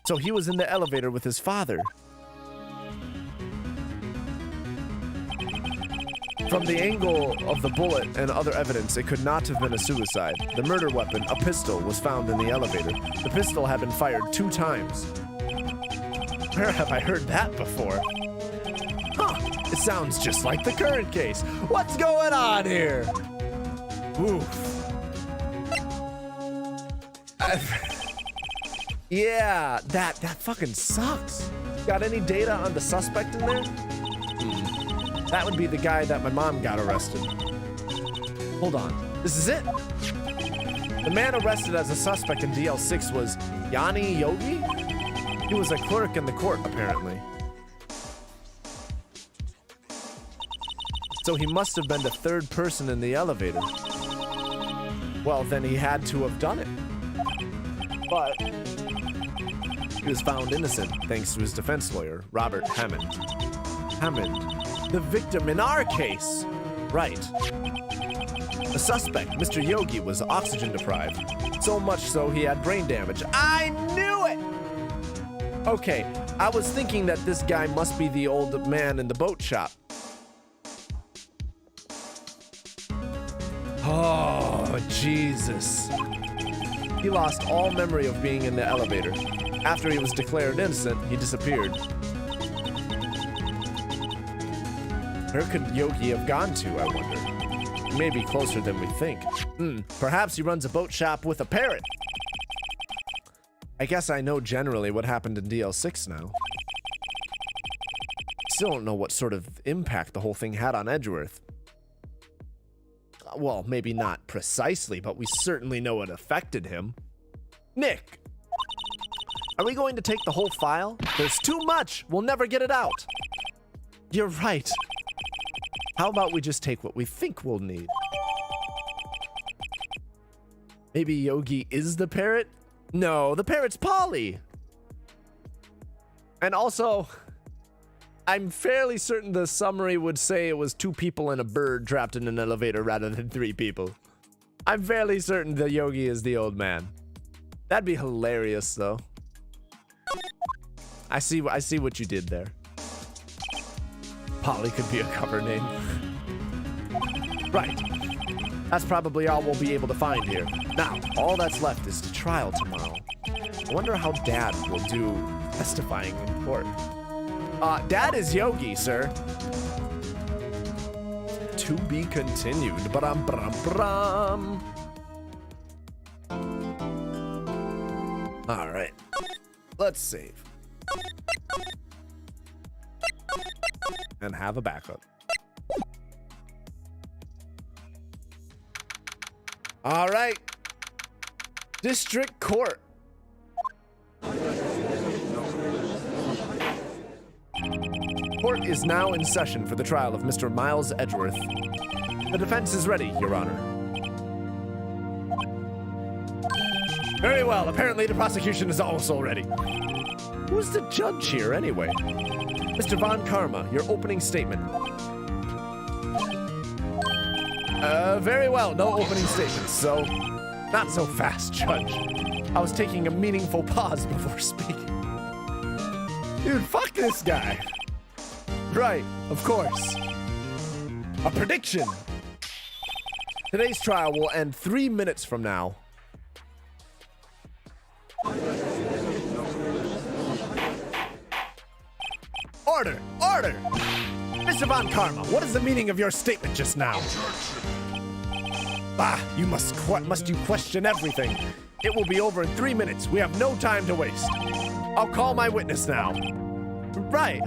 So he was in the elevator with his father. From the angle of the bullet and other evidence, it could not have been a suicide. The murder weapon, a pistol, was found in the elevator. The pistol had been fired 2 times. Where have I heard that before? Huh, it sounds just like the current case. What's going on here? Oof. Yeah, that fucking sucks. Got any data on the suspect in there? That would be the guy that my mom got arrested. Hold on, this is it. The man arrested as a suspect in DL6 was Yanni Yogi? He was a clerk in the court, apparently. So he must have been the 3rd person in the elevator. Well, then he had to have done it. But he was found innocent thanks to his defense lawyer, Robert Hammond. The victim in our case. Right. The suspect, Mr. Yogi, was oxygen deprived. So much so he had brain damage. I knew it! Okay, I was thinking that this guy must be the old man in the boat shop. Oh, Jesus. He lost all memory of being in the elevator. After he was declared innocent, he disappeared. Where could Yogi have gone to, I wonder? He may be closer than we think. Perhaps he runs a boat shop with a parrot. I guess I know generally what happened in DL6 now. Still don't know what sort of impact the whole thing had on Edgeworth. Well, maybe not precisely, but we certainly know it affected him. Nick! Are we going to take the whole file? There's too much! We'll never get it out! You're right. How about we just take what we think we'll need? Maybe Yogi is the parrot? No, the parrot's Polly! And also, I'm fairly certain the summary would say it was 2 people and a bird trapped in an elevator rather than 3 people. I'm fairly certain that Yogi is the old man. That'd be hilarious, though. I see what you did there. Polly could be a cover name. Right. That's probably all we'll be able to find here. Now, all that's left is the trial tomorrow. I wonder how Dad will do testifying in court. Dad is Yogi, sir. To be continued. Ba-dum-ba-dum-ba-dum. All right. Let's save. And have a backup. All right. District Court. Court is now in session for the trial of Mr. Miles Edgeworth. The defense is ready, Your Honor. Very well. Apparently the prosecution is also ready. Who's the judge here, anyway? Mr. Von Karma, your opening statement. Very well. No opening statements, so not so fast, Judge. I was taking a meaningful pause before speaking. Dude, fuck this guy. Right, of course. A prediction. Today's trial will end 3 minutes from now. Order! Order! Mr. Von Karma, what is the meaning of your statement just now? Ah, must you question everything? It will be over in 3 minutes. We have no time to waste. I'll call my witness now. Right.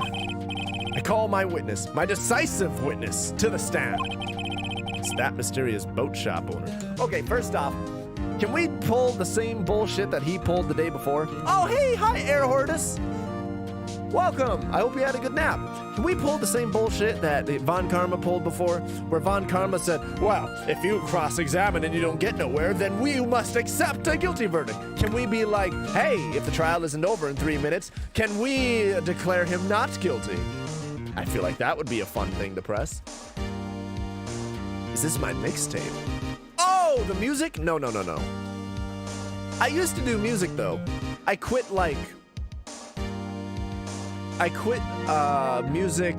I call my witness, my decisive witness, to the stand. It's that mysterious boat shop owner. Okay, first off, can we pull the same bullshit that he pulled the day before? Oh, hey, hi, Air Hortus. Welcome. I hope you had a good nap. Can we pull the same bullshit that Von Karma pulled before? Where Von Karma said, well, if you cross-examine and you don't get nowhere, then we must accept a guilty verdict. Can we be like, hey, if the trial isn't over in 3 minutes, can we declare him not guilty? I feel like that would be a fun thing to press. Is this my mixtape? Oh, the music? No. I used to do music though. I quit music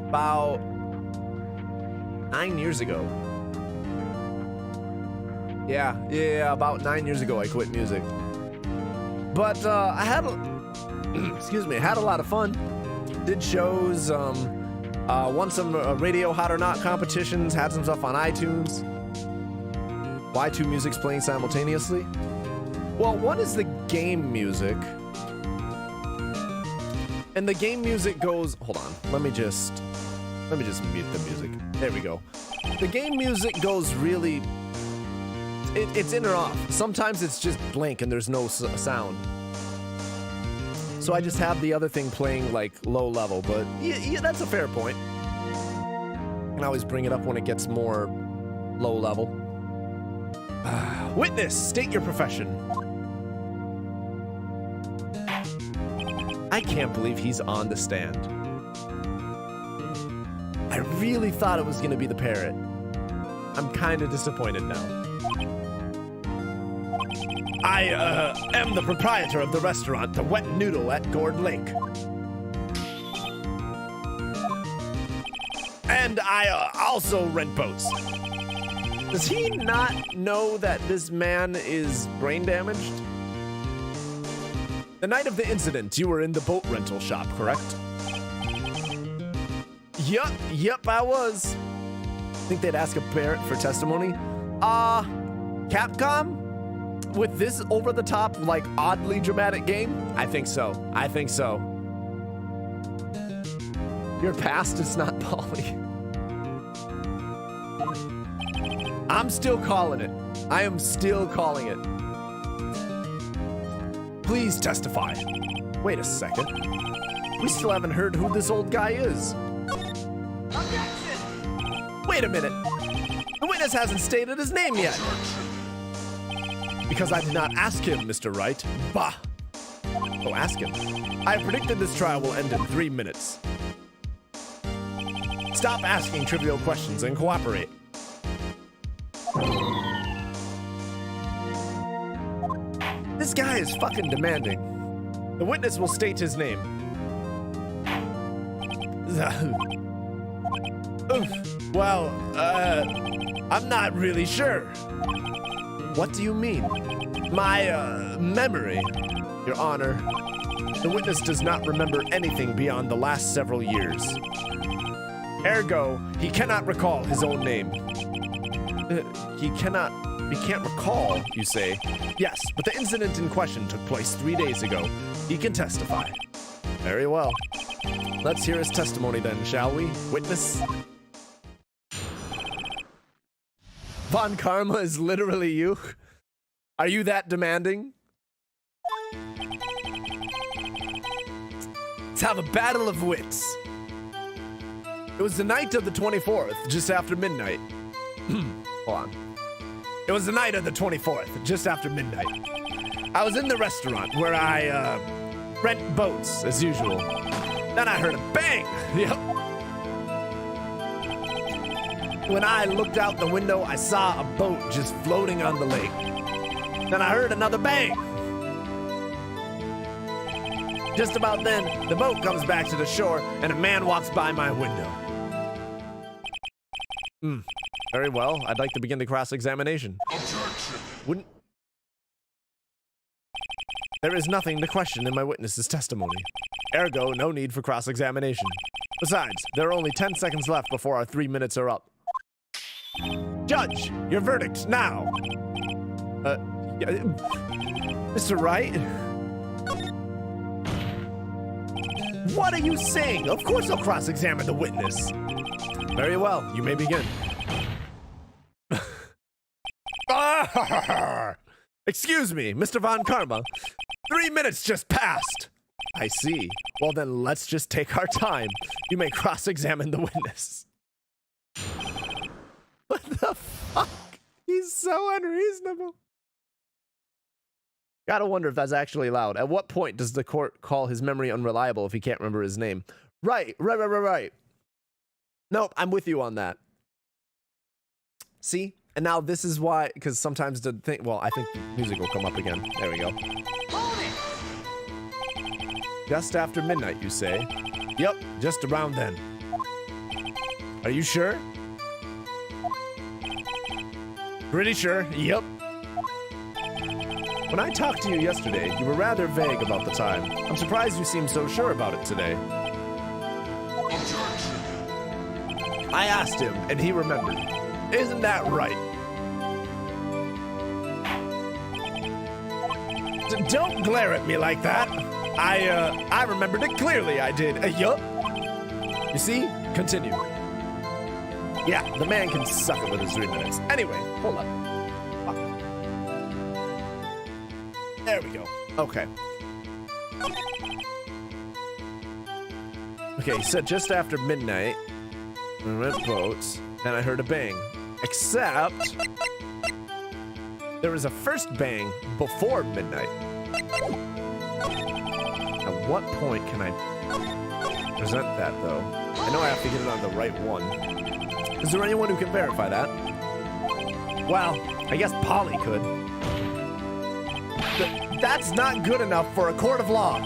about 9 years ago. Yeah, about 9 years ago I quit music. But I had a lot of fun. Did shows, won some radio hot or not competitions, had some stuff on iTunes. Why two musics playing simultaneously? Well, one is the game music. And the game music goes, hold on, let me just mute the music. There we go. The game music goes really, it's in or off. Sometimes it's just blank and there's no sound. So I just have the other thing playing like low level, but yeah, that's a fair point. I can always bring it up when it gets more low level. Witness, state your profession. I can't believe he's on the stand. I really thought it was gonna be the parrot. I'm kind of disappointed now. I am the proprietor of the restaurant, The Wet Noodle at Gourd Lake. And I also rent boats. Does he not know that this man is brain damaged? The night of the incident, you were in the boat rental shop, correct? Yup, I was. Think they'd ask a parrot for testimony? Capcom? With this over-the-top, like, oddly dramatic game? I think so. Your past is not Polly. I'm still calling it. I am still calling it. Please testify. Wait a second. We still haven't heard who this old guy is. Objection! Wait a minute. The witness hasn't stated his name yet. Because I did not ask him, Mr. Wright. Bah! Go ask him. I predicted this trial will end in 3 minutes. Stop asking trivial questions and cooperate. This guy is fucking demanding. The witness will state his name. Well, I'm not really sure. What do you mean? My, memory. Your Honor, the witness does not remember anything beyond the last several years. Ergo, he cannot recall his own name. He can't recall, you say? Yes, but the incident in question took place 3 days ago. He can testify. Very well. Let's hear his testimony then, shall we? Witness? Von Karma is literally you? Are you that demanding? Let's have a battle of wits. It was the night of the 24th, just after midnight. Hold on. It was the night of the 24th, just after midnight. I was in the restaurant where I, rent boats, as usual. Then I heard a bang! Yep. When I looked out the window, I saw a boat just floating on the lake. Then I heard another bang. Just about then, the boat comes back to the shore, and a man walks by my window. Very well. I'd like to begin the cross-examination. Objection. There is nothing to question in my witness's testimony. Ergo, no need for cross-examination. Besides, there are only 10 seconds left before our 3 minutes are up. Judge, your verdict now. Mr. Wright? What are you saying? Of course I'll cross-examine the witness. Very well, you may begin. Excuse me, Mr. Von Karma. 3 minutes just passed. I see. Well then, let's just take our time. You may cross-examine the witness. What the fuck? He's so unreasonable. Gotta wonder if that's actually allowed. At what point does the court call his memory unreliable if he can't remember his name? Right. Nope, I'm with you on that. See? And now this is why, because sometimes the thing, well, I think the music will come up again. There we go. Just after midnight, you say? Yep, just around then. Are you sure? Pretty sure, yep. When I talked to you yesterday, you were rather vague about the time. I'm surprised you seem so sure about it today. I asked him, and he remembered. Isn't that right? Don't glare at me like that. I remembered it clearly, I did. Yup. You see? Continue. Yeah, the man can suck it with his 3 minutes. Anyway, hold up. Fuck. There we go. Okay. Okay, so just after midnight, we went boats, and I heard a bang. Except, there was a first bang before midnight. At what point can I present that, though? I know I have to get it on the right one. Is there anyone who can verify that? Well, I guess Polly could. That's not good enough for a court of law.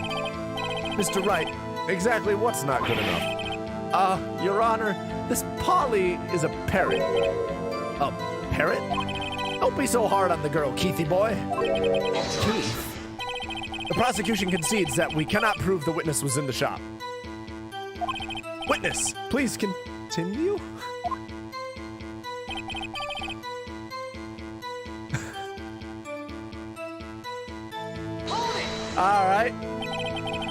Mr. Wright, exactly what's not good enough? Your Honor, this Polly is a parrot. A parrot? Don't be so hard on the girl, Keithy boy. Keith? The prosecution concedes that we cannot prove the witness was in the shop. Witness, please continue? All right.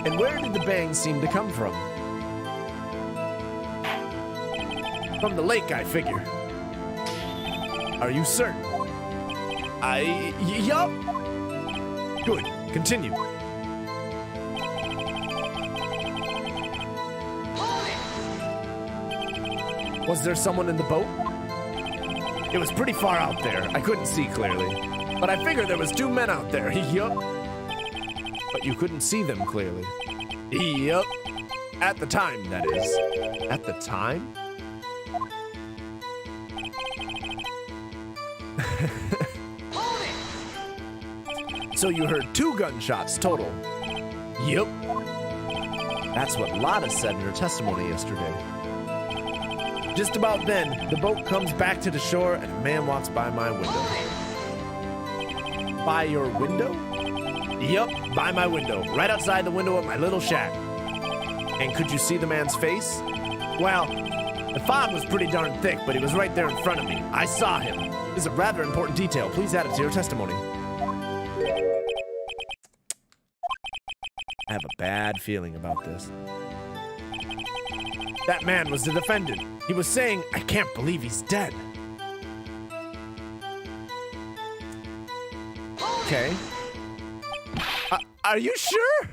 And where did the bang seem to come from? From the lake, I figure. Are you certain? Yup. Good. Continue. Was there someone in the boat? It was pretty far out there. I couldn't see clearly. But I figured there was 2 men out there. Yup. But you couldn't see them clearly. Yup. At the time, that is. At the time? So you heard 2 gunshots total? Yup. That's what Lotta said in her testimony yesterday. Just about then, the boat comes back to the shore and a man walks by my window. By your window? Yup, by my window. Right outside the window of my little shack. And could you see the man's face? Well, the fog was pretty darn thick, but he was right there in front of me. I saw him. This is a rather important detail. Please add it to your testimony. I have a bad feeling about this. That man was the defendant. He was saying, I can't believe he's dead. Okay. Are you sure?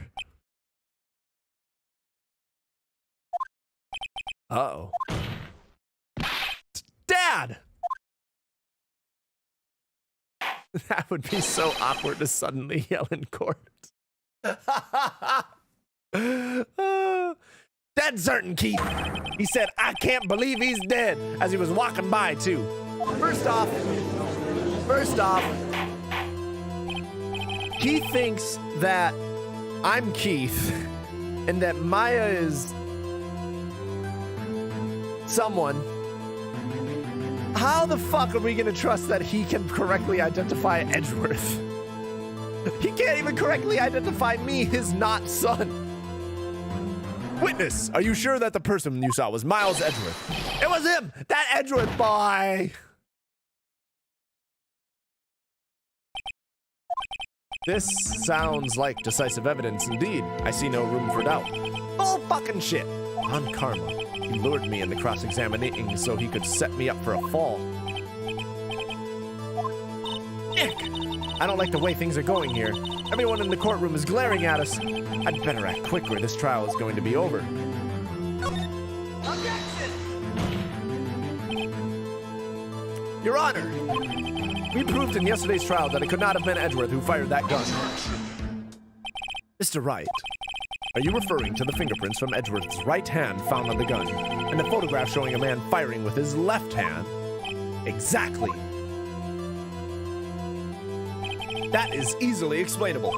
Uh-oh. Dad! That would be so awkward to suddenly yell in court. Dead certain, Keith. He said, I can't believe he's dead, as he was walking by, too. First off, Keith thinks that I'm Keith and that Maya is someone. How the fuck are we gonna trust that he can correctly identify Edgeworth? He can't even correctly identify me, his not son. Witness, are you sure that the person you saw was Miles Edgeworth? It was him! That Edgeworth boy! This sounds like decisive evidence indeed. I see no room for doubt. Bull fucking shit. On karma. He lured me in the cross-examining so he could set me up for a fall. Nick! I don't like the way things are going here. Everyone in the courtroom is glaring at us. I'd better act quick or this trial is going to be over. Objection! Your Honor, we proved in yesterday's trial that it could not have been Edgeworth who fired that gun. Mr. Wright, Are you referring to the fingerprints from Edgeworth's right hand found on the gun, and the photograph showing a man firing with his left hand? Exactly. That is easily explainable.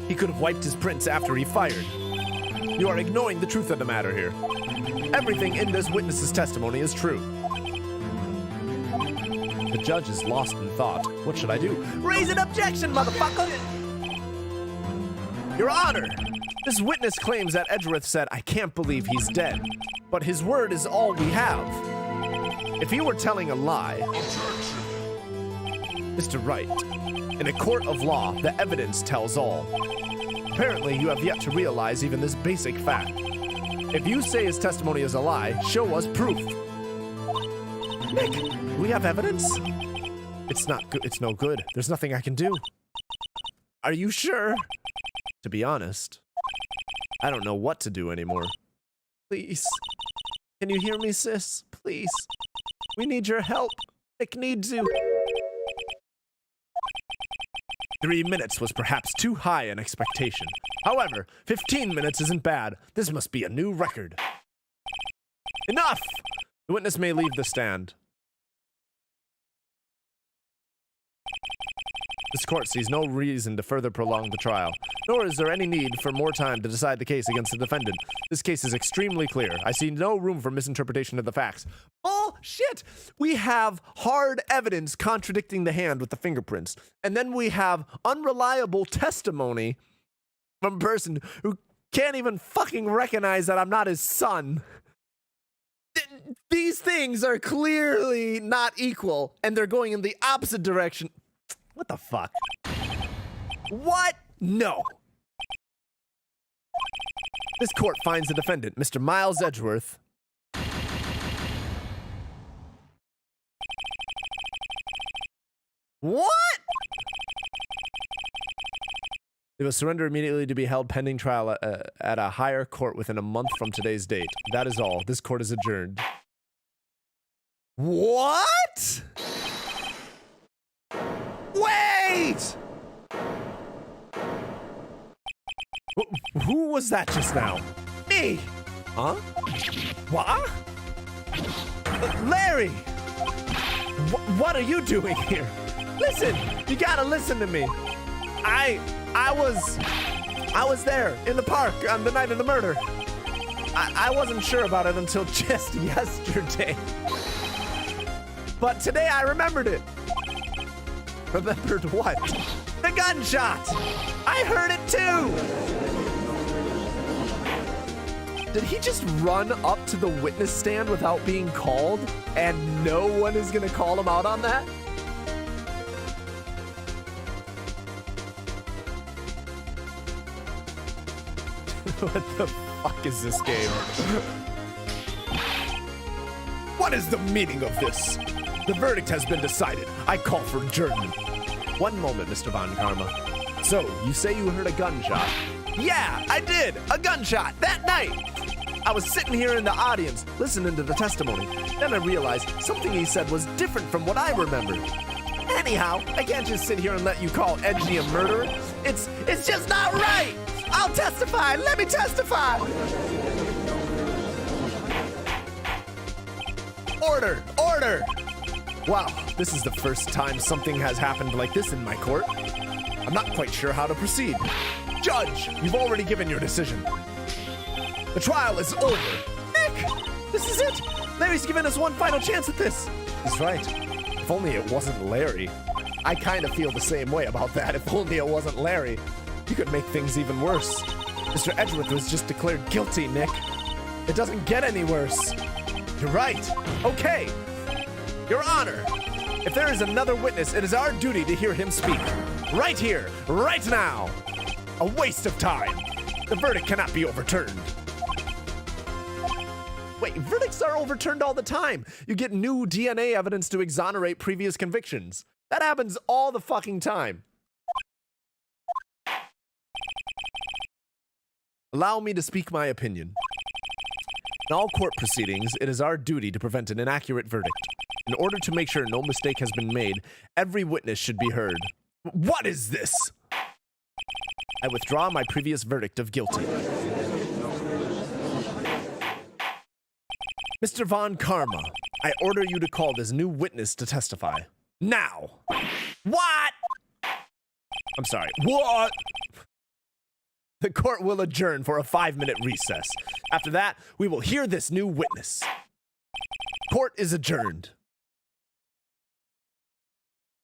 He could have wiped his prints after he fired. You are ignoring the truth of the matter here. Everything in this witness's testimony is true. The judge is lost in thought. What should I do? Raise an objection, motherfucker! Your Honor, this witness claims that Edgeworth said, "I can't believe he's dead," but his word is all we have. If he were telling a lie... Mr. Wright, in a court of law, the evidence tells all. Apparently, you have yet to realize even this basic fact. If you say his testimony is a lie, show us proof. Nick, do we have evidence? It's not good. It's no good. There's nothing I can do. Are you sure? To be honest, I don't know what to do anymore. Please. Can you hear me, sis? Please. We need your help. Nick needs you. 3 minutes was perhaps too high an expectation. However, 15 minutes isn't bad. This must be a new record. Enough! The witness may leave the stand. This court sees no reason to further prolong the trial, nor is there any need for more time to decide the case against the defendant. This case is extremely clear. I see no room for misinterpretation of the facts. Bullshit! We have hard evidence contradicting the hand with the fingerprints, and then we have unreliable testimony from a person who can't even fucking recognize that I'm not his son. These things are clearly not equal, and they're going in the opposite direction. What the fuck? What? No. This court finds the defendant, Mr. Miles Edgeworth. What? They will surrender immediately to be held pending trial at a higher court within a month from today's date. That is all. This court is adjourned. What? Wait! Who was that just now? Me! Huh? What? Larry! What are you doing here? Listen! You gotta listen to me. I was there in the park on the night of the murder. I wasn't sure about it until just yesterday. But today I remembered it. Remembered what? The gunshot! I heard it too! Did he just run up to the witness stand without being called? And no one is gonna call him out on that? What the fuck is this game? What is the meaning of this? The verdict has been decided. I call for adjournment. One moment, Mr. Von Karma. So, you say you heard a gunshot? Yeah, I did! A gunshot! That night! I was sitting here in the audience, listening to the testimony. Then I realized something he said was different from what I remembered. Anyhow, I can't just sit here and let you call Edgy a murderer. It's just not right! I'll testify! Let me testify! Order! Order! Wow, this is the first time something has happened like this in my court. I'm not quite sure how to proceed. Judge, you've already given your decision. The trial is over. Nick, this is it. Larry's given us one final chance at this. He's right. If only it wasn't Larry. I kind of feel the same way about that. If only it wasn't Larry. You could make things even worse. Mr. Edgeworth was just declared guilty, Nick. It doesn't get any worse. You're right. Okay. Your Honor, if there is another witness, it is our duty to hear him speak. Right here, right now. A waste of time. The verdict cannot be overturned. Wait, verdicts are overturned all the time. You get new DNA evidence to exonerate previous convictions. That happens all the fucking time. Allow me to speak my opinion. In all court proceedings, it is our duty to prevent an inaccurate verdict. In order to make sure no mistake has been made, every witness should be heard. What is this? I withdraw my previous verdict of guilty. Mr. Von Karma, I order you to call this new witness to testify. Now! What? I'm sorry. What? The court will adjourn for a 5-minute recess. After that, we will hear this new witness. Court is adjourned.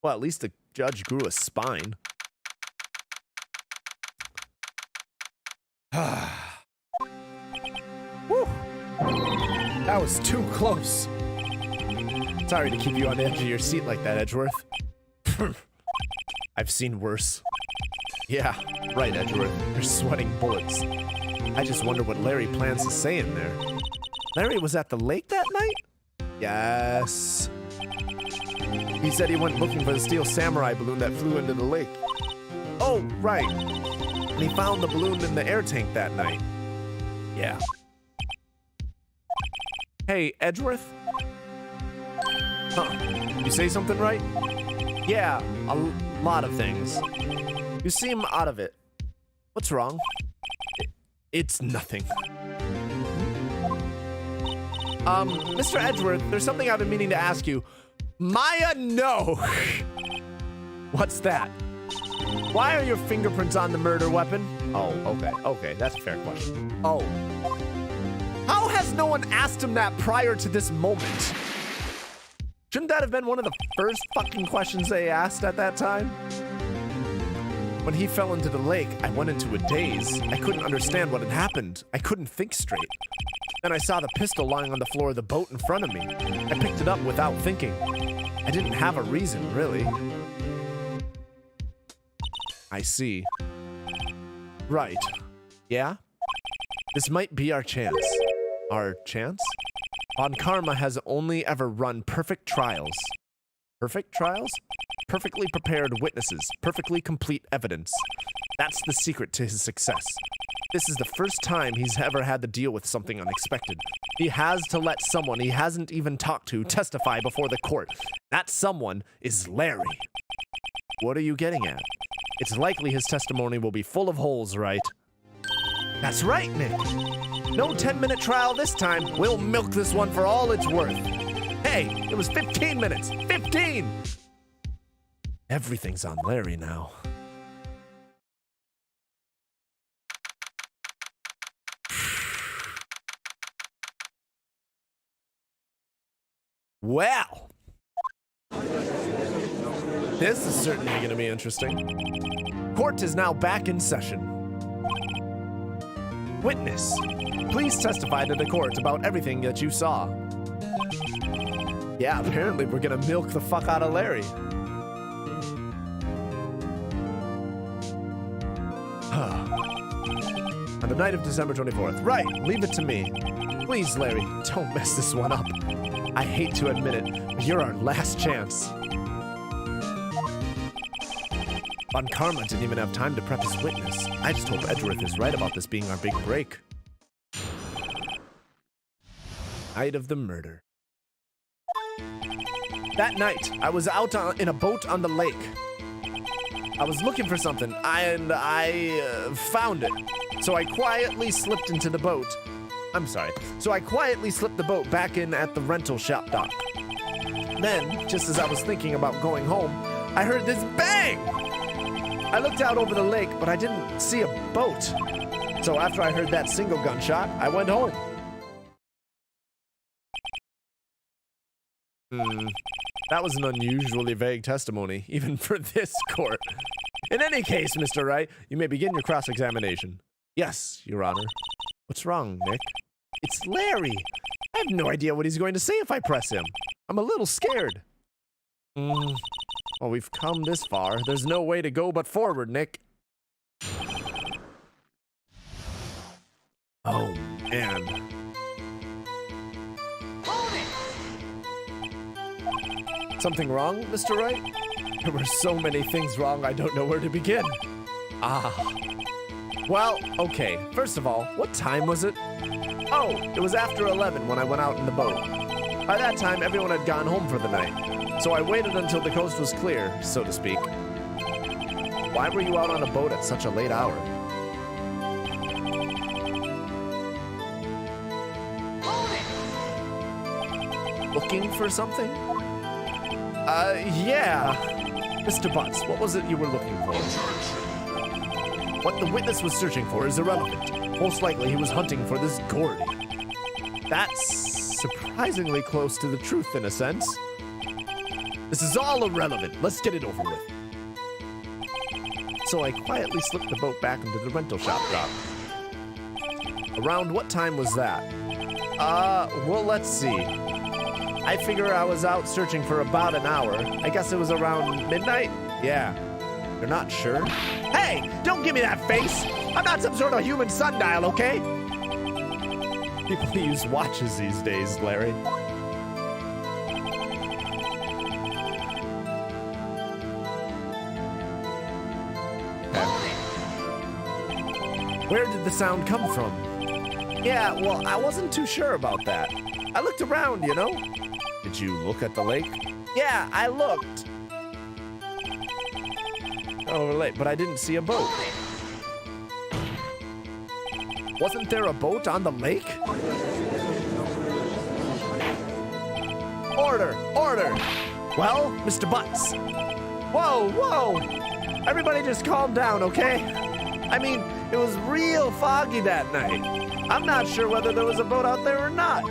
Well, at least the judge grew a spine. Whew. That was too close. Sorry to keep you on the edge of your seat like that, Edgeworth. I've seen worse. Yeah, right, Edgeworth. You're sweating bullets. I just wonder what Larry plans to say in there. Larry was at the lake that night? Yes. He said he went looking for the steel samurai balloon that flew into the lake. Oh, right. And he found the balloon in the air tank that night. Yeah. Hey, Edgeworth? Huh. You say something right? Yeah, a lot of things. You seem out of it. What's wrong? It's nothing. Mr. Edgeworth, there's something I've been meaning to ask you. Maya, no! What's that? Why are your fingerprints on the murder weapon? Oh, okay, that's a fair question. Oh. How has no one asked him that prior to this moment? Shouldn't that have been one of the first fucking questions they asked at that time? When he fell into the lake, I went into a daze. I couldn't understand what had happened. I couldn't think straight. Then I saw the pistol lying on the floor of the boat in front of me. I picked it up without thinking. I didn't have a reason, really. I see. Right. Yeah? This might be our chance. Our chance? Von Karma has only ever run perfect trials. Perfect trials? Perfectly prepared witnesses, perfectly complete evidence. That's the secret to his success. This is the first time he's ever had to deal with something unexpected. He has to let someone he hasn't even talked to testify before the court. That someone is Larry. What are you getting at? It's likely his testimony will be full of holes, right? That's right, Nick. No 10-minute trial this time. We'll milk this one for all it's worth. Hey, it was 15 minutes. 15! Everything's on Larry now. Well, this is certainly going to be interesting. Court is now back in session. Witness, please testify to the court about everything that you saw. Yeah, apparently we're going to milk the fuck out of Larry. On the night of December 24th. Right, leave it to me. Please, Larry, don't mess this one up. I hate to admit it, but you're our last chance. Von Karma didn't even have time to prep his witness. I just hope Edgeworth is right about this being our big break. Night of the murder. That night, I was out in a boat on the lake. I was looking for something, and I found it. So I quietly slipped into the boat. So I quietly slipped the boat back in at the rental shop dock. Then, just as I was thinking about going home, I heard this bang! I looked out over the lake, but I didn't see a boat. So after I heard that single gunshot, I went home. That was an unusually vague testimony, even for this court. In any case, Mr. Wright, you may begin your cross-examination. Yes, Your Honor. What's wrong, Nick? It's Larry. I have no idea what he's going to say if I press him. I'm a little scared. Well, we've come this far. There's no way to go but forward, Nick. Oh, man. Something wrong, Mr. Wright? There were so many things wrong, I don't know where to begin. Well, okay. First of all, what time was it? Oh, it was after 11 when I went out in the boat. By that time, everyone had gone home for the night. So I waited until the coast was clear, so to speak. Why were you out on a boat at such a late hour? Looking for something? Yeah. Mr. Butts, what was it you were looking for? What the witness was searching for is irrelevant. Most likely he was hunting for this Gordy. That's surprisingly close to the truth in a sense. This is all irrelevant. Let's get it over with. So I quietly slipped the boat back into the rental shop dock. Around what time was that? Well, let's see. I figure I was out searching for about an hour. I guess it was around midnight? Yeah. You're not sure? Hey, don't give me that face! I'm not some sort of human sundial, okay? People use watches these days, Larry. Where did the sound come from? Yeah, well, I wasn't too sure about that. I looked around, you know? Did you look at the lake? Yeah, I looked. Oh, late, but I didn't see a boat. Wasn't there a boat on the lake? Order, order. Well, Mr. Butts. Whoa, whoa. Everybody just calm down, okay? I mean, it was real foggy that night. I'm not sure whether there was a boat out there or not.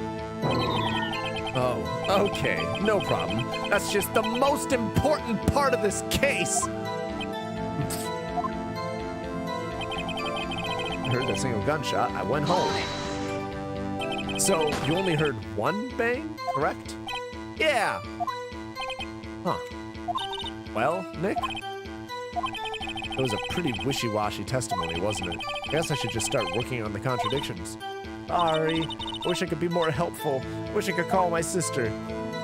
Oh, okay, no problem. That's just the most important part of this case. I heard that single gunshot. I went home. So, you only heard one bang, correct? Yeah. Huh. Well, Nick? It was a pretty wishy-washy testimony, wasn't it? I guess I should just start working on the contradictions. Sorry. I wish I could be more helpful. Wish I could call my sister.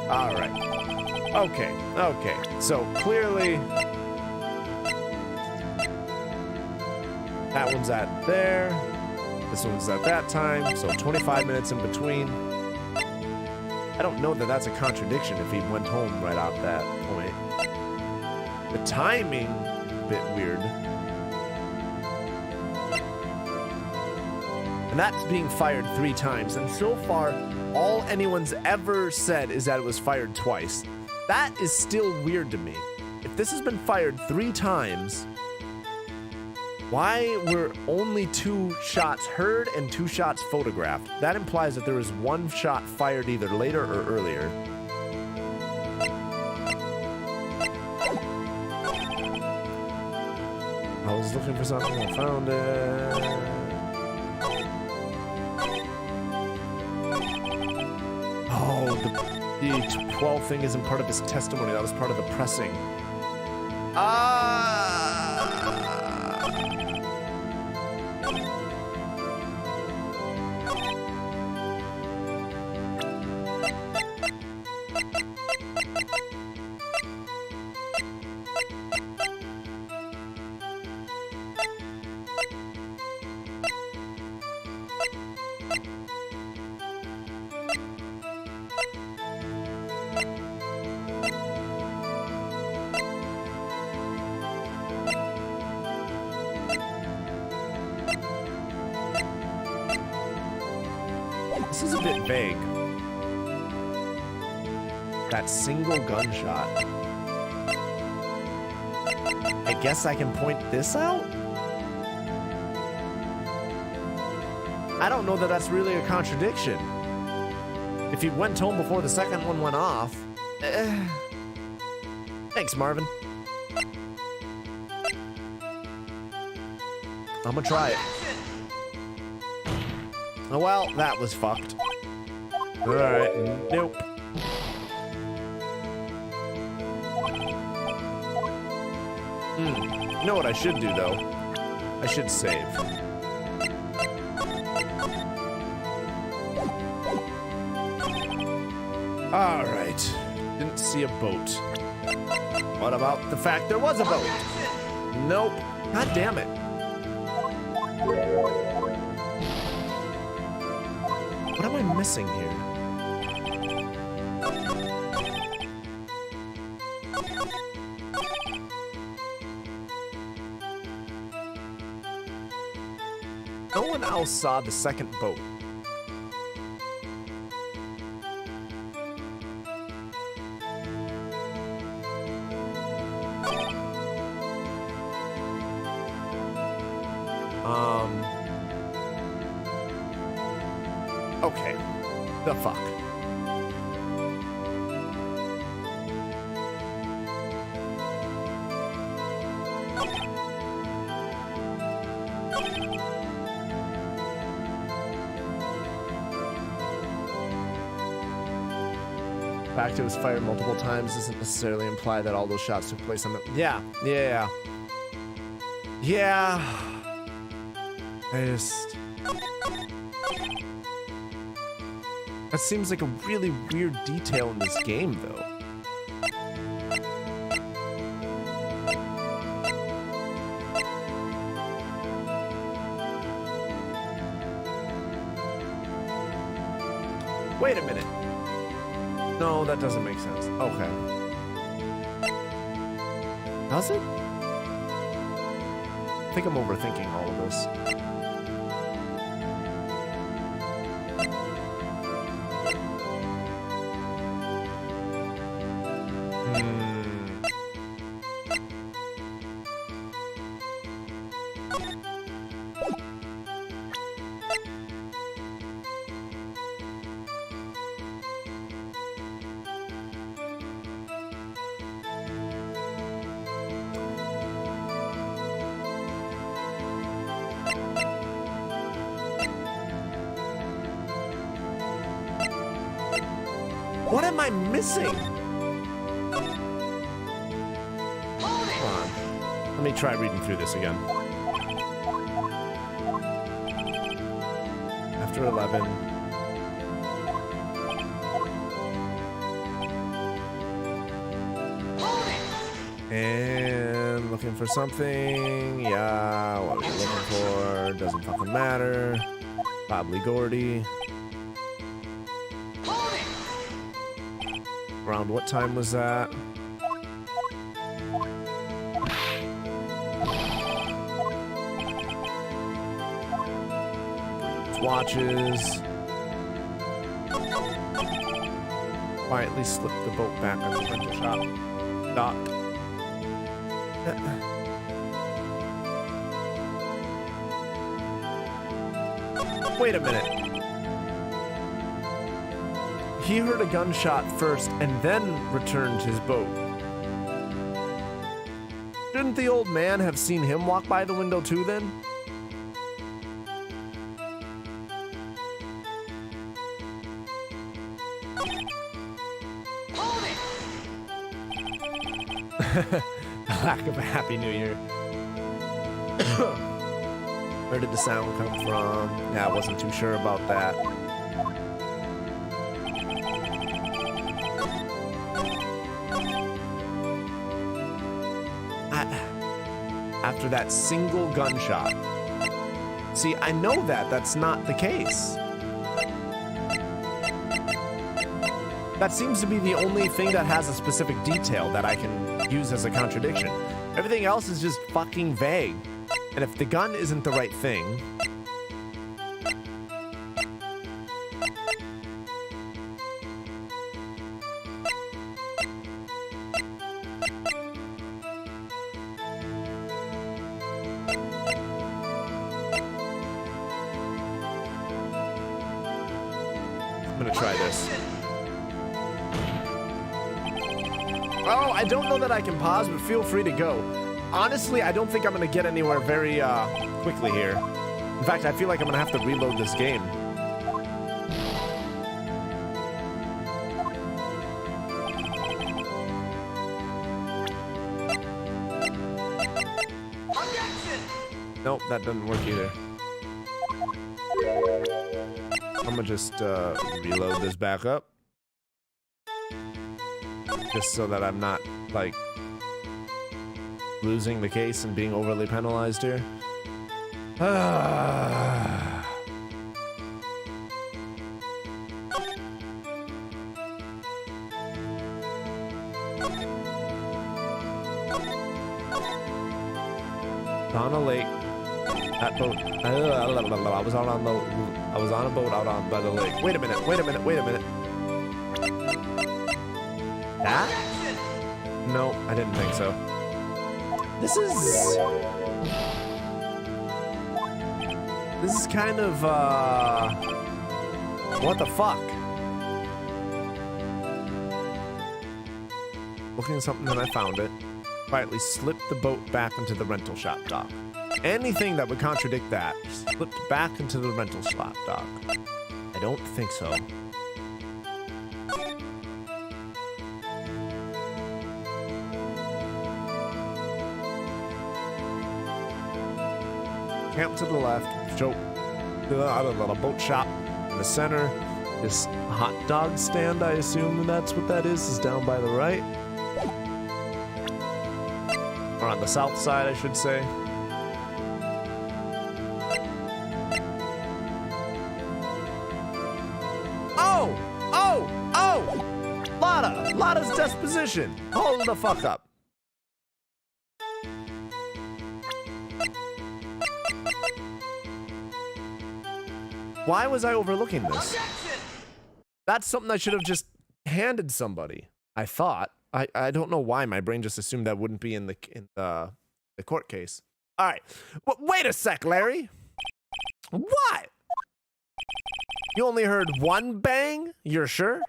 All right. Okay, okay. So, clearly... that one's at there. This one's at that time. So, 25 minutes in between. I don't know that that's a contradiction if he went home right at that point. The timing... bit weird. And that's being fired 3 times. And so far, all anyone's ever said is that it was fired twice. That is still weird to me. If this has been fired 3 times, why were only 2 shots heard and 2 shots photographed? That implies that there was 1 shot fired either later or earlier. I was looking for something, I found it. Oh, the 12 thing isn't part of his testimony. That was part of the pressing. This is a bit vague. That single gunshot. I guess I can point this out? I don't know that that's really a contradiction. If he went home before the second one went off... Thanks, Marvin. I'm gonna try it. Oh, well, that was fucked. Alright, nope. You know what I should do, though? I should save. Alright. Didn't see a boat. What about the fact there was a boat? Nope. God damn it. What am I missing here? No one else saw the second boat. Okay. The fuck? The fact it was fired multiple times doesn't necessarily imply that all those shots took place on the... Yeah. I just... That seems like a really weird detail in this game, though. Wait a minute. No, that doesn't make sense. Okay. Does it? I think I'm overthinking all of this. What am I missing? Hold on. Let me try reading through this again. After 11. And looking for something. Yeah, what are we looking for? Doesn't fucking matter. Probably Gordy. Around what time was that? Watches. Quietly slip the boat back at the rental shop. Dock. Wait a minute. He heard a gunshot first and then returned his boat. Shouldn't the old man have seen him walk by the window too then? Lack of a happy new year. Where did the sound come from? Yeah, I wasn't too sure about that. After that single gunshot. See, I know that that's not the case. That seems to be the only thing that has a specific detail that I can use as a contradiction. Everything else is just fucking vague. And if the gun isn't the right thing... I'm gonna try this. Oh, I don't know that I can pause, but feel free to go. Honestly, I don't think I'm gonna get anywhere very quickly here. In fact, I feel like I'm gonna have to reload this game. Nope, that doesn't work either. I'm gonna just reload this back up. Just so that I'm not, like, losing the case and being overly penalized here. Donna Lake, That boat. I was on a boat out on by the lake. Wait a minute. That? No, I didn't think so. This is kind of, what the fuck? Looking at something and I found it. Quietly slipped the boat back into the rental shop dock. Anything that would contradict that, slipped back into the rental shop dock. I don't think so. Camp to the left, show out of a boat shop in the center. This hot dog stand, I assume that's what that is down by the right. Or on the south side, I should say. Lotta's disposition. Hold the fuck up. Why was I overlooking this? That's something I should have just handed somebody. I thought. I don't know why my brain just assumed that wouldn't be in the court case. All right. Wait a sec, Larry. What? You only heard one bang? You're sure?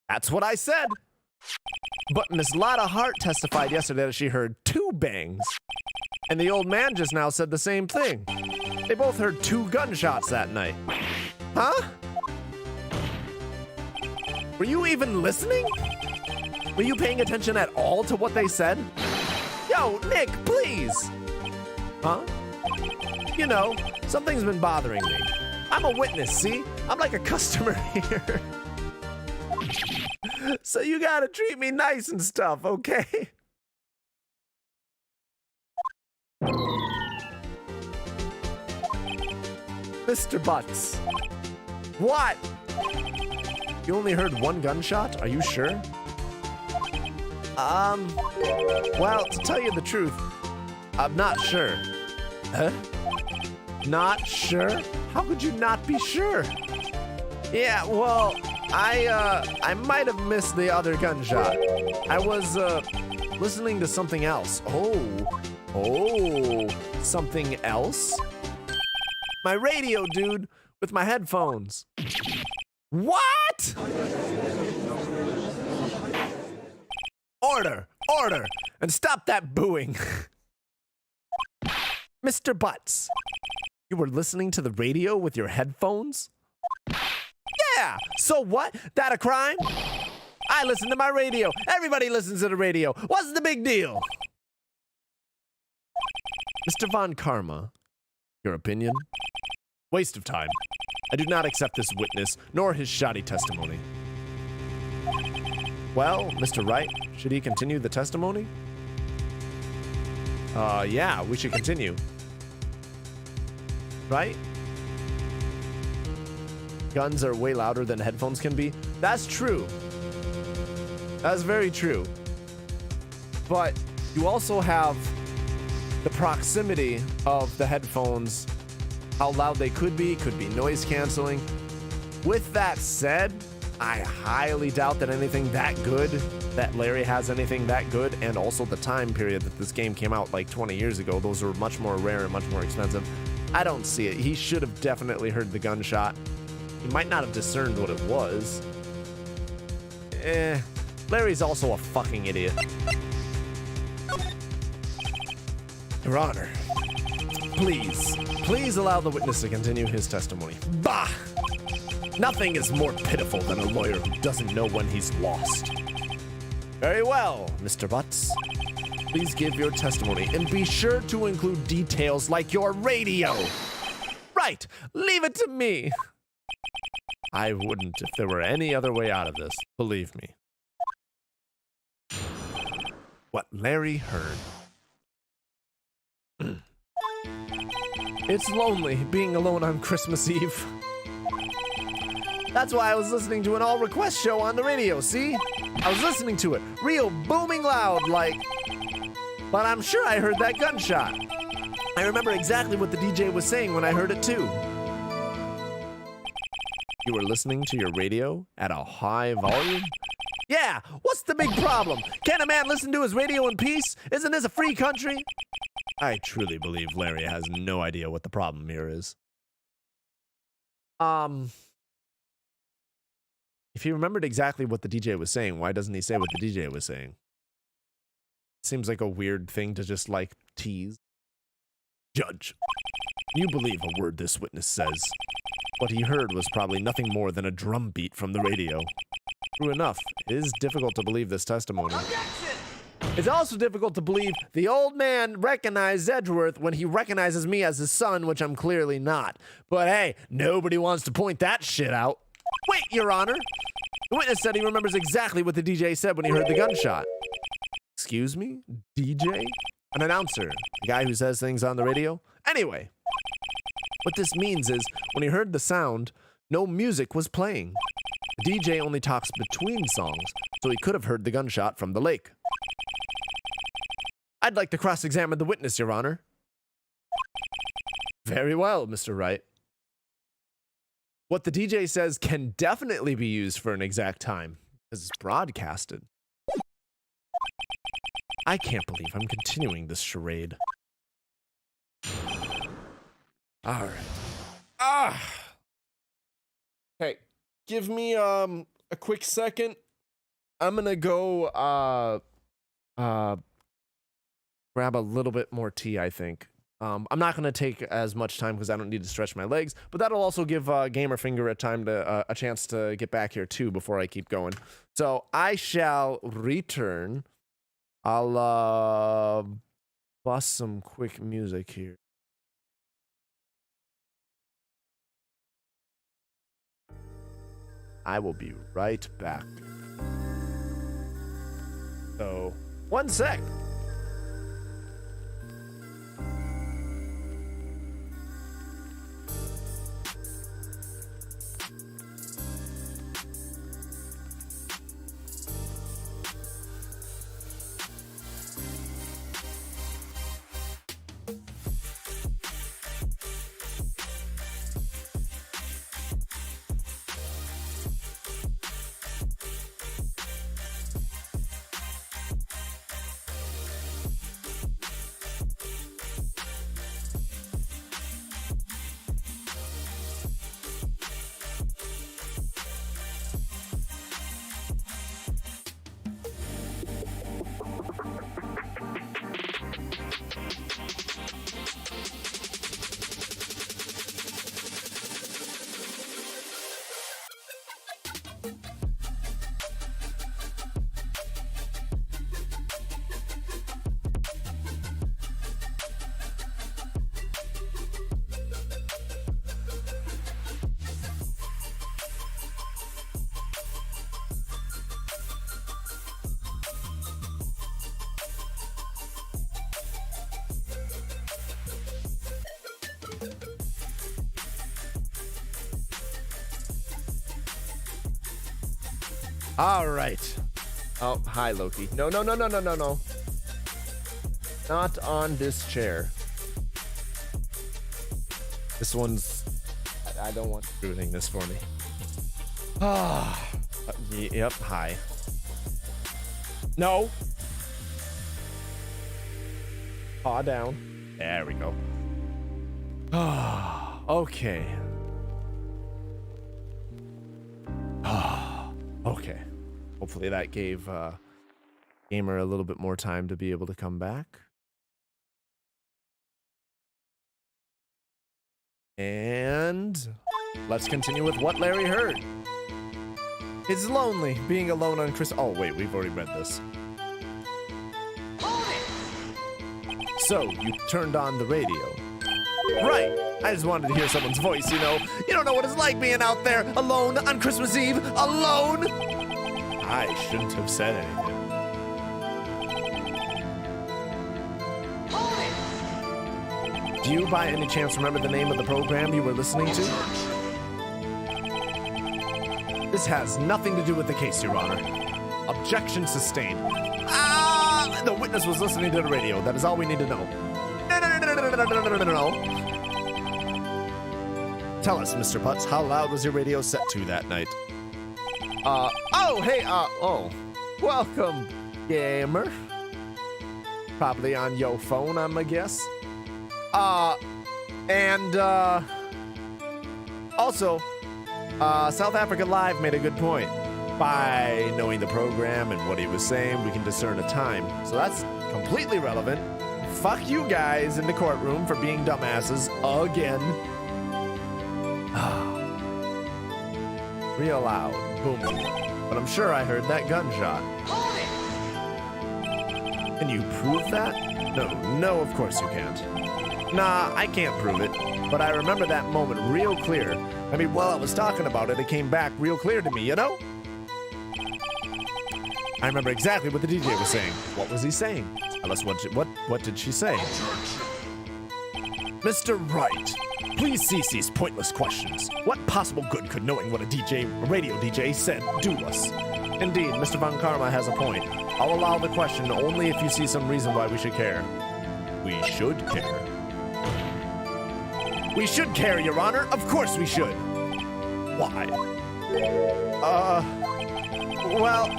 That's what I said. But Miss Lotta Hart testified yesterday that she heard 2 bangs. And the old man just now said the same thing. They both heard 2 gunshots that night. Huh? Were you even listening? Were you paying attention at all to what they said? Yo, Nick, please. Huh? You know, something's been bothering me. I'm a witness, see? I'm like a customer here. So you gotta treat me nice and stuff, okay? Mr. Butts. What? You only heard 1 gunshot? Are you sure? Well, to tell you the truth, I'm not sure. Huh? Not sure? How could you not be sure? Yeah, well, I might have missed the other gunshot. I was, listening to something else. Oh, something else? My radio, dude, with my headphones. What? Order, and stop that booing. Mr. Butts, you were listening to the radio with your headphones? Yeah, so what? That a crime? I listen to my radio. Everybody listens to the radio. What's the big deal? Mr. Von Karma, your opinion? Waste of time. I do not accept this witness, nor his shoddy testimony. Well, Mr. Wright, should he continue the testimony? Yeah, we should continue. Right? Guns are way louder than headphones can be. That's true. That's very true. But you also have the proximity of the headphones, how loud they could be noise canceling. With that said, I highly doubt that anything that good, that Larry has anything that good, and also the time period that this game came out like 20 years ago, those are much more rare and much more expensive. I don't see it. He should have definitely heard the gunshot. He might not have discerned what it was. Larry's also a fucking idiot. Your Honor, please allow the witness to continue his testimony. Bah! Nothing is more pitiful than a lawyer who doesn't know when he's lost. Very well, Mr. Butts. Please give your testimony and be sure to include details like your radio. Right, leave it to me. I wouldn't if there were any other way out of this, believe me. What Larry heard. It's lonely being alone on Christmas Eve. That's why I was listening to an all-request show on the radio, see? I was listening to it, real booming loud, like... But I'm sure I heard that gunshot. I remember exactly what the DJ was saying when I heard it too. You were listening to your radio at a high volume? Yeah, what's the big problem? Can't a man listen to his radio in peace? Isn't this a free country? I truly believe Larry has no idea what the problem here is. If he remembered exactly what the DJ was saying, why doesn't he say what the DJ was saying? Seems like a weird thing to just, like, tease. Judge, you believe a word this witness says. What he heard was probably nothing more than a drum beat from the radio. True enough, it is difficult to believe this testimony. Objection! It's also difficult to believe the old man recognized Edgeworth when he recognizes me as his son, which I'm clearly not. But hey, nobody wants to point that shit out. Wait, Your Honor! The witness said he remembers exactly what the DJ said when he heard the gunshot. Excuse me? DJ? An announcer. The guy who says things on the radio? Anyway, what this means is, when he heard the sound, no music was playing. The DJ only talks between songs, so he could have heard the gunshot from the lake. I'd like to cross-examine the witness, Your Honor. Very well, Mr. Wright. What the DJ says can definitely be used for an exact time, because it's broadcasted. I can't believe I'm continuing this charade. All right. Hey, give me a quick second. I'm gonna go grab a little bit more tea, I think. I'm not gonna take as much time because I don't need to stretch my legs, but that'll also give Gamerfinger a chance to get back here too before I keep going. So I shall return. I'll bust some quick music here. I will be right back. So, one sec. All right. Oh, hi, Loki. No. Not on this chair. This one's... I don't want you ruining this for me. Yep, hi. No. Paw down. There we go. Okay. Okay. Hopefully that gave Gamer a little bit more time to be able to come back. And let's continue with what Larry heard. It's lonely being alone on Christmas. Oh, wait, we've already read this. So, you turned on the radio. Right. I just wanted to hear someone's voice, you know. You don't know what it's like being out there alone on Christmas Eve. Alone. I shouldn't have said anything. Do you by any chance remember the name of the program you were listening to? This has nothing to do with the case, Your Honor. Objection sustained. The witness was listening to the radio. That is all we need to know. no. Tell us, Mr. Putz, how loud was your radio set to that night? Welcome, gamer. Probably on your phone, I'm a guess. Also, South Africa Live made a good point. By knowing the program and what he was saying, we can discern a time. So that's completely relevant. Fuck you guys in the courtroom for being dumbasses again. Real loud, booming. But I'm sure I heard that gunshot. Can you prove that? No, of course you can't. Nah, I can't prove it. But I remember that moment real clear. I mean, while I was talking about it, it came back real clear to me, you know? I remember exactly what the DJ was saying. What was he saying? Tell us what did she say? Mr. Wright, please cease these pointless questions. What possible good could knowing what a radio DJ said do us? Indeed, Mr. Von Karma has a point. I'll allow the question only if you see some reason why we should care. We should care. We should care, Your Honor. Of course we should. Why? Well,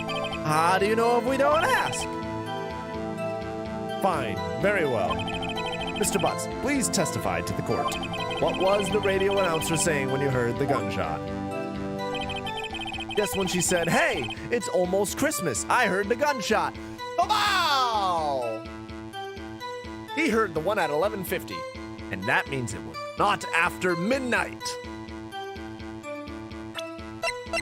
how do you know if we don't ask? Fine, very well. Mr. Butts, please testify to the court. What was the radio announcer saying when you heard the gunshot? Guess when she said, "Hey, it's almost Christmas. I heard the gunshot." Bow! He heard the one at 11:50, and that means it was not after midnight.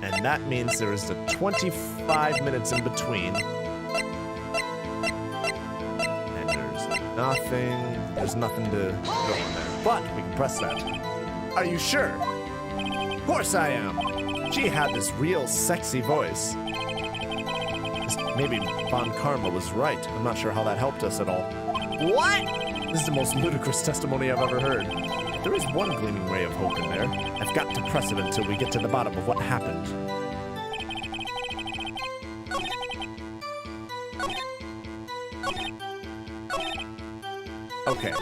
And that means there is the 25 minutes in between. And there's nothing to go in there. But we can press that. Are you sure? Of course I am. She had this real sexy voice. Maybe Von Karma was right. I'm not sure how that helped us at all. What? This is the most ludicrous testimony I've ever heard. There is one gleaming ray of hope in there. I've got to press it until we get to the bottom of what happened. Okay.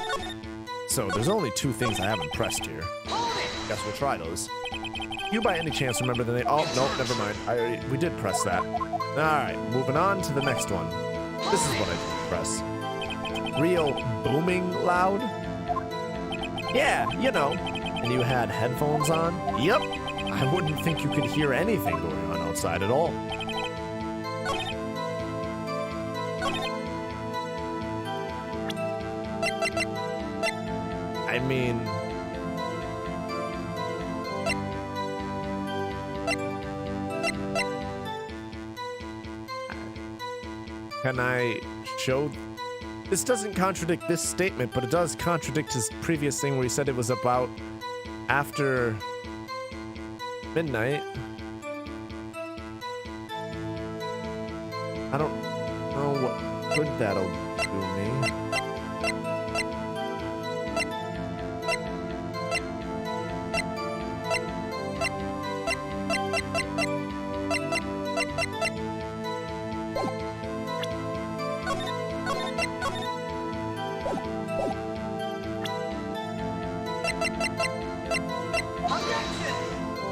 So there's only two things I haven't pressed here. Guess we'll try those. You by any chance remember the name? Oh, no, never mind. We did press that. Alright, moving on to the next one. This is what I did press. Real booming loud? Yeah, you know. And you had headphones on? Yep. I wouldn't think you could hear anything going on outside at all. I mean... Can I show... This doesn't contradict this statement, but it does contradict his previous thing where he said it was about after midnight. I don't know what good that'll do me.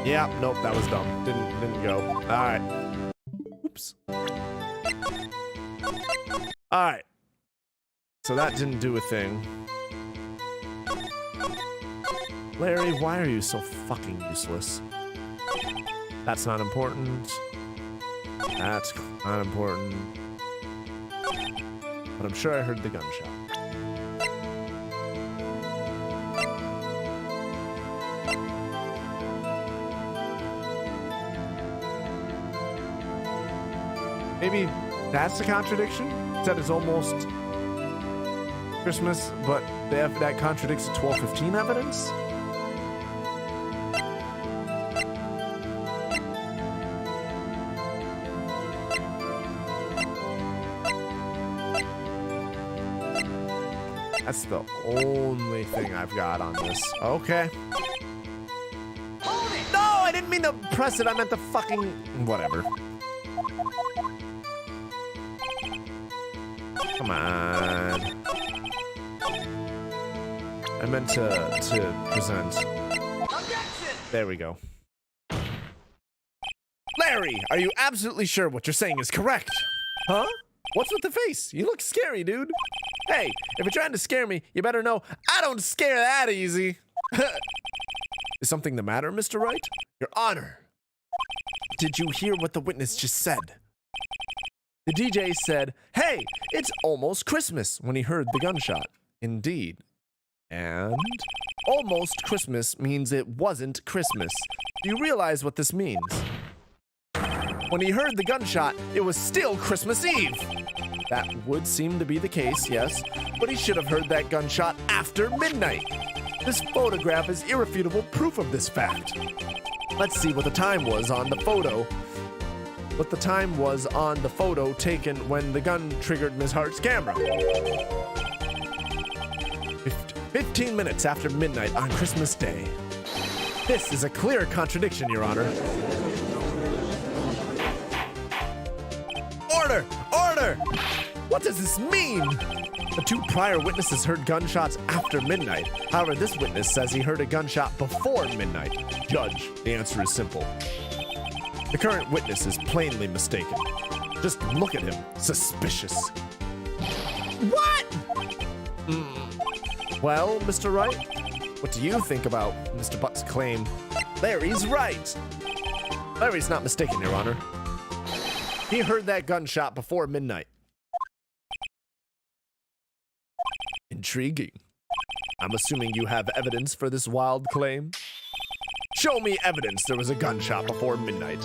Yeah, nope, that was dumb. Didn't go. Alright. Oops. Alright. So that didn't do a thing. Larry, why are you so fucking useless? That's not important. That's not important. But I'm sure I heard the gunshot. Maybe that's the contradiction? That is almost Christmas, but that contradicts the 12:15 evidence? That's the only thing I've got on this. Okay. No, I didn't mean to press it. I meant to fucking... Whatever. Come on. I meant to present. Objection! There we go. Larry, are you absolutely sure what you're saying is correct? Huh? What's with the face? You look scary, dude. Hey, if you're trying to scare me, you better know I don't scare that easy. Is something the matter, Mr. Wright? Your Honor. Did you hear what the witness just said? The DJ said, "Hey, it's almost Christmas," when he heard the gunshot. Indeed. And almost Christmas means it wasn't Christmas. Do you realize what this means? When he heard the gunshot, it was still Christmas Eve. That would seem to be the case, yes, but he should have heard that gunshot after midnight. This photograph is irrefutable proof of this fact. Let's see what the time was on the photo. What the time was on the photo taken when the gun triggered Ms. Hart's camera. 15 minutes after midnight on Christmas Day. This is a clear contradiction, Your Honor. Order! Order! What does this mean? The two prior witnesses heard gunshots after midnight. However, this witness says he heard a gunshot before midnight. Judge, the answer is simple. The current witness is plainly mistaken. Just look at him. Suspicious. What? Well, Mr. Wright, what do you think about Mr. Buck's claim? Larry's right. Larry's not mistaken, Your Honor. He heard that gunshot before midnight. Intriguing. I'm assuming you have evidence for this wild claim? Show me evidence there was a gunshot before midnight.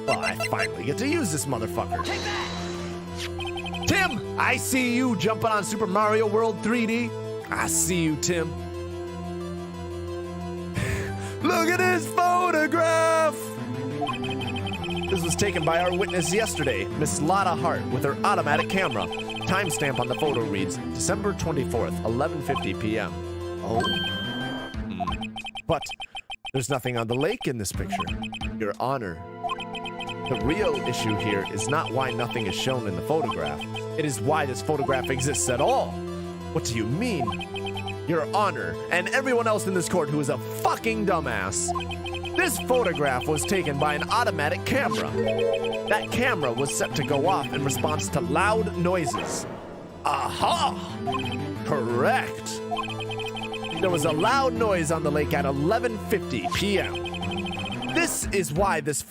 Well, I finally get to use this motherfucker. Take that! Tim, I see you jumping on Super Mario World 3D. I see you, Tim. Look at this photograph! This was taken by our witness yesterday, Miss Lotta Hart, with her automatic camera. Timestamp on the photo reads December 24th, 11:50 p.m. Oh. But there's nothing on the lake in this picture. Your Honor, the real issue here is not why nothing is shown in the photograph. It is why this photograph exists at all. What do you mean? Your Honor, and everyone else in this court who is a fucking dumbass. This photograph was taken by an automatic camera. That camera was set to go off in response to loud noises. Aha! Correct. There was a loud noise on the lake at 11:50 p.m. That is why this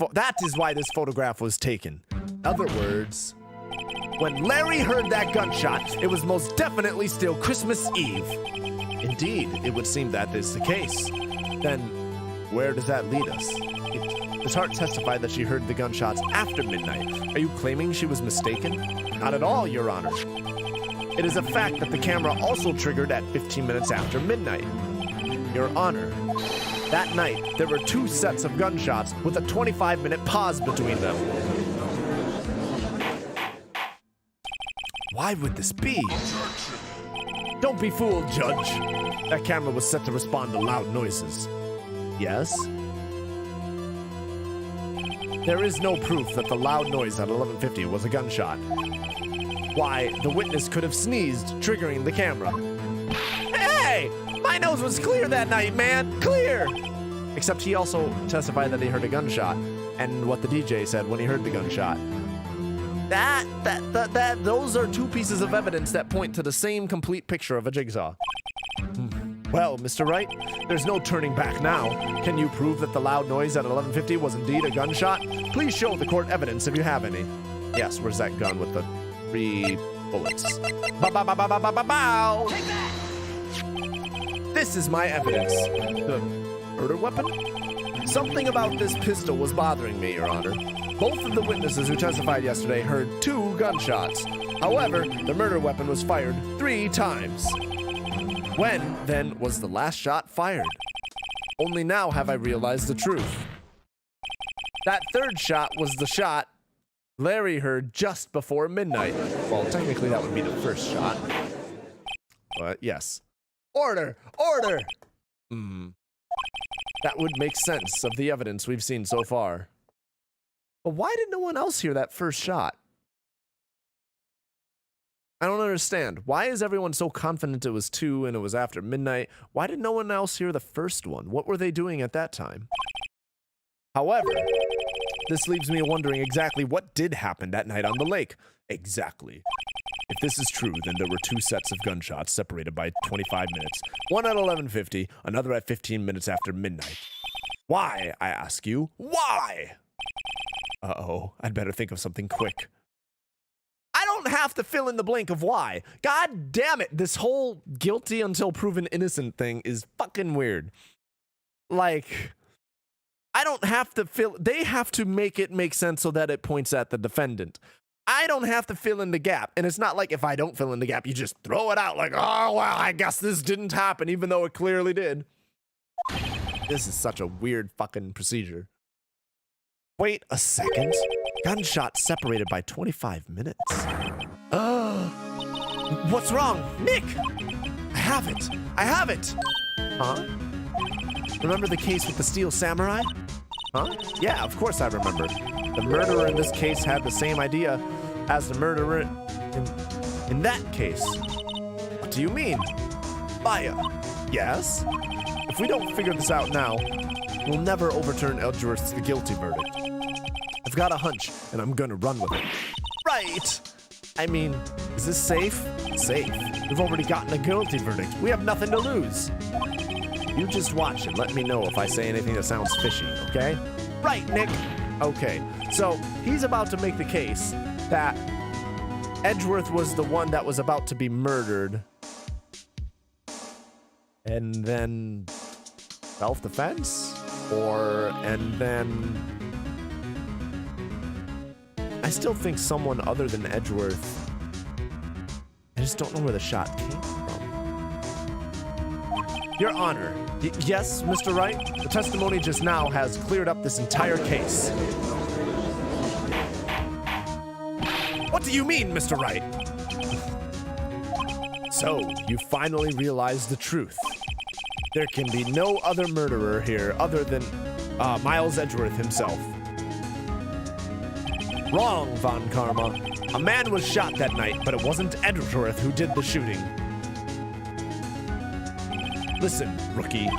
photograph was taken. In other words, when Larry heard that gunshot, it was most definitely still Christmas Eve. Indeed, it would seem that is the case. Then, where does that lead us? Ms. Hart testified that she heard the gunshots after midnight. Are you claiming she was mistaken? Not at all, Your Honor. It is a fact that the camera also triggered at 15 minutes after midnight. Your Honor, that night, there were two sets of gunshots with a 25-minute pause between them. Why would this be? Don't be fooled, Judge. That camera was set to respond to loud noises. Yes? There is no proof that the loud noise at 11:50 was a gunshot. Why, the witness could have sneezed, triggering the camera. Hey! My nose was clear that night, man! Clear! Except he also testified that he heard a gunshot, and what the DJ said when he heard the gunshot. Those are two pieces of evidence that point to the same complete picture of a jigsaw. Well, Mr. Wright, there's no turning back now. Can you prove that the loud noise at 11:50 was indeed a gunshot? Please show the court evidence if you have any. Yes, where's that gun with the 3 bullets? Bow! Take that! This is my evidence. The murder weapon? Something about this pistol was bothering me, Your Honor. Both of the witnesses who testified yesterday heard 2 gunshots. However, the murder weapon was fired 3 times. When, then, was the last shot fired? Only now have I realized the truth. That 3rd shot was the shot Larry heard just before midnight. Well, technically that would be the 1st shot. But yes. Order! Order! That would make sense of the evidence we've seen so far. But why did no one else hear that 1st shot? I don't understand. Why is everyone so confident it was 2 and it was after midnight? Why did no one else hear the first one? What were they doing at that time? However, this leaves me wondering exactly what did happen that night on the lake. Exactly. If this is true, then there were 2 sets of gunshots separated by 25 minutes. One at 11:50, another at 15 minutes after midnight. Why, I ask you? Why? Uh-oh, I'd better think of something quick. I don't have to fill in the blank of why. God damn it, this whole guilty until proven innocent thing is fucking weird. Like, I don't have to fill, they have to make it make sense so that it points at the defendant. I don't have to fill in the gap. And it's not like if I don't fill in the gap, you just throw it out like, oh, well, I guess this didn't happen, even though it clearly did. This is such a weird fucking procedure. Wait a second. Gunshot separated by 25 minutes. What's wrong? Nick! I have it. I have it. Huh? Remember the case with the steel samurai? Huh? Yeah, of course I remember. The murderer in this case had the same idea as the murderer in that case. What do you mean? Maya. Yes? If we don't figure this out now, we'll never overturn Edgeworth's the guilty verdict. I've got a hunch, and I'm gonna run with it. Right! I mean, is this safe? Safe. We've already gotten a guilty verdict. We have nothing to lose. You just watch and let me know if I say anything that sounds fishy, okay? Right, Nick! Okay, so he's about to make the case that Edgeworth was the one that was about to be murdered. And then self-defense? And then I still think someone other than Edgeworth. I just don't know where the shot came from. Your Honor, yes, Mr. Wright? The testimony just now has cleared up this entire case. What do you mean, Mr. Wright? So, you finally realized the truth. There can be no other murderer here other than Miles Edgeworth himself. Wrong, Von Karma. A man was shot that night, but it wasn't Edgeworth who did the shooting. Listen, rookie.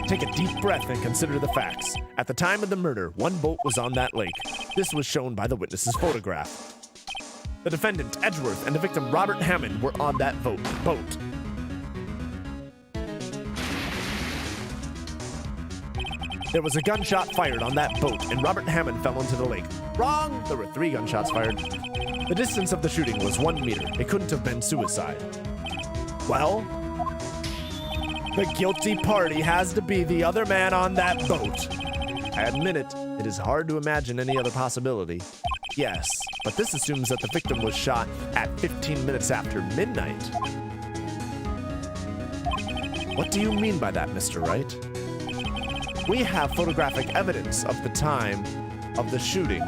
Take a deep breath and consider the facts. At the time of the murder, 1 boat was on that lake. This was shown by the witness's photograph. The defendant, Edgeworth, and the victim, Robert Hammond, were on that boat. There was a gunshot fired on that boat, and Robert Hammond fell into the lake. Wrong! There were 3 gunshots fired. The distance of the shooting was 1 meter. It couldn't have been suicide. Well, the guilty party has to be the other man on that boat. I admit it is hard to imagine any other possibility. Yes, but this assumes that the victim was shot at 15 minutes after midnight. What do you mean by that, Mr. Wright? We have photographic evidence of the time of the shooting.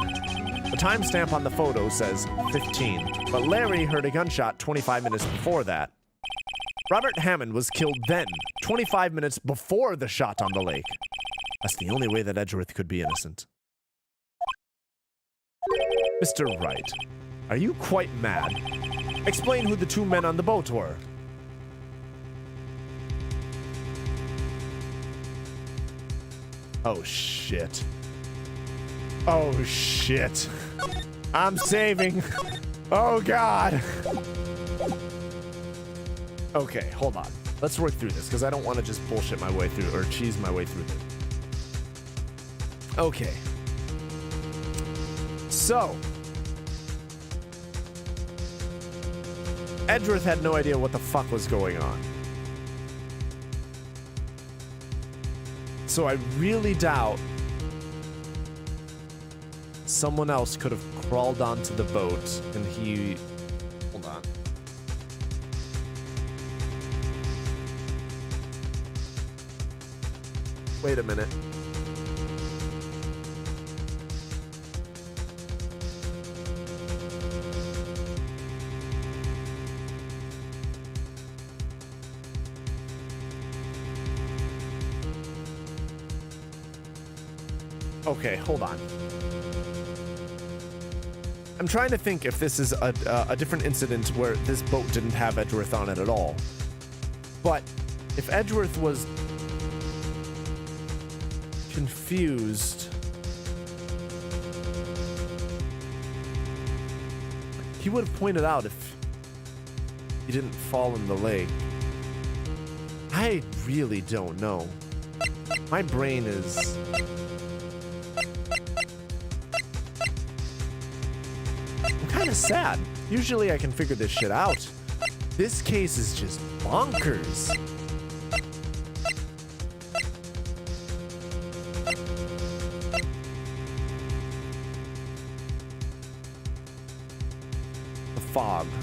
The timestamp on the photo says 15, but Larry heard a gunshot 25 minutes before that. Robert Hammond was killed then, 25 minutes before the shot on the lake. That's the only way that Edgeworth could be innocent. Mr. Wright, are you quite mad? Explain who the 2 men on the boat were. Oh, shit. Oh, shit. I'm saving. Oh, God. Okay, hold on. Let's work through this, because I don't want to just bullshit my way through, or cheese my way through this. Okay. So, Edgeworth had no idea what the fuck was going on. So I really doubt someone else could have crawled onto the boat and he... Hold on. Wait a minute. Okay, hold on. I'm trying to think if this is a different incident where this boat didn't have Edgeworth on it at all. But if Edgeworth was confused, he would have pointed out if he didn't fall in the lake. I really don't know. My brain is... I'm kind of sad. Usually I can figure this shit out. This case is just bonkers.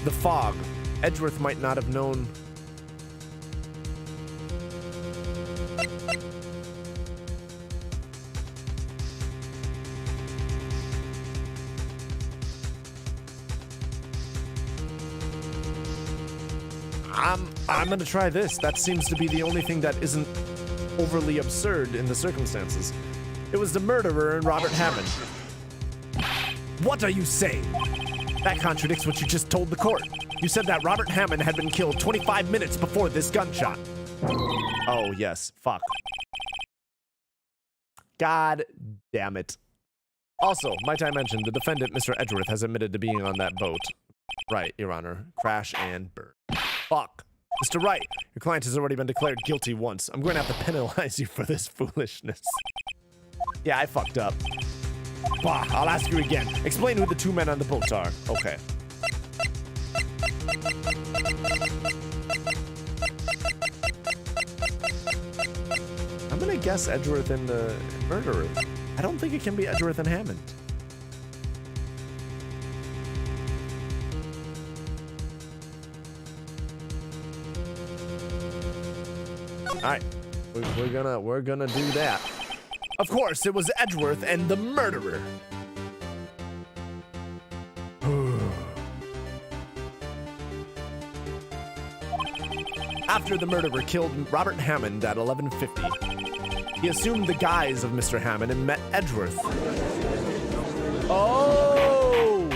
The fog. Edgeworth might not have known. I'm gonna try this. That seems to be the only thing that isn't overly absurd in the circumstances. It was the murderer and Robert Hammond. What are you saying? That contradicts what you just told the court. You said that Robert Hammond had been killed 25 minutes before this gunshot. Oh, yes. Fuck. God damn it. Also, might I mention, the defendant, Mr. Edgeworth, has admitted to being on that boat. Right, Your Honor. Crash and burn. Fuck. Mr. Wright, your client has already been declared guilty once. I'm going to have to penalize you for this foolishness. Yeah, I fucked up. Bah, I'll ask you again. Explain who the two men on the boat are. Okay. I'm gonna guess Edgeworth and the murderer. I don't think it can be Edgeworth and Hammond. Alright. We're gonna do that. Of course, it was Edgeworth and the murderer. After the murderer killed Robert Hammond at 11:50, he assumed the guise of Mr. Hammond and met Edgeworth. Oh!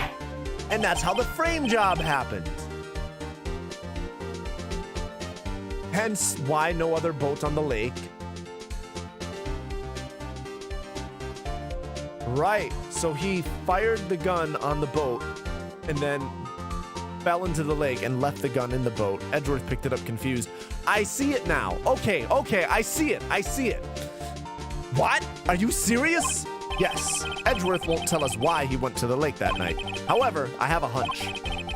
And that's how the frame job happened. Hence, why no other boat on the lake. Right, so he fired the gun on the boat and then fell into the lake and left the gun in the boat. Edgeworth picked it up confused. I see it now. Okay, I see it. What? Are you serious? Yes, Edgeworth won't tell us why he went to the lake that night. However, I have a hunch.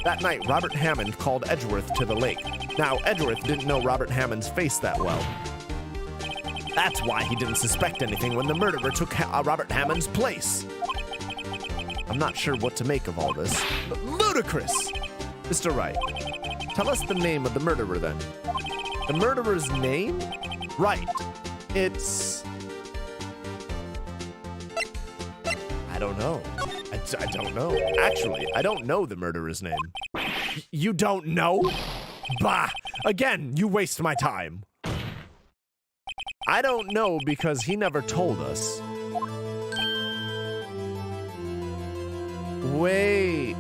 That night, Robert Hammond called Edgeworth to the lake. Now, Edgeworth didn't know Robert Hammond's face that well. That's why he didn't suspect anything when the murderer took Robert Hammond's place. I'm not sure what to make of all this. Ludicrous! Mr. Wright, tell us the name of the murderer then. The murderer's name? Right. It's... I don't know. I don't know. Actually, I don't know the murderer's name. You don't know? Bah! Again, you waste my time. I don't know because he never told us. Wait.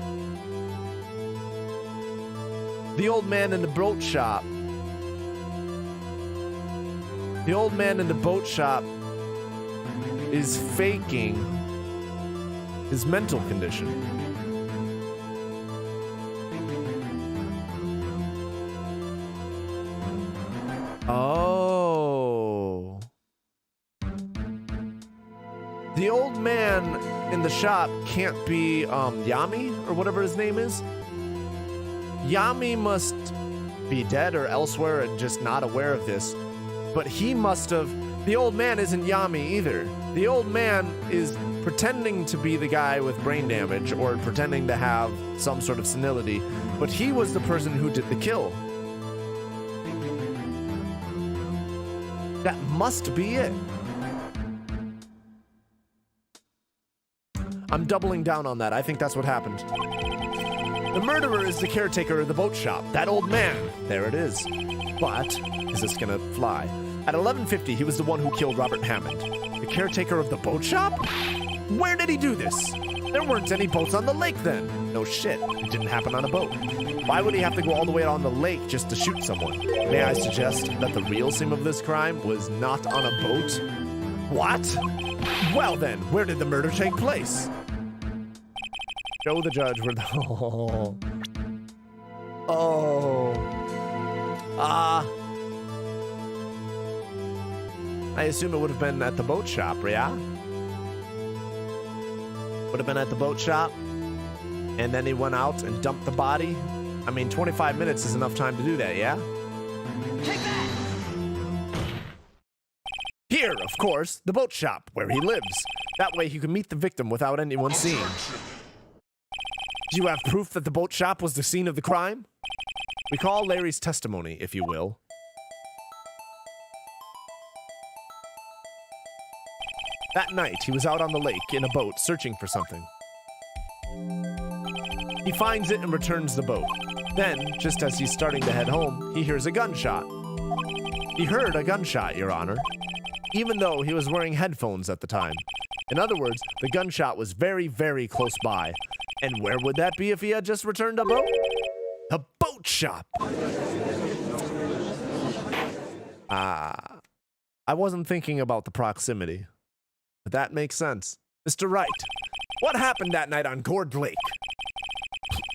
The old man in the boat shop. The old man in the boat shop is faking his mental condition. Oh. The old man in the shop can't be Yami or whatever his name is. Yami must be dead or elsewhere and just not aware of this. But he must have... The old man isn't Yami either. The old man is pretending to be the guy with brain damage or pretending to have some sort of senility. But he was the person who did the kill. That must be it. I'm doubling down on that. I think that's what happened. The murderer is the caretaker of the boat shop. That old man. There it is. But, is this gonna fly? At 11:50, he was the one who killed Robert Hammond. The caretaker of the boat shop? Where did he do this? There weren't any boats on the lake then. No shit, it didn't happen on a boat. Why would he have to go all the way on the lake just to shoot someone? May I suggest that the real scene of this crime was not on a boat? What? Well then, where did the murder take place? Show the judge where the... I assume it would have been at the boat shop, yeah? Would have been at the boat shop, and then he went out and dumped the body. I mean, 25 minutes is enough time to do that, yeah? Take that! Here, of course, the boat shop, where he lives. That way he could meet the victim without anyone seeing. Do you have proof that the boat shop was the scene of the crime? Recall Larry's testimony, if you will. That night, he was out on the lake in a boat searching for something. He finds it and returns the boat. Then, just as he's starting to head home, he hears a gunshot. He heard a gunshot, Your Honor, even though he was wearing headphones at the time. In other words, the gunshot was very, very close by. And where would that be if he had just returned a boat? The boat shop! I wasn't thinking about the proximity. But that makes sense. Mr. Wright, what happened that night on Gourd Lake?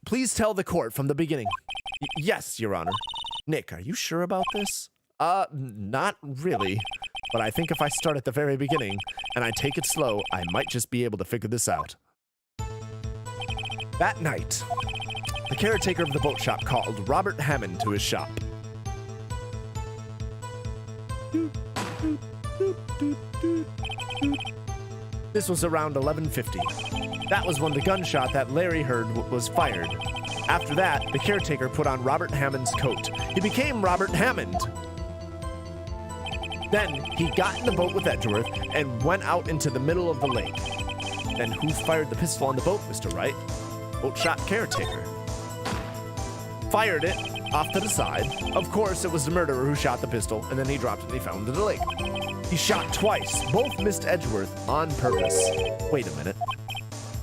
Please tell the court from the beginning. Yes, Your Honor. Nick, are you sure about this? Not really. But I think if I start at the very beginning, and I take it slow, I might just be able to figure this out. That night, the caretaker of the boat shop called Robert Hammond to his shop. This was around 11:50. That was when the gunshot that Larry heard was fired. After that, the caretaker put on Robert Hammond's coat. He became Robert Hammond. Then, he got in the boat with Edgeworth and went out into the middle of the lake. Then who fired the pistol on the boat, Mr. Wright? Boat shop caretaker. Fired it off to the side. Of course, it was the murderer who shot the pistol, and then he dropped it and he fell into the lake. He shot twice. Both missed Edgeworth on purpose. Wait a minute.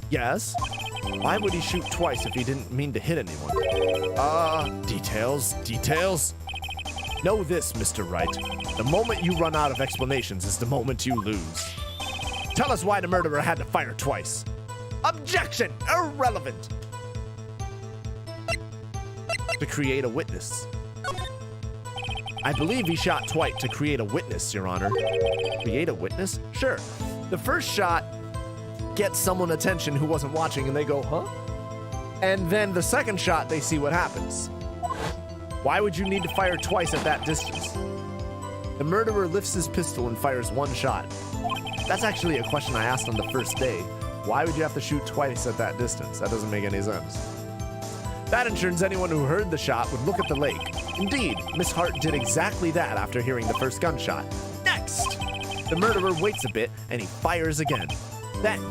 Yes? Why would he shoot twice if he didn't mean to hit anyone? Details. Know this, Mr. Wright. The moment you run out of explanations is the moment you lose. Tell us why the murderer had to fire twice. Objection! Irrelevant! To create a witness. I believe he shot twice to create a witness, Your Honor. Create a witness? Sure. The first shot gets someone attention who wasn't watching and they go, huh? And then the second shot, they see what happens. Why would you need to fire twice at that distance? The murderer lifts his pistol and fires one shot. That's actually a question I asked on the first day. Why would you have to shoot twice at that distance? That doesn't make any sense. That ensures anyone who heard the shot would look at the lake. Indeed, Miss Hart did exactly that after hearing the first gunshot. Next! The murderer waits a bit and he fires again. Then,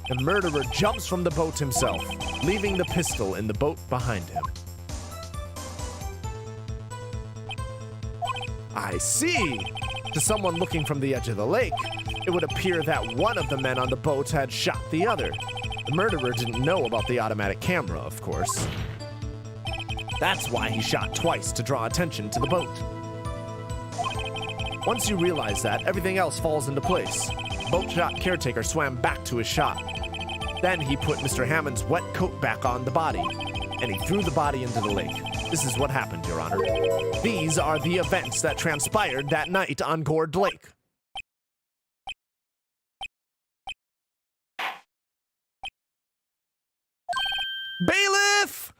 the murderer jumps from the boat himself, leaving the pistol in the boat behind him. I see! To someone looking from the edge of the lake, it would appear that one of the men on the boat had shot the other. The murderer didn't know about the automatic camera, of course. That's why he shot twice, to draw attention to the boat. Once you realize that, everything else falls into place. Boat shop caretaker swam back to his shop. Then he put Mr. Hammond's wet coat back on the body, and he threw the body into the lake. This is what happened, Your Honor. These are the events that transpired that night on Gourd Lake. Bailiff!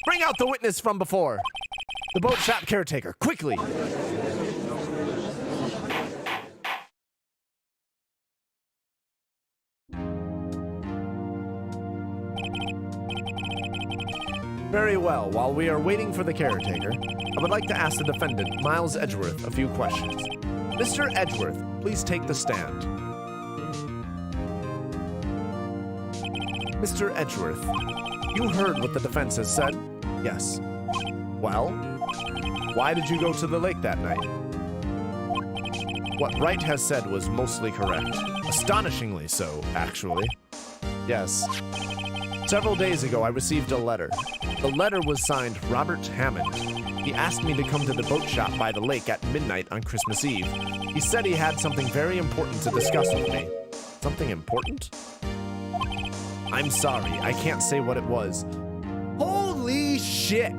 Bring out the witness from before. The boat shop caretaker, quickly. Very well. While we are waiting for the caretaker, I would like to ask the defendant, Miles Edgeworth, a few questions. Mr. Edgeworth, please take the stand. Mr. Edgeworth, you heard what the defense has said? Yes. Well, why did you go to the lake that night? What Wright has said was mostly correct. Astonishingly so, actually. Yes. Several days ago, I received a letter. The letter was signed Robert Hammond. He asked me to come to the boat shop by the lake at midnight on Christmas Eve. He said he had something very important to discuss with me. Something important? I'm sorry, I can't say what it was. Holy shit!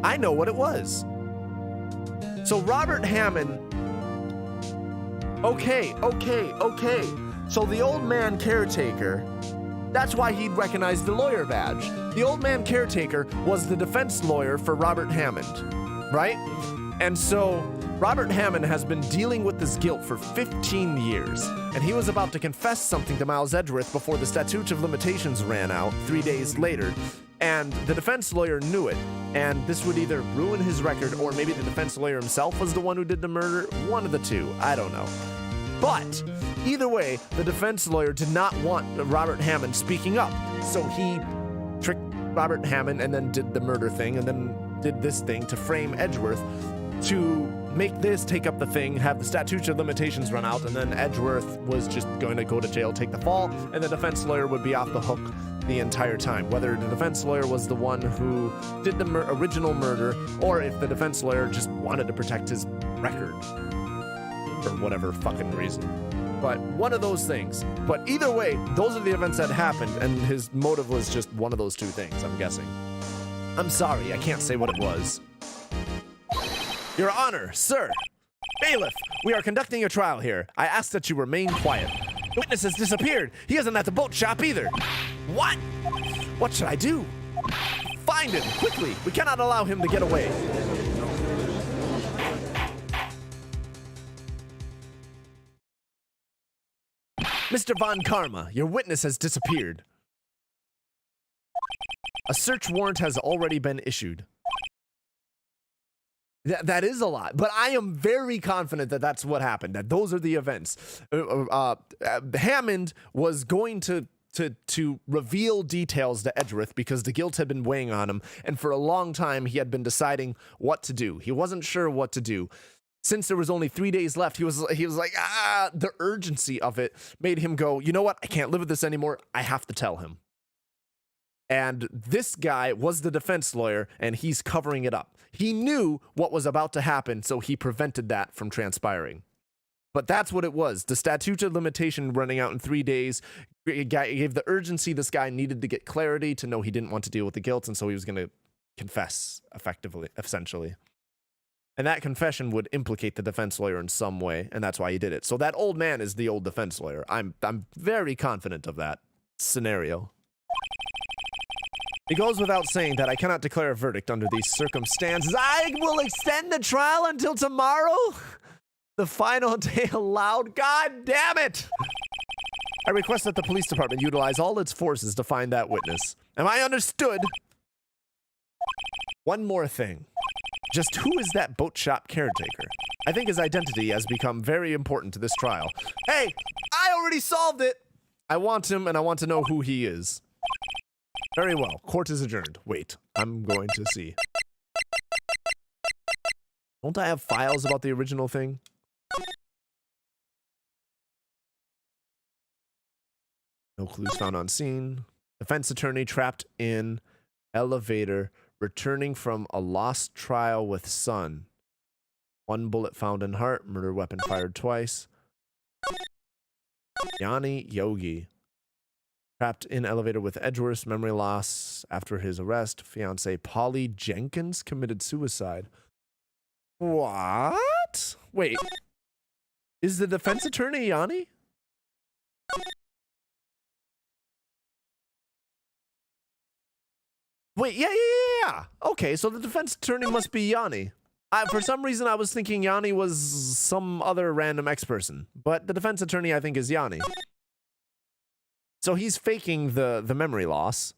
I know what it was. So Robert Hammond... Okay. So the old man caretaker, that's why he'd recognize the lawyer badge. The old man caretaker was the defense lawyer for Robert Hammond, right? And so Robert Hammond has been dealing with this guilt for 15 years, and he was about to confess something to Miles Edgeworth before the statute of limitations ran out 3 days later, and the defense lawyer knew it, and this would either ruin his record or maybe the defense lawyer himself was the one who did the murder. One of the two, I don't know. But either way, the defense lawyer did not want Robert Hammond speaking up, so he tricked Robert Hammond and then did the murder thing and then did this thing to frame Edgeworth to make this take up the thing, have the statute of limitations run out, and then Edgeworth was just going to go to jail, take the fall, and the defense lawyer would be off the hook the entire time. Whether the defense lawyer was the one who did the original murder, or if the defense lawyer just wanted to protect his record for whatever fucking reason. But one of those things. But either way, those are the events that happened, and his motive was just one of those two things, I'm guessing. I'm sorry, I can't say what it was. Your Honor, sir, bailiff, we are conducting a trial here. I ask that you remain quiet. The witness has disappeared. He isn't at the boat shop either. What? What should I do? Find him, quickly. We cannot allow him to get away. Mr. Von Karma, your witness has disappeared. A search warrant has already been issued. That is a lot, but I am very confident that that's what happened, that those are the events. Hammond was going to reveal details to Edgeworth because the guilt had been weighing on him, and for a long time he had been deciding what to do. He wasn't sure what to do. Since there was only 3 days left, he was like, the urgency of it made him go, you know what? I can't live with this anymore. I have to tell him. And this guy was the defense lawyer, and he's covering it up. He knew what was about to happen, so he prevented that from transpiring. But that's what it was. The statute of limitation running out in 3 days gave the urgency this guy needed to get clarity, to know he didn't want to deal with the guilt, and so he was going to confess, essentially. And that confession would implicate the defense lawyer in some way, and that's why he did it. So that old man is the old defense lawyer. I'm very confident of that scenario. It goes without saying that I cannot declare a verdict under these circumstances. I will extend the trial until tomorrow. The final day allowed. God damn it! I request that the police department utilize all its forces to find that witness. Am I understood? One more thing. Just who is that boat shop caretaker? I think his identity has become very important to this trial. Hey, I already solved it! I want him, and I want to know who he is. Very well. Court is adjourned. Wait, I'm going to see. Don't I have files about the original thing? No clues found on scene. Defense attorney trapped in elevator, returning from a lost trial with son. 1 bullet found in heart. Murder weapon fired twice. Yanni Yogi. Trapped in elevator with Edgeworth, memory loss after his arrest. Fiancée Polly Jenkins committed suicide. What? Wait. Is the defense attorney Yanni? Wait, yeah. Okay, so the defense attorney must be Yanni. For some reason, I was thinking Yanni was some other random ex-person. But the defense attorney, I think, is Yanni. So he's faking the memory loss.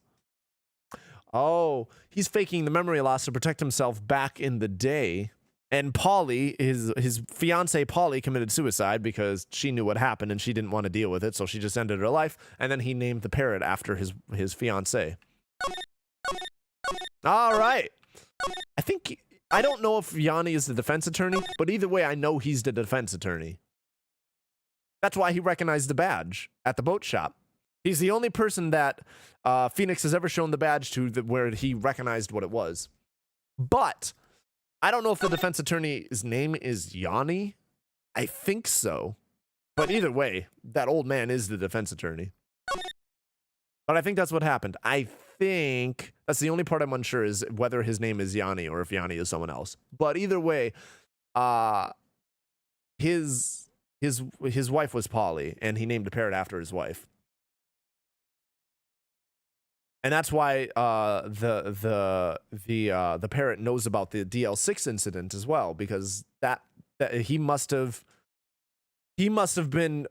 Oh, he's faking the memory loss to protect himself back in the day. And Polly, his fiancée Polly, committed suicide because she knew what happened and she didn't want to deal with it, so she just ended her life. And then he named the parrot after his fiancée. All right. I think I don't know if Yanni is the defense attorney, but either way, I know he's the defense attorney. That's why he recognized the badge at the boat shop. He's the only person that Phoenix has ever shown the badge to where he recognized what it was. But I don't know if the defense attorney's name is Yanni. I think so. But either way, that old man is the defense attorney. But I think that's what happened. I think that's the only part I'm unsure is whether his name is Yanni or if Yanni is someone else. But either way, his wife was Polly, and he named the parrot after his wife. And that's why the parrot knows about the DL6 incident as well, because that he must have been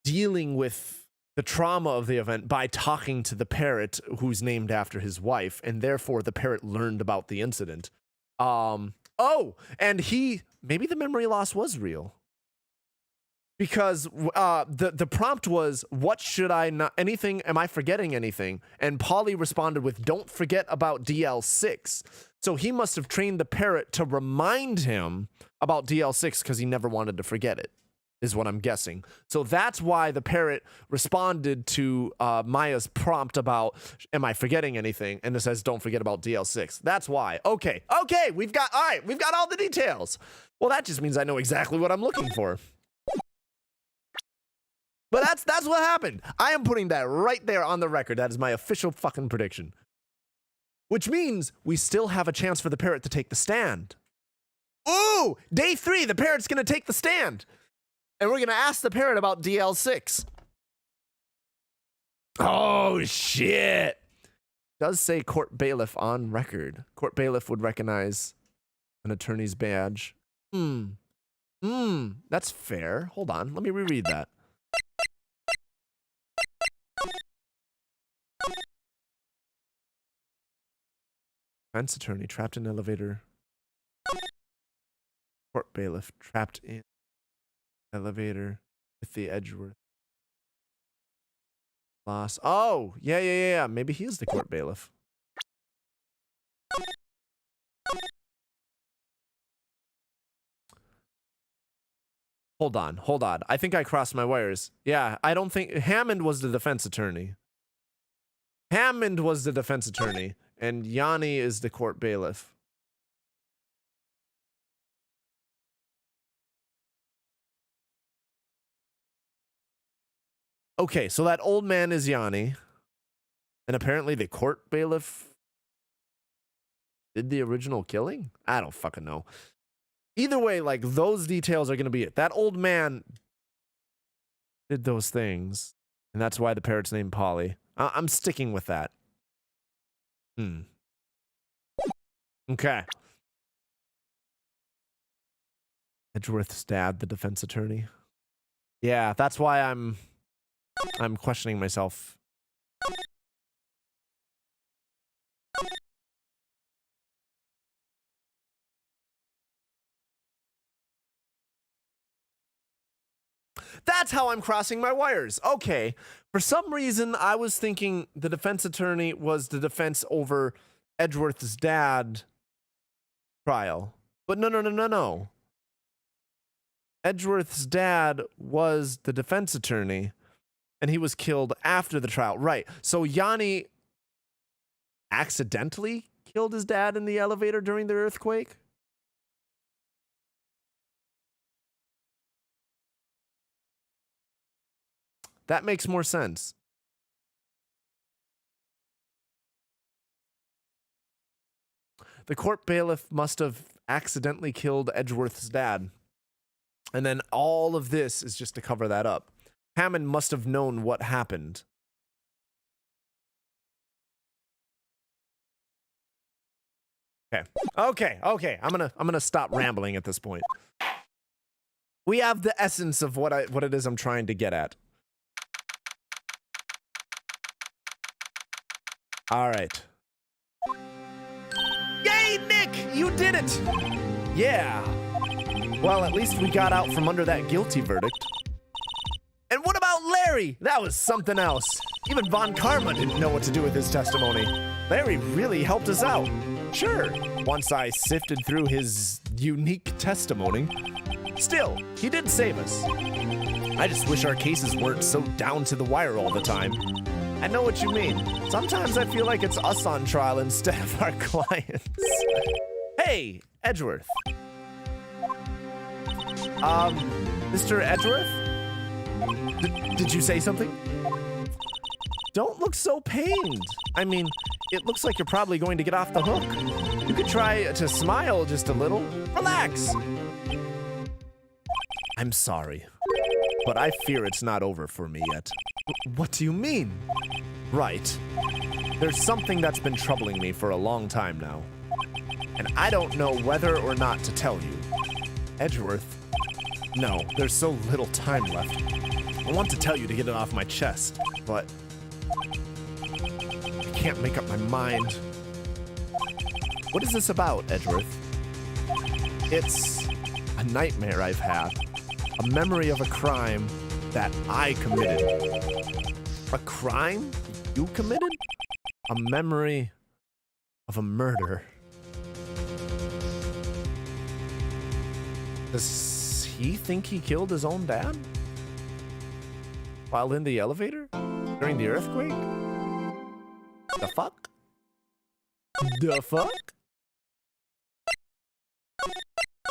dealing with the trauma of the event by talking to the parrot who's named after his wife, and therefore the parrot learned about the incident. And maybe the memory loss was real. Because the prompt was, what should I not, anything, am I forgetting anything? And Polly responded with, don't forget about DL6. So he must have trained the parrot to remind him about DL6 because he never wanted to forget it, is what I'm guessing. So that's why the parrot responded to Maya's prompt about, am I forgetting anything? And it says, don't forget about DL6. That's why. Okay, we've got all the details. Well, that just means I know exactly what I'm looking for. But that's what happened. I am putting that right there on the record. That is my official fucking prediction. Which means we still have a chance for the parrot to take the stand. Ooh, day 3, the parrot's gonna take the stand. And we're gonna ask the parrot about DL6. Oh, shit. Does say court bailiff on record. Court bailiff would recognize an attorney's badge. That's fair. Hold on, let me reread that. Defense attorney trapped in elevator. Court bailiff trapped in elevator with the Edgeworth. Loss. Oh, yeah. Maybe he is the court bailiff. Hold on. I think I crossed my wires. Yeah, I don't think Hammond was the defense attorney. And Yanni is the court bailiff. Okay, so that old man is Yanni. And apparently the court bailiff did the original killing? I don't fucking know. Either way, like, those details are going to be it. That old man did those things. And that's why the parrot's named Polly. I'm sticking with that. Okay. Edgeworth's dad, the defense attorney. Yeah, that's why I'm questioning myself. That's how I'm crossing my wires. Okay. For some reason, I was thinking the defense attorney was the defense over Edgeworth's dad trial. But no. Edgeworth's dad was the defense attorney, and he was killed after the trial. Right. So Yanni accidentally killed his dad in the elevator during the earthquake? That makes more sense. The court bailiff must have accidentally killed Edgeworth's dad. And then all of this is just to cover that up. Hammond must have known what happened. Okay. I'm gonna stop rambling at this point. We have the essence of what it is I'm trying to get at. All right. Yay, Nick! You did it! Yeah. Well, at least we got out from under that guilty verdict. And what about Larry? That was something else. Even Von Karma didn't know what to do with his testimony. Larry really helped us out. Sure, once I sifted through his unique testimony. Still, he did save us. I just wish our cases weren't so down to the wire all the time. I know what you mean. Sometimes I feel like it's us on trial instead of our clients. Hey, Edgeworth. Mr. Edgeworth? Did you say something? Don't look so pained. I mean, it looks like you're probably going to get off the hook. You could try to smile just a little. Relax. I'm sorry, but I fear it's not over for me yet. What do you mean? Right. There's something that's been troubling me for a long time now. And I don't know whether or not to tell you. Edgeworth, no, there's so little time left. I want to tell you to get it off my chest, but I can't make up my mind. What is this about, Edgeworth? It's a nightmare I've had. A memory of a crime that I committed. A crime you committed? A memory of a murder. Does he think he killed his own dad? While in the elevator? During the earthquake? The fuck? The fuck?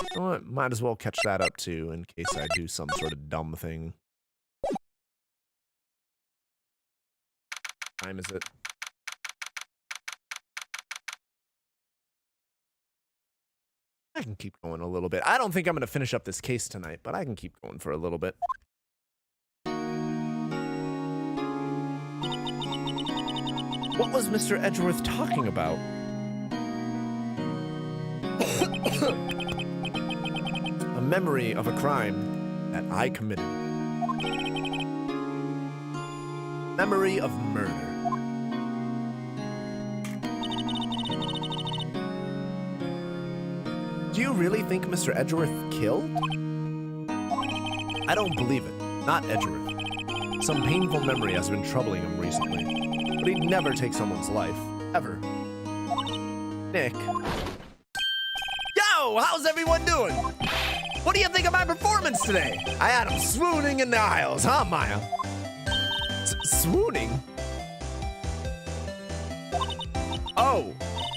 You know what? Might as well catch that up too in case I do some sort of dumb thing. What time is it? I can keep going a little bit. I don't think I'm going to finish up this case tonight, but I can keep going for a little bit. What was Mr. Edgeworth talking about? A memory of a crime that I committed. Memory of murder. Do you really think Mr. Edgeworth killed? I don't believe it. Not Edgeworth. Some painful memory has been troubling him recently. But he'd never take someone's life. Ever. Nick. Yo! How's everyone doing? What do you think of my performance today? I had him swooning in the aisles, huh, Maya? Swooning? Oh.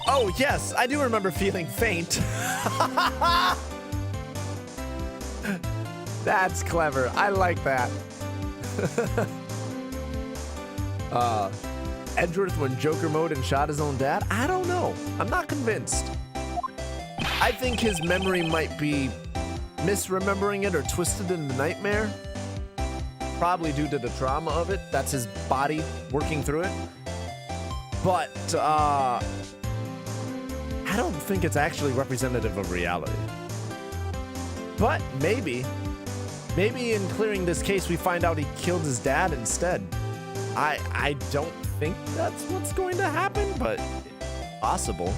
Oh, yes, I do remember feeling faint. That's clever. I like that. Edgeworth went Joker mode and shot his own dad? I don't know. I'm not convinced. I think his memory might be misremembering it or twisted in the nightmare. Probably due to the trauma of it. That's his body working through it. But, I don't think it's actually representative of reality. But maybe in clearing this case, we find out he killed his dad instead. I don't think that's what's going to happen, but possible.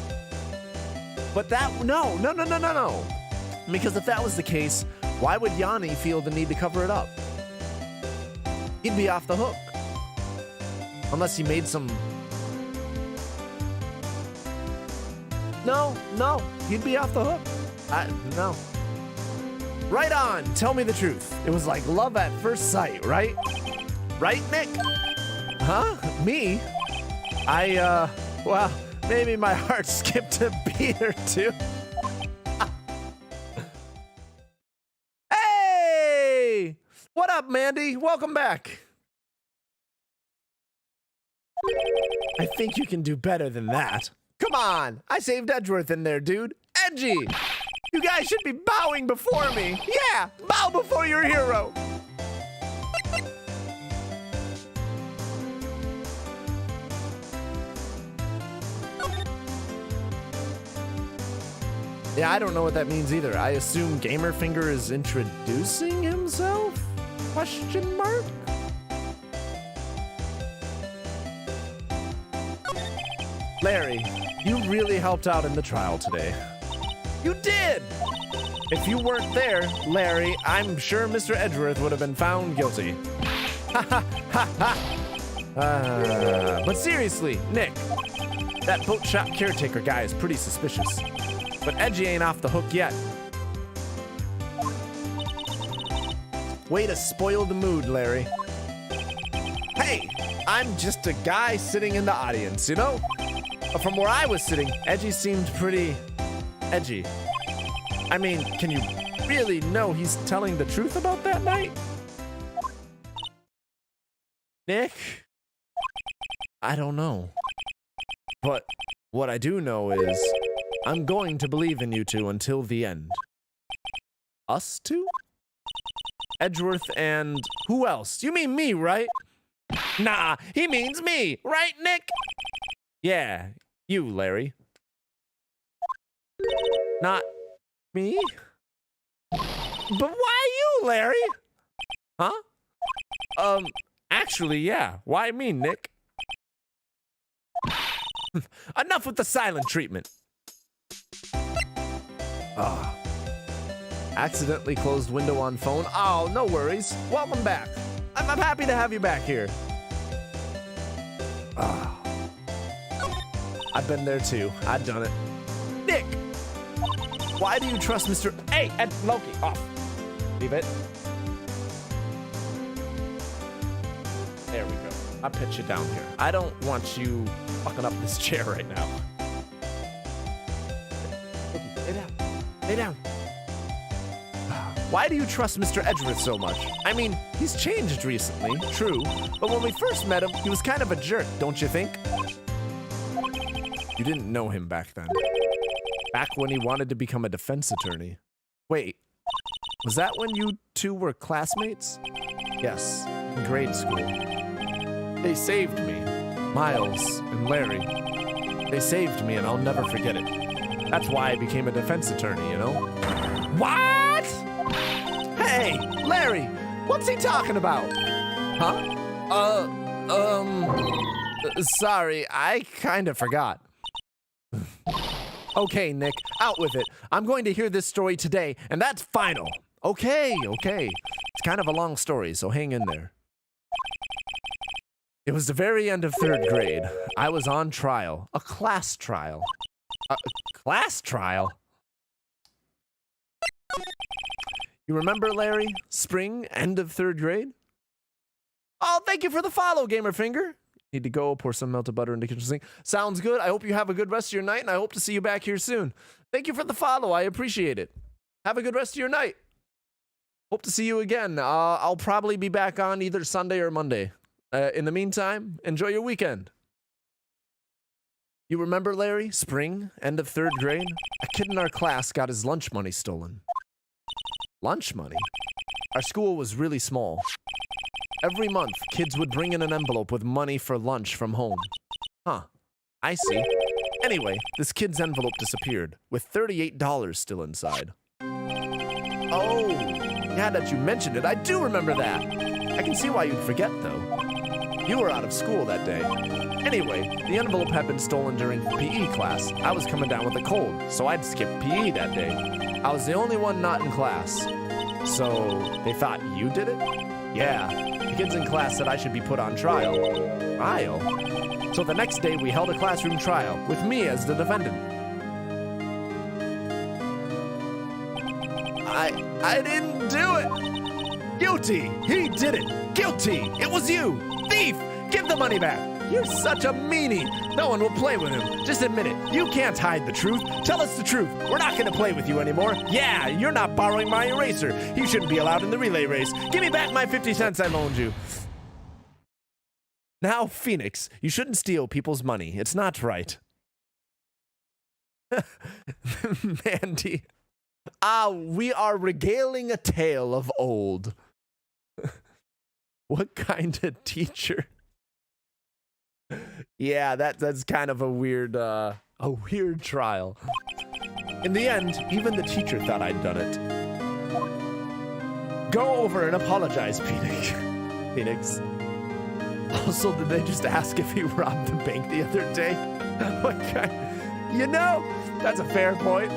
But no. Because if that was the case, why would Yanni feel the need to cover it up? He'd be off the hook. Unless he made some... No, he'd be off the hook. No. Right on, tell me the truth. It was like love at first sight, right? Right, Nick? Huh? Me? Well, maybe my heart skipped a beat or two. Hey! What up, Mandy? Welcome back. I think you can do better than that. Come on, I saved Edgeworth in there, dude. Edgy! You guys should be bowing before me. Yeah, bow before your hero. Yeah, I don't know what that means either. I assume Gamerfinger is introducing himself? Question mark? Larry, you really helped out in the trial today. You did! If you weren't there, Larry, I'm sure Mr. Edgeworth would have been found guilty. Ha ha ha ha! But seriously, Nick, that boat shop caretaker guy is pretty suspicious. But Edgy ain't off the hook yet. Way to spoil the mood, Larry. Hey, I'm just a guy sitting in the audience, you know? But from where I was sitting, Edgy seemed pretty edgy. I mean, can you really know he's telling the truth about that night? Nick? I don't know. But what I do know is I'm going to believe in you two until the end. Us two? Edgeworth and who else? You mean me, right? Nah, he means me, right, Nick? Yeah, you, Larry. Not me? But why you, Larry? Huh? Actually, yeah. Why me, Nick? Enough with the silent treatment. Ah. Accidentally closed window on phone. Oh, no worries. Welcome back. I'm happy to have you back here. Ah. I've been there too. I've done it. Nick! Why do you trust Mr. Hey, Ed Loki, off. Leave it. There we go. I'll pitch you down here. I don't want you fucking up this chair right now. Lay down. Lay down. Why do you trust Mr. Edgeworth so much? I mean, he's changed recently, true, but when we first met him, he was kind of a jerk, don't you think? You didn't know him back then. Back when he wanted to become a defense attorney. Wait, was that when you two were classmates? Yes, in grade school. They saved me, Miles and Larry. They saved me and I'll never forget it. That's why I became a defense attorney, you know? What? Hey, Larry, what's he talking about? Huh? Sorry, I kind of forgot. Okay, Nick, out with it. I'm going to hear this story today, and that's final. Okay. It's kind of a long story, so hang in there. It was the very end of 3rd grade. I was on trial, a class trial. A class trial? You remember, Larry? Spring, end of 3rd grade? Oh, thank you for the follow, Gamerfinger. Need to go pour some melted butter in the kitchen sink. Sounds good. I hope you have a good rest of your night, and I hope to see you back here soon. Thank you for the follow. I appreciate it. Have a good rest of your night. Hope to see you again. I'll probably be back on either Sunday or Monday. In the meantime, enjoy your weekend. You remember, Larry? Spring, end of 3rd grade? A kid in our class got his lunch money stolen. Lunch money? Our school was really small. Every month, kids would bring in an envelope with money for lunch from home. Huh. I see. Anyway, this kid's envelope disappeared, with $38 still inside. Oh, yeah, that you mentioned it. I do remember that. I can see why you'd forget, though. You were out of school that day. Anyway, the envelope had been stolen during PE class. I was coming down with a cold, so I'd skip PE that day. I was the only one not in class. So, they thought you did it? Yeah. The kids in class said I should be put on trial. Trial? So the next day we held a classroom trial with me as the defendant. I didn't do it. Guilty. He did it. Guilty. It was you. Thief. Give the money back. You're such a meanie. No one will play with him. Just admit it. You can't hide the truth. Tell us the truth. We're not going to play with you anymore. Yeah, you're not borrowing my eraser. You shouldn't be allowed in the relay race. Give me back my 50 cents I loaned you. Now, Phoenix, you shouldn't steal people's money. It's not right. Mandy. We are regaling a tale of old. What kind of teacher? Yeah, that's kind of a weird trial. In the end, even the teacher thought I'd done it. Go over and apologize, Phoenix. Phoenix. Also, did they just ask if he robbed the bank the other day? What kind? You know, that's a fair point.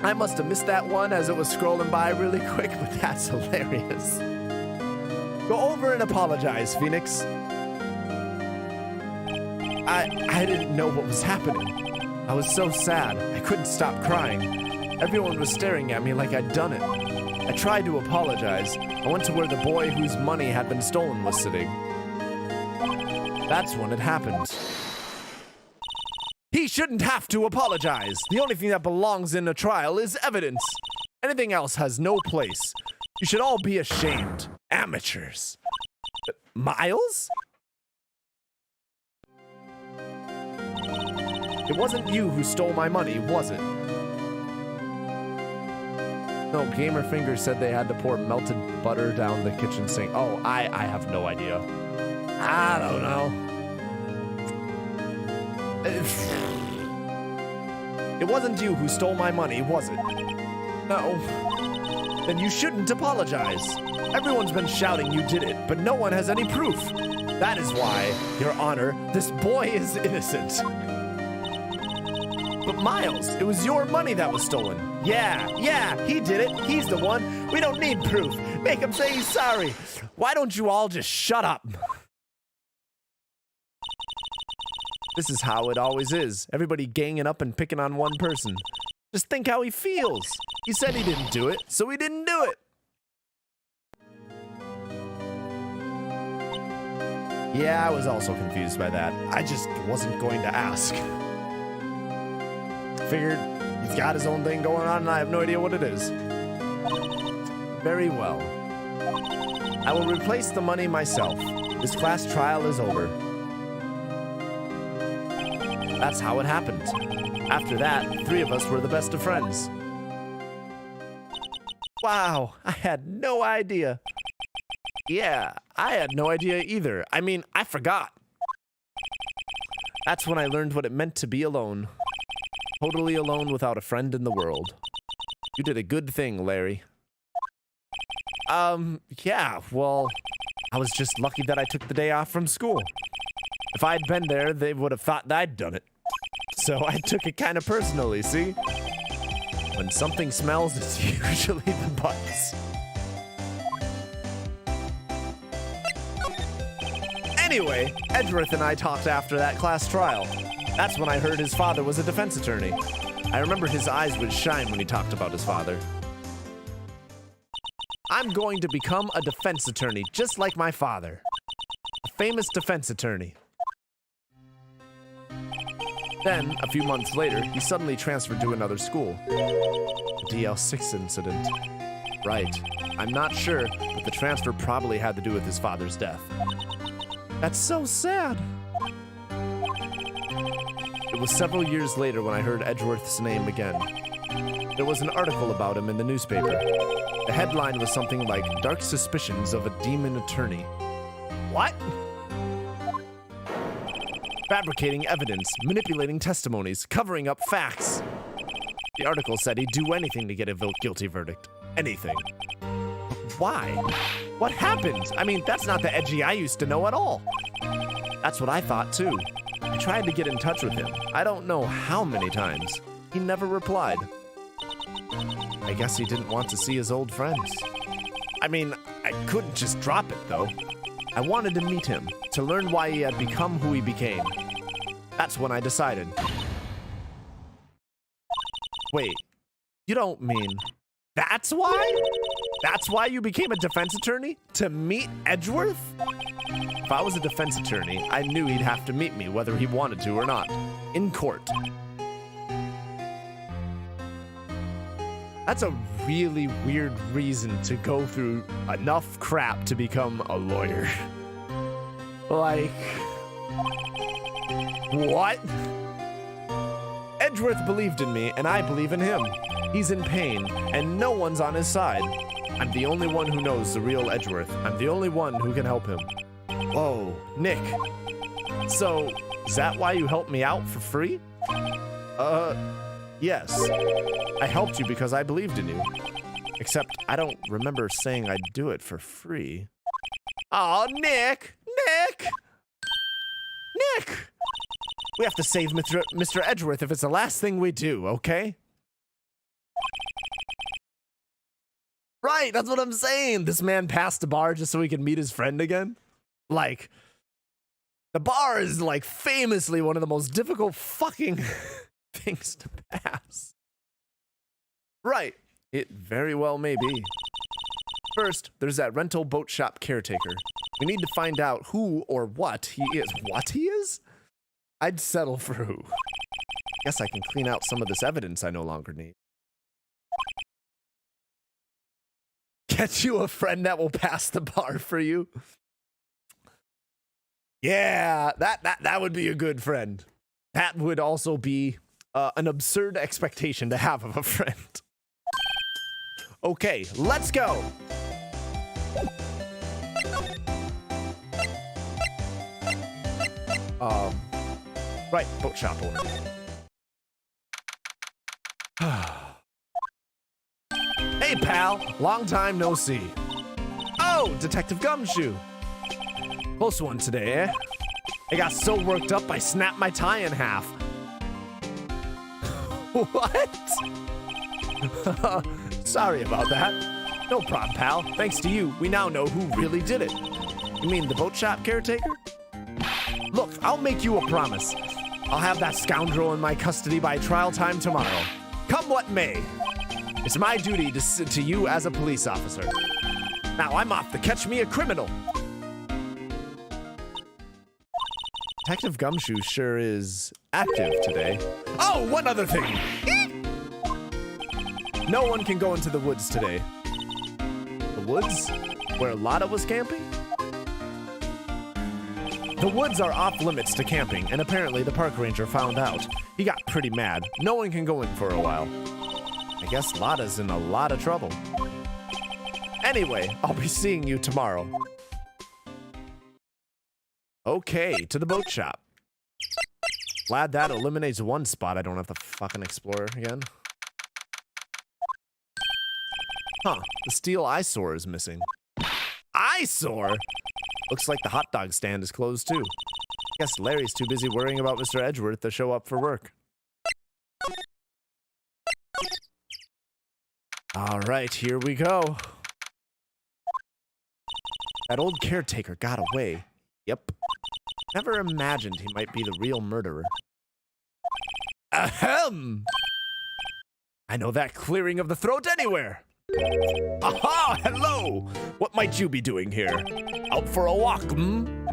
I must have missed that one as it was scrolling by really quick, but that's hilarious. Go over and apologize, Phoenix. I didn't know what was happening. I was so sad, I couldn't stop crying. Everyone was staring at me like I'd done it. I tried to apologize. I went to where the boy whose money had been stolen was sitting. That's when it happened. He shouldn't have to apologize. The only thing that belongs in a trial is evidence. Anything else has no place. You should all be ashamed. Amateurs. Miles? It wasn't you who stole my money, was it? No, Gamer Finger said they had to pour melted butter down the kitchen sink. Oh, I have no idea. I don't know. It wasn't you who stole my money, was it? No. Then you shouldn't apologize. Everyone's been shouting you did it, but no one has any proof. That is why, Your Honor, this boy is innocent. But Miles, it was your money that was stolen. Yeah, he did it. He's the one. We don't need proof. Make him say he's sorry. Why don't you all just shut up? This is how it always is. Everybody ganging up and picking on one person. Just think how he feels. He said he didn't do it, so he didn't do it. Yeah, I was also confused by that. I just wasn't going to ask. Figured he's got his own thing going on and I have no idea what it is. Very well. I will replace the money myself. This class trial is over. That's how it happened. After that, the three of us were the best of friends. Wow, I had no idea. Yeah, I had no idea either. I mean, I forgot. That's when I learned what it meant to be alone. Totally alone without a friend in the world. You did a good thing, Larry. Yeah, well, I was just lucky that I took the day off from school. If I'd been there, they would have thought that I'd done it. So I took it kind of personally, see? When something smells, it's usually the butts. Anyway, Edgeworth and I talked after that class trial. That's when I heard his father was a defense attorney. I remember his eyes would shine when he talked about his father. I'm going to become a defense attorney, just like my father. A famous defense attorney. Then, a few months later, he suddenly transferred to another school. The DL6 incident. Right. I'm not sure, but the transfer probably had to do with his father's death. That's so sad. It was several years later when I heard Edgeworth's name again. There was an article about him in the newspaper. The headline was something like, "Dark Suspicions of a Demon Attorney." What? Fabricating evidence, manipulating testimonies, covering up facts. The article said he'd do anything to get a guilty verdict. Anything. But why? What happened? I mean, that's not the Edgy I used to know at all. That's what I thought too. I tried to get in touch with him. I don't know how many times. He never replied. I guess he didn't want to see his old friends. I mean, I couldn't just drop it though. I wanted to meet him, to learn why he had become who he became. That's when I decided. Wait, you don't mean that's why? That's why you became a defense attorney? To meet Edgeworth? If I was a defense attorney, I knew he'd have to meet me whether he wanted to or not. In court. That's a really weird reason to go through enough crap to become a lawyer. Like, what? Edgeworth believed in me, and I believe in him. He's in pain, and no one's on his side. I'm the only one who knows the real Edgeworth. I'm the only one who can help him. Whoa, Nick. So, is that why you helped me out for free? Yes. I helped you because I believed in you. Except I don't remember saying I'd do it for free. Oh, Nick! Nick! Nick! We have to save Mr. Edgeworth if it's the last thing we do, okay? Right, that's what I'm saying. This man passed the bar just so he could meet his friend again. Like, The bar is like famously one of the most difficult fucking things to pass. Right. It very well may be. First, there's that rental boat shop caretaker. We need to find out who or what he is. What he is? I'd settle for who. Guess I can clean out some of this evidence I no longer need. Get you a friend that will pass the bar for you. Yeah, that would be a good friend. That would also be an absurd expectation to have of a friend. Okay, let's go. Right, boat shop owner. Hey, pal. Long time no see. Oh, Detective Gumshoe. Close one today, eh? I got so worked up I snapped my tie in half. What? Sorry about that. No problem, pal. Thanks to you, we now know who really did it. You mean the boat shop caretaker? Look, I'll make you a promise. I'll have that scoundrel in my custody by trial time tomorrow. Come what may. It's my duty to you as a police officer. Now I'm off to catch me a criminal. Detective Gumshoe sure is active today. Oh, one other thing. No one can go into the woods today. The woods? Where Lotta was camping? The woods are off limits to camping, and apparently the park ranger found out. He got pretty mad. No one can go in for a while. I guess Lotta's in a lot of trouble. Anyway, I'll be seeing you tomorrow. Okay, to the boat shop. Glad that eliminates one spot I don't have to fucking explore again. Huh, the steel eyesore is missing. Eyesore? Looks like the hot dog stand is closed too. Guess Larry's too busy worrying about Mr. Edgeworth to show up for work. All right, here we go. That old caretaker got away. Yep. Never imagined he might be the real murderer. Ahem! I know that clearing of the throat anywhere. Aha! Hello! What might you be doing here? Out for a walk, hmm?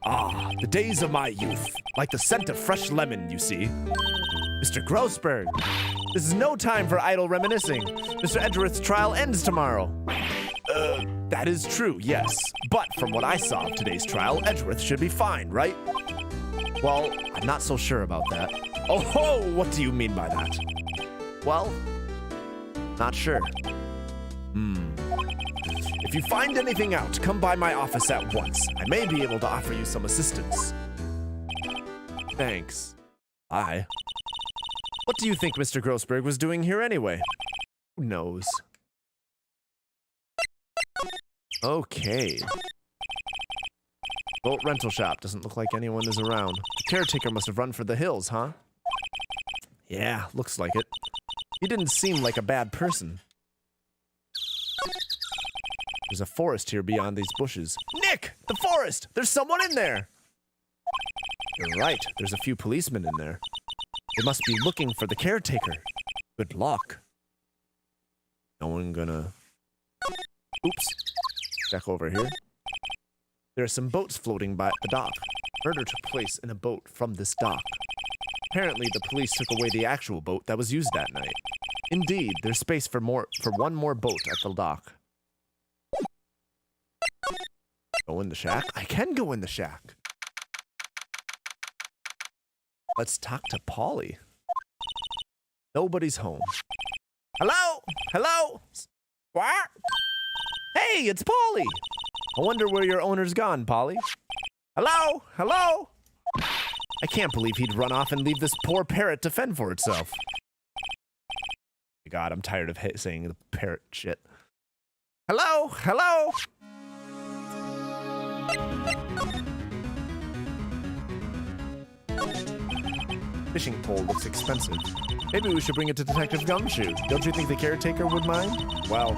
Ah, the days of my youth. Like the scent of fresh lemon, you see. Mr. Grossberg, this is no time for idle reminiscing. Mr. Edgeworth's trial ends tomorrow. That is true, yes. But from what I saw of today's trial, Edgeworth should be fine, right? Well, I'm not so sure about that. Oh ho! What do you mean by that? Well, not sure. If you find anything out, come by my office at once. I may be able to offer you some assistance. Thanks. Bye. What do you think Mr. Grossberg was doing here anyway? Who knows? Okay. Boat rental shop. Doesn't look like anyone is around. The caretaker must have run for the hills, huh? Yeah, looks like it. He didn't seem like a bad person. There's a forest here beyond these bushes. Nick! The forest! There's someone in there! You're right. There's a few policemen in there. They must be looking for the caretaker. Good luck. No one gonna... Oops. Check over here. There are some boats floating by the dock. Murder took place in a boat from this dock. Apparently, the police took away the actual boat that was used that night. Indeed, there's space for one more boat at the dock. Go in the shack? I can go in the shack. Let's talk to Polly. Nobody's home. Hello? Hello? What? Hey, it's Polly. I wonder where your owner's gone, Polly. Hello? Hello? I can't believe he'd run off and leave this poor parrot to fend for itself. God, I'm tired of saying the parrot shit. Hello? Hello? Fishing pole looks expensive. Maybe we should bring it to Detective Gumshoe. Don't you think the caretaker would mind? Well,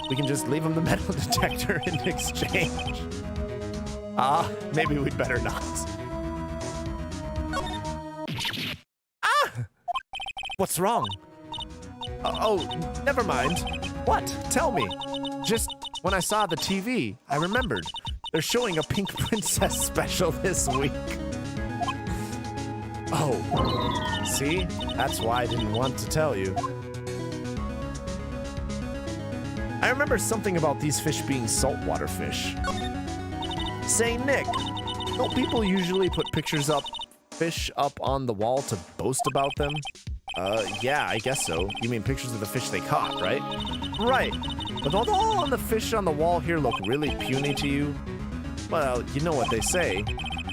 we can just leave him the metal detector in exchange. Maybe we'd better not. Ah! What's wrong? Oh, never mind. What? Tell me. Just when I saw the TV, I remembered. They're showing a Pink Princess special this week. Oh, see? That's why I didn't want to tell you. I remember something about these fish being saltwater fish. Say, Nick, don't people usually put fish up on the wall to boast about them? Yeah, I guess so. You mean pictures of the fish they caught, right? Right. But don't all the fish on the wall here look really puny to you? Well, you know what they say.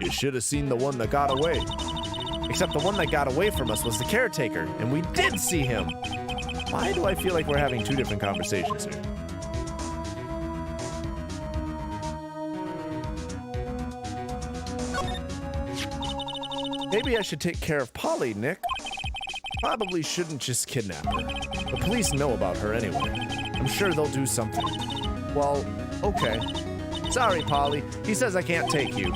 You should have seen the one that got away. Except the one that got away from us was the caretaker, and we did see him. Why do I feel like we're having two different conversations here? Maybe I should take care of Polly, Nick. Probably shouldn't just kidnap her. The police know about her anyway. I'm sure they'll do something. Well, okay. Sorry, Polly. He says I can't take you.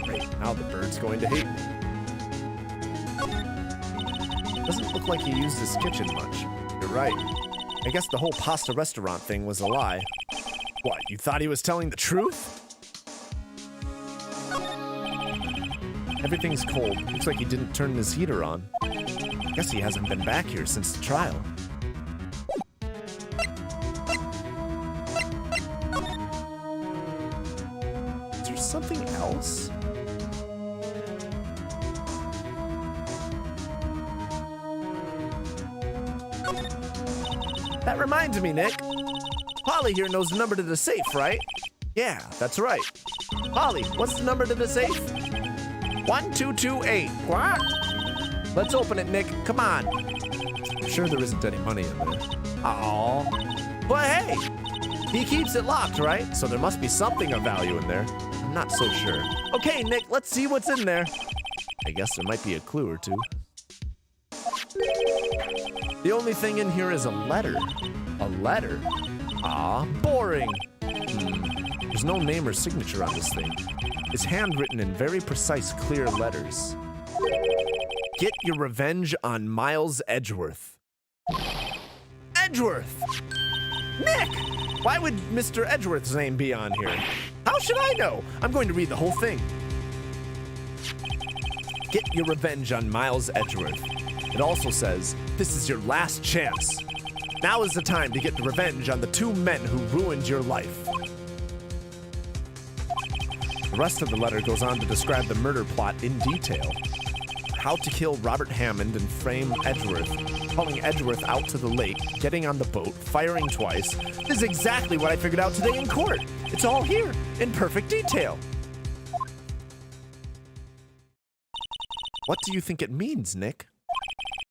Great, now the bird's going to hate me. Doesn't look like he used his kitchen much. You're right. I guess the whole pasta restaurant thing was a lie. What, you thought he was telling the truth? Everything's cold. Looks like he didn't turn his heater on. Guess he hasn't been back here since the trial. Is there something else? That reminds me, Nick. Polly here knows the number to the safe, right? Yeah, that's right. Polly, what's the number to the safe? 1228. What? Let's open it, Nick. Come on. I'm sure there isn't any money in there. Aww. But hey, he keeps it locked, right? So there must be something of value in there. I'm not so sure. Okay, Nick, let's see what's in there. I guess there might be a clue or two. The only thing in here is a letter. A letter? Ah, boring. There's no name or signature on this thing. It's handwritten in very precise, clear letters. Get your revenge on Miles Edgeworth. Edgeworth! Nick! Why would Mr. Edgeworth's name be on here? How should I know? I'm going to read the whole thing. Get your revenge on Miles Edgeworth. It also says, this is your last chance. Now is the time to get the revenge on the two men who ruined your life. The rest of the letter goes on to describe the murder plot in detail. How to kill Robert Hammond and frame Edgeworth, hauling Edgeworth out to the lake, getting on the boat, firing twice. This is exactly what I figured out today in court. It's all here, in perfect detail. What do you think it means, Nick?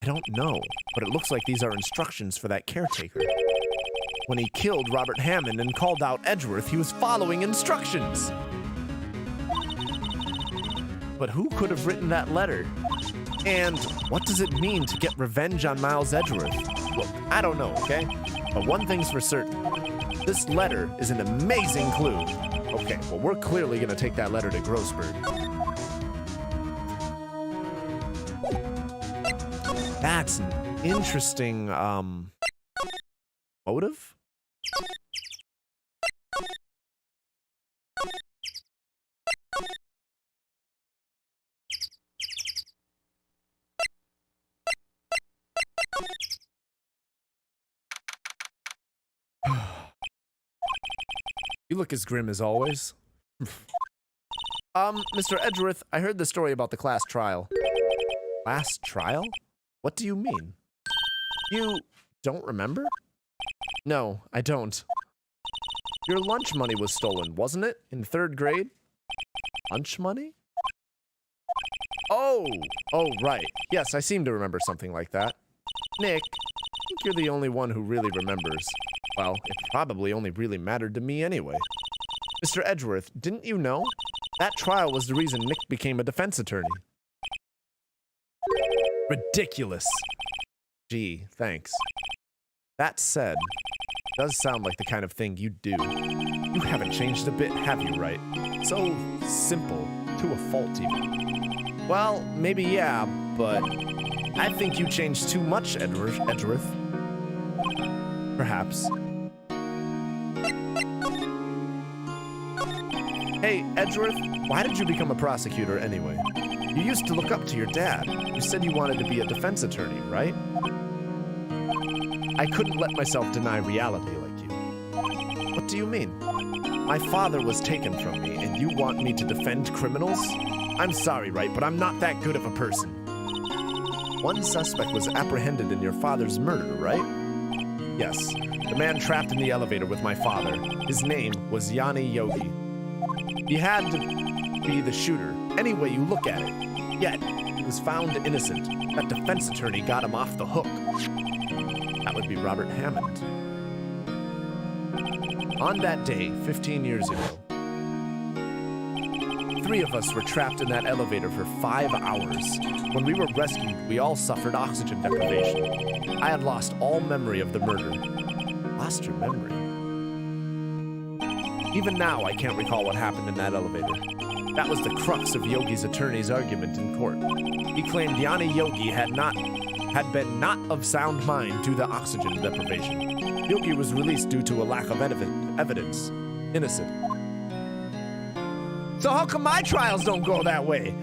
I don't know, but it looks like these are instructions for that caretaker. When he killed Robert Hammond and called out Edgeworth, he was following instructions. But who could have written that letter? And what does it mean to get revenge on Miles Edgeworth? Look, I don't know, okay? But one thing's for certain. This letter is an amazing clue. Okay, well, we're clearly gonna take that letter to Grossberg. That's an interesting, motive? You look as grim as always. Mr. Edgeworth, I heard the story about the class trial. Class trial? What do you mean? You don't remember? No, I don't. Your lunch money was stolen, wasn't it? In 3rd grade? Lunch money? Oh, right. Yes, I seem to remember something like that. Nick, I think you're the only one who really remembers. Well, it probably only really mattered to me anyway. Mr. Edgeworth, didn't you know? That trial was the reason Nick became a defense attorney. Ridiculous. Gee, thanks. That said, Does sound like the kind of thing you do. You haven't changed a bit, have you, right? So simple, to a fault even. Well, maybe yeah, but I think you changed too much, Edgeworth. Perhaps. Hey, Edgeworth, why did you become a prosecutor anyway? You used to look up to your dad. You said you wanted to be a defense attorney, right? I couldn't let myself deny reality like you. What do you mean? My father was taken from me, and you want me to defend criminals? I'm sorry, right, but I'm not that good of a person. One suspect was apprehended in your father's murder, right? Yes, the man trapped in the elevator with my father. His name was Yanni Yogi. He had to be the shooter, any way you look at it. Yet, he was found innocent. That defense attorney got him off the hook. That would be Robert Hammond. On that day, 15 years ago, 3 of us were trapped in that elevator for 5 hours. When we were rescued, we all suffered oxygen deprivation. I had lost all memory of the murder. Lost your memory? Even now, I can't recall what happened in that elevator. That was the crux of Yogi's attorney's argument in court. He claimed Yanni Yogi had been not of sound mind due to oxygen deprivation. Yogi was released due to a lack of evidence. Innocent. So how come my trials don't go that way?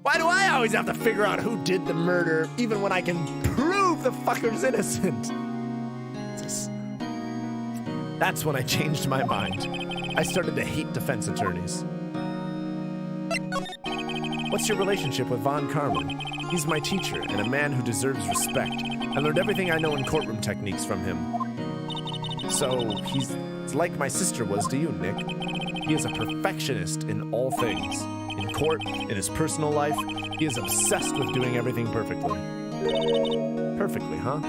Why do I always have to figure out who did the murder, even when I can prove the fucker's innocent? That's when I changed my mind. I started to hate defense attorneys. What's your relationship with Von Carmen? He's my teacher and a man who deserves respect. I learned everything I know in courtroom techniques from him. So, he's like my sister was to you, Nick. He is a perfectionist in all things. In court, in his personal life, he is obsessed with doing everything perfectly. Perfectly, huh?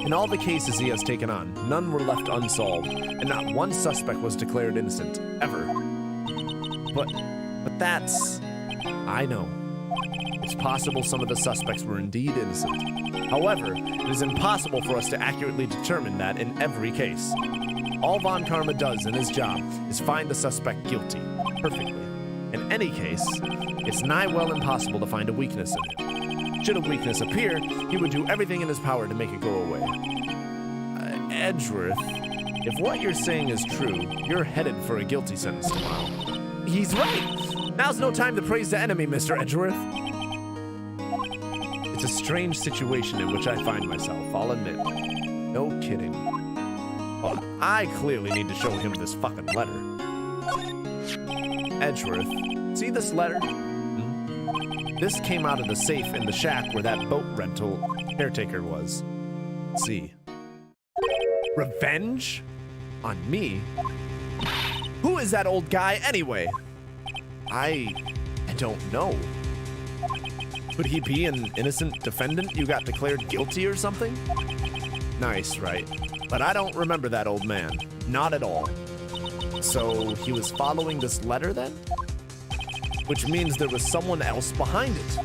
In all the cases he has taken on, none were left unsolved, and not one suspect was declared innocent, ever. But that's... I know. It's possible some of the suspects were indeed innocent. However, it is impossible for us to accurately determine that in every case. All Von Karma does in his job is find the suspect guilty, perfectly. In any case, it's nigh well impossible to find a weakness in him. Should a weakness appear, he would do everything in his power to make it go away. Edgeworth, if what you're saying is true, you're headed for a guilty sentence tomorrow. He's right! Now's no time to praise the enemy, Mr. Edgeworth. It's a strange situation in which I find myself, I'll admit. No kidding. Well, I clearly need to show him this fucking letter. Edgeworth, see this letter? This came out of the safe in the shack where that boat rental caretaker was. Let's see. Revenge? On me? Who is that old guy anyway? I don't know. Could he be an innocent defendant you got declared guilty or something? Nice, right? But I don't remember that old man. Not at all. So he was following this letter then? Which means there was someone else behind it.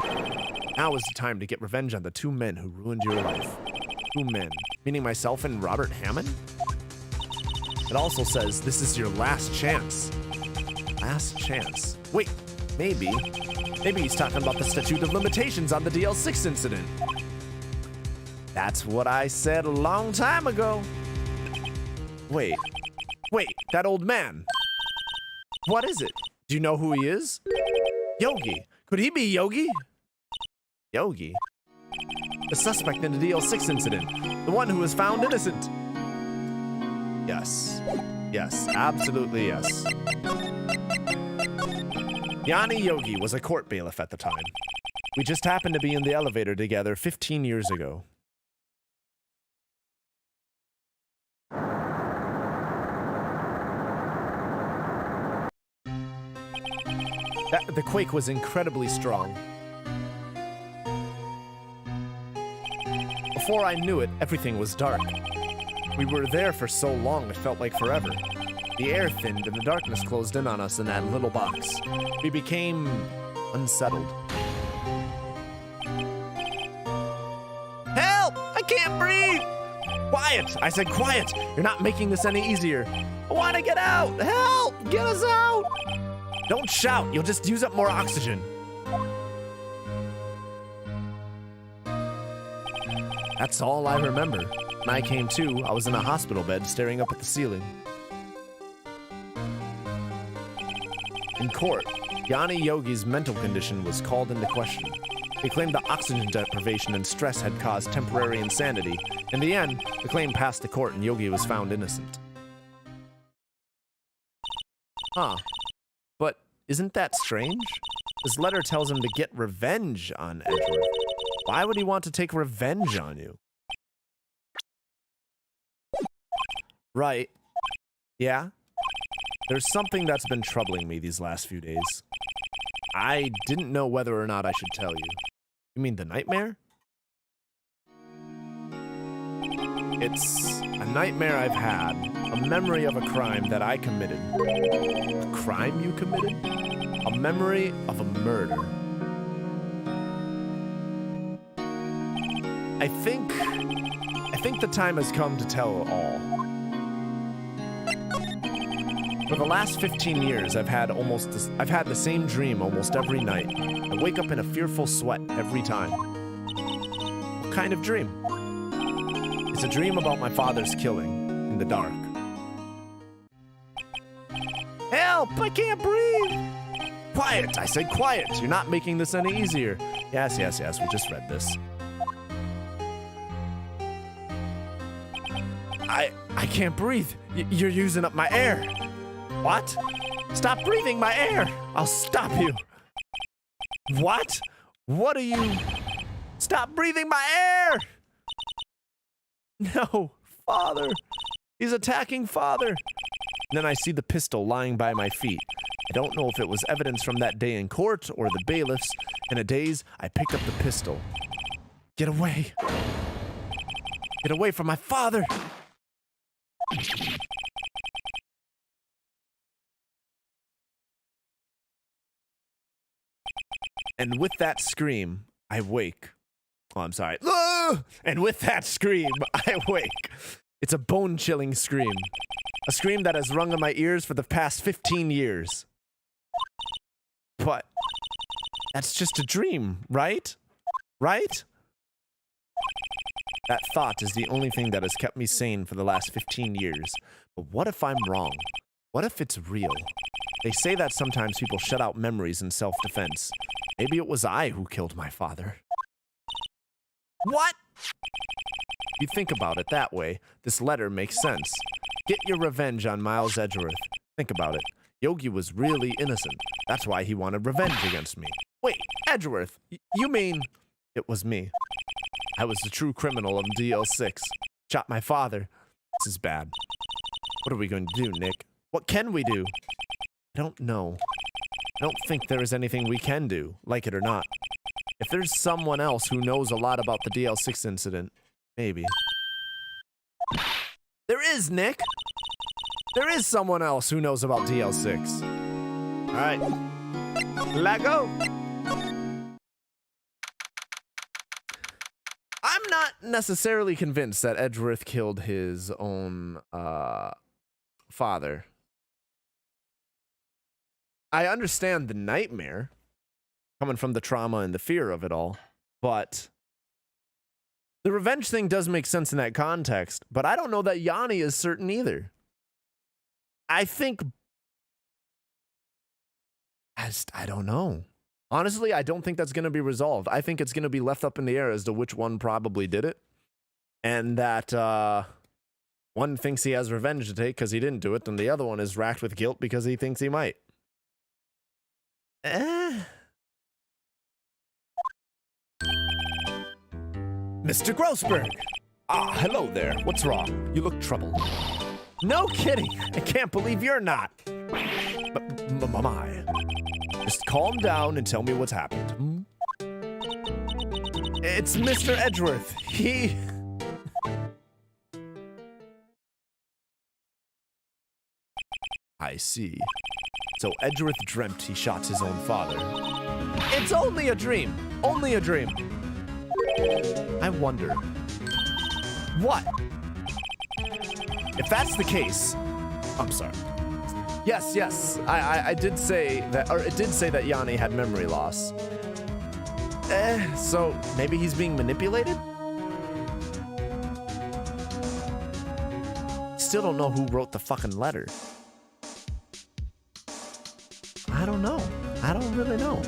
Now is the time to get revenge on the 2 men who ruined your life. 2 men, meaning myself and Robert Hammond? It also says this is your last chance. Last chance. Wait, maybe he's talking about the statute of limitations on the DL6 incident. That's what I said a long time ago. Wait, that old man. What is it? Do you know who he is? Yogi. Could he be Yogi? Yogi? The suspect in the DL6 incident. The one who was found innocent. Yes. Yes, absolutely yes. Yanni Yogi was a court bailiff at the time. We just happened to be in the elevator together 15 years ago. The quake was incredibly strong. Before I knew it, everything was dark. We were there for so long it felt like forever. The air thinned and the darkness closed in on us in that little box. We became unsettled. Help! I can't breathe! Quiet! I said quiet! You're not making this any easier. I want to get out! Help! Get us out! Don't shout, you'll just use up more oxygen. That's all I remember. When I came to, I was in a hospital bed staring up at the ceiling. In court, Yanni Yogi's mental condition was called into question. He claimed that oxygen deprivation and stress had caused temporary insanity. In the end, the claim passed the court and Yogi was found innocent. Huh. But isn't that strange? This letter tells him to get revenge on Edgeworth. Why would he want to take revenge on you? Right. Yeah? There's something that's been troubling me these last few days. I didn't know whether or not I should tell you. You mean the nightmare? It's a nightmare I've had, a memory of a crime that I committed. A crime you committed? A memory of a murder. I think the time has come to tell all. For the last 15 years, I've had the same dream almost every night. I wake up in a fearful sweat every time. What kind of dream? It's a dream about my father's killing in the dark. Help! I can't breathe! Quiet! I said quiet! You're not making this any easier. Yes, we just read this. I can't breathe. You're using up my air. What? Stop breathing my air! I'll stop you! What? What are you? Stop breathing my air! No, Father! He's attacking Father! And then I see the pistol lying by my feet. I don't know if it was evidence from that day in court or the bailiffs. In a daze, I picked up the pistol. Get away! Get away from my father! And with that scream, I wake. Oh, I'm sorry. And with that scream, I wake. It's a bone-chilling scream. A scream that has rung in my ears for the past 15 years. But that's just a dream, right? Right? That thought is the only thing that has kept me sane for the last 15 years. But what if I'm wrong? What if it's real? They say that sometimes people shut out memories in self-defense. Maybe it was I who killed my father. What? You think about it that way, this letter makes sense. Get your revenge on Miles Edgeworth. Think about it. Yogi was really innocent. That's why he wanted revenge against me. Wait, Edgeworth, you mean... It was me. I was the true criminal of DL6. Shot my father. This is bad. What are we going to do, Nick? What can we do? I don't know. I don't think there is anything we can do, like it or not. If there's someone else who knows a lot about the DL6 incident, maybe. There is, Nick! There is someone else who knows about DL6. Alright. Let go! I'm not necessarily convinced that Edgeworth killed his own, father. I understand the nightmare coming from the trauma and the fear of it all, but the revenge thing does make sense in that context, but I don't know that Yanni is certain either. I don't know. Honestly, I don't think that's going to be resolved. I think it's going to be left up in the air as to which one probably did it, and that one thinks he has revenge to take because he didn't do it, and the other one is racked with guilt because he thinks he might. Mr. Grossberg! Ah, hello there. What's wrong? You look troubled. No kidding. I can't believe you're not. My. Just calm down and tell me what's happened. Hmm? It's Mr. Edgeworth. He... I see. So Edgeworth dreamt he shot his own father. It's only a dream. Only a dream. I wonder. What? If that's the case, I'm sorry. Yes, I did say that, or it did say that Yanni had memory loss. So maybe he's being manipulated? Still don't know who wrote the fucking letter. I don't know. I don't really know.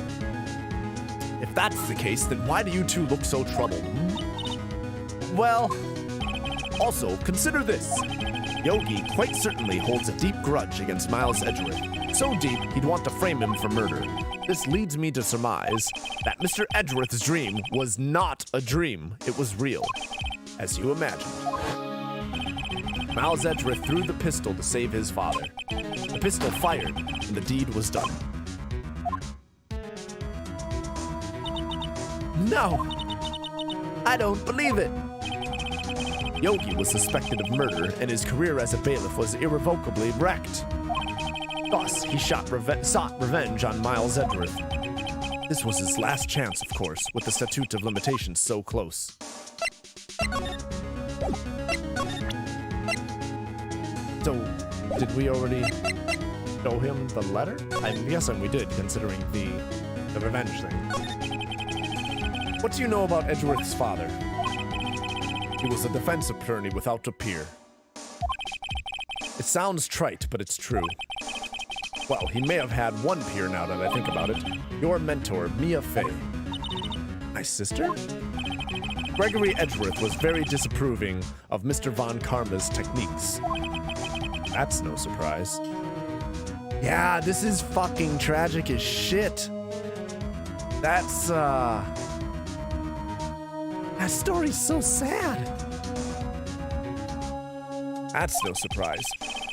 If that's the case, then why do you two look so troubled? Well, also, consider this. Yogi quite certainly holds a deep grudge against Miles Edgeworth. So deep, he'd want to frame him for murder. This leads me to surmise that Mr. Edgeworth's dream was not a dream. It was real, as you imagined. Miles Edgeworth threw the pistol to save his father. The pistol fired, and the deed was done. No! I don't believe it! Yogi was suspected of murder, and his career as a bailiff was irrevocably wrecked. Thus, he sought revenge on Miles Edgeworth. This was his last chance, of course, with the statute of limitations so close. So, did we already show him the letter? I'm guessing we did, considering the revenge thing. What do you know about Edgeworth's father? He was a defense attorney without a peer. It sounds trite, but it's true. Well, he may have had one peer now that I think about it. Your mentor, Mia Fey. My sister? Gregory Edgeworth was very disapproving of Mr. Von Karma's techniques. That's no surprise. Yeah, this is fucking tragic as shit. That story's so sad. That's no surprise.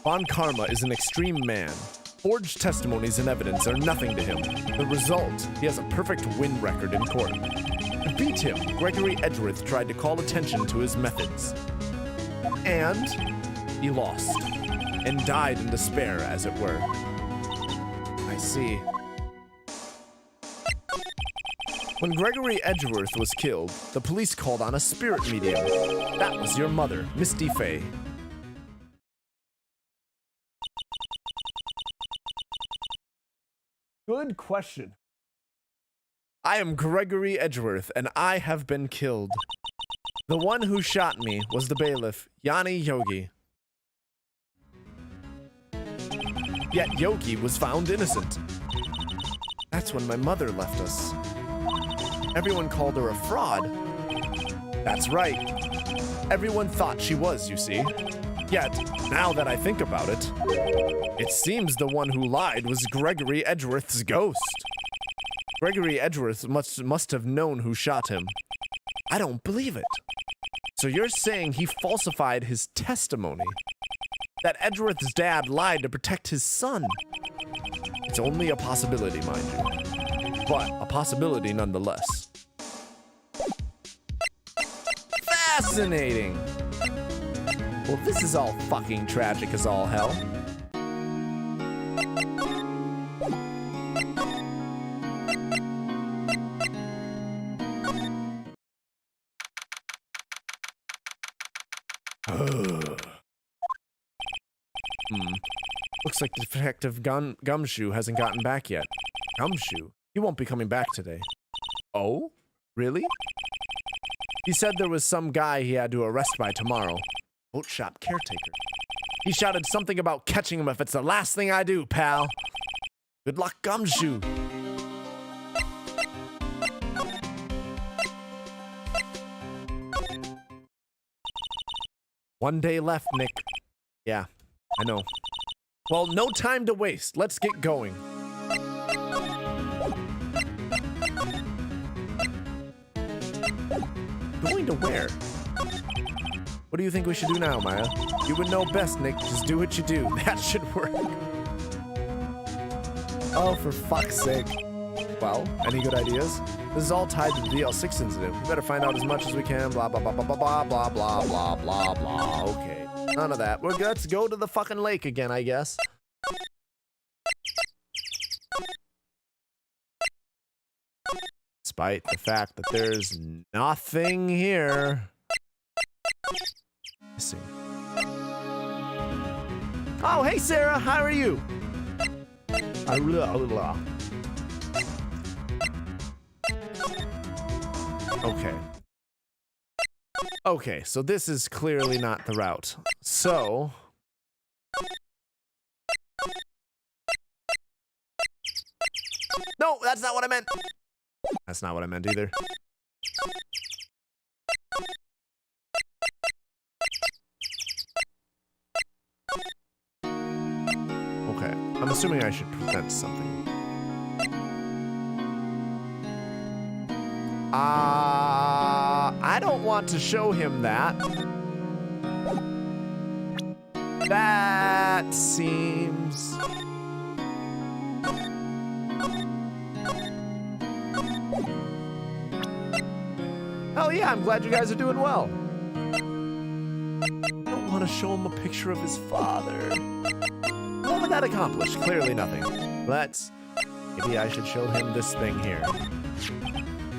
Von Karma is an extreme man. Forged testimonies and evidence are nothing to him. The result, he has a perfect win record in court. To beat him, Gregory Edgeworth tried to call attention to his methods. And he lost. And died in despair, as it were. I see. When Gregory Edgeworth was killed, the police called on a spirit medium. That was your mother, Misty Fey. Good question. I am Gregory Edgeworth, and I have been killed. The one who shot me was the bailiff, Yanni Yogi. Yet Yogi was found innocent. That's when my mother left us. Everyone called her a fraud. That's right. Everyone thought she was, you see. Yet, now that I think about it, it seems the one who lied was Gregory Edgeworth's ghost. Gregory Edgeworth must have known who shot him. I don't believe it. So you're saying he falsified his testimony? That Edgeworth's dad lied to protect his son? It's only a possibility, mind you. But a possibility nonetheless. Fascinating! Well, this is all fucking tragic as all hell. Looks like Detective Gumshoe hasn't gotten back yet. Gumshoe? He won't be coming back today. Oh? Really? He said there was some guy he had to arrest by tomorrow. Boat shop caretaker. He shouted something about catching him if it's the last thing I do, pal. Good luck, Gumshoe. One day left, Nick. Yeah, I know. Well, no time to waste. Let's get going. Going to where? What do you think we should do now, Maya? You would know best, Nick. Just do what you do. That should work. Oh, for fuck's sake. Well, any good ideas? This is all tied to the DL6 incident. We better find out as much as we can. Blah, blah, blah, blah, blah, blah, blah, blah, blah, blah. Okay. None of that. Let's go to the fucking lake again, I guess. Despite the fact that there's nothing here. Missing. Oh, hey, Sarah. How are you? Okay. Okay, so this is clearly not the route. So... No, that's not what I meant. That's not what I meant either. Okay, I'm assuming I should prevent something. I don't want to show him that. That seems... Oh yeah, I'm glad you guys are doing well. I don't want to show him a picture of his father. What would that accomplish? Clearly nothing. Maybe I should show him this thing here.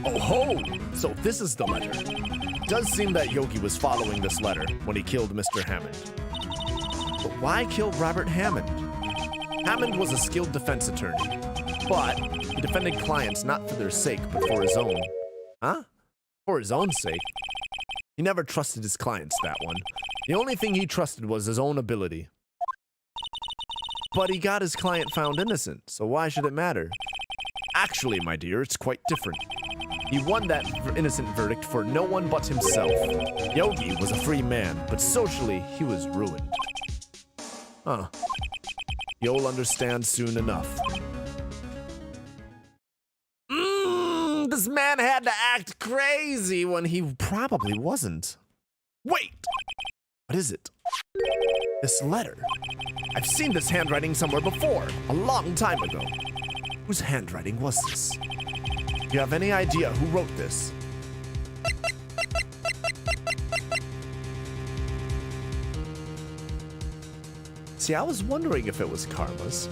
Oh ho! So this is the letter. It does seem that Yogi was following this letter when he killed Mr. Hammond. But why kill Robert Hammond? Hammond was a skilled defense attorney, but he defended clients not for their sake, but for his own. Huh? For his own sake? He never trusted his clients, that one. The only thing he trusted was his own ability. But he got his client found innocent, so why should it matter? Actually, my dear, it's quite different. He won that innocent verdict for no one but himself. Yogi was a free man, but socially, he was ruined. Huh. You'll understand soon enough. This man had to act crazy when he probably wasn't. Wait! What is it? This letter. I've seen this handwriting somewhere before, a long time ago. Whose handwriting was this? Do you have any idea who wrote this? See, I was wondering if it was Karma's.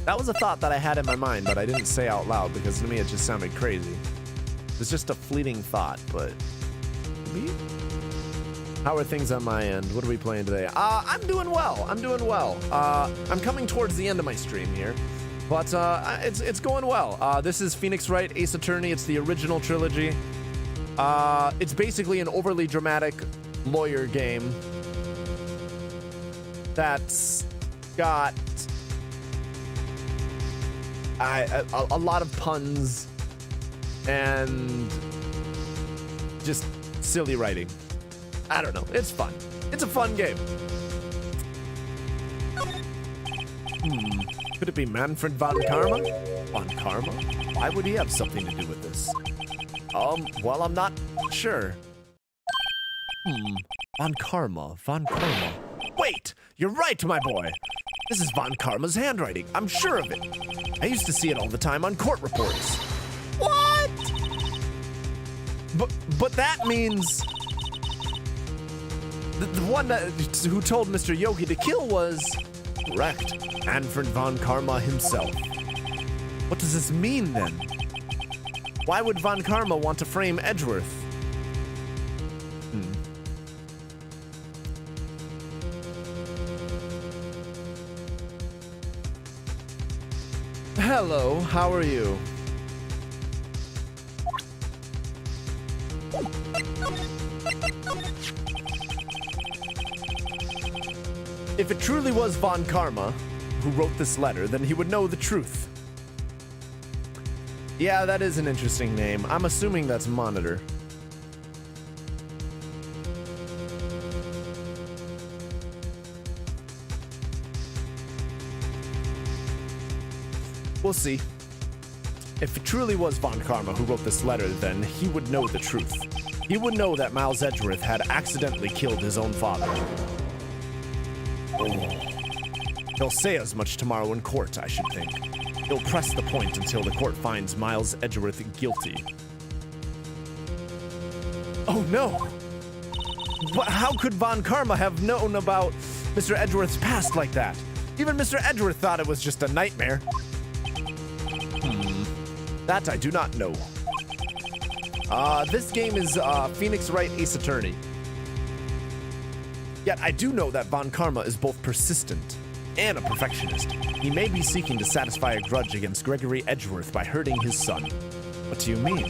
That was a thought that I had in my mind, but I didn't say out loud because to me it just sounded crazy. It was just a fleeting thought, but... Maybe? How are things on my end? What are we playing today? I'm doing well. I'm doing well. I'm coming towards the end of my stream here, but it's going well. This is Phoenix Wright Ace Attorney. It's the original trilogy. It's basically an overly dramatic lawyer game that's got a lot of puns and just silly writing. I don't know. It's fun. It's a fun game. Could it be Manfred von Karma? Von Karma? Why would he have something to do with this? Well, I'm not sure. Von Karma. Von Karma. Wait! You're right, my boy! This is Von Karma's handwriting. I'm sure of it. I used to see it all the time on court reports. What? But that means... The one who told Mr. Yogi to kill was... Correct. Manfred von Karma himself. What does this mean, then? Why would Von Karma want to frame Edgeworth? Hello, how are you? If it truly was Von Karma who wrote this letter, then he would know the truth. Yeah, that is an interesting name. I'm assuming that's Monitor. We'll see. If it truly was Von Karma who wrote this letter, then he would know the truth. He would know that Miles Edgeworth had accidentally killed his own father. He'll say as much tomorrow in court, I should think. He'll press the point until the court finds Miles Edgeworth guilty. Oh no! But how could Von Karma have known about Mr. Edgeworth's past like that? Even Mr. Edgeworth thought it was just a nightmare. That I do not know. This game is Phoenix Wright Ace Attorney. Yet I do know that Von Karma is both persistent and a perfectionist. He may be seeking to satisfy a grudge against Gregory Edgeworth by hurting his son. What do you mean?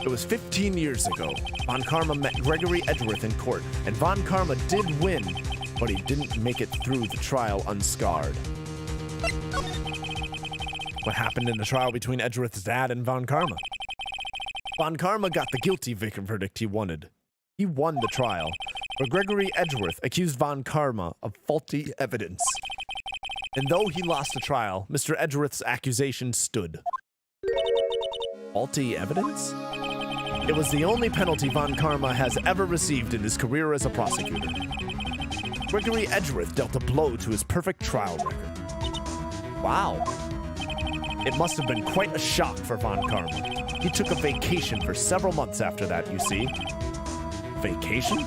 It was 15 years ago. Von Karma met Gregory Edgeworth in court, and Von Karma did win, but he didn't make it through the trial unscarred. What happened in the trial between Edgeworth's dad and Von Karma? Von Karma got the guilty verdict he wanted. He won the trial, but Gregory Edgeworth accused Von Karma of faulty evidence. And though he lost the trial, Mr. Edgeworth's accusation stood. Faulty evidence? It was the only penalty Von Karma has ever received in his career as a prosecutor. Gregory Edgeworth dealt a blow to his perfect trial record. Wow. It must have been quite a shock for Von Karma. He took a vacation for several months after that, you see. Vacation?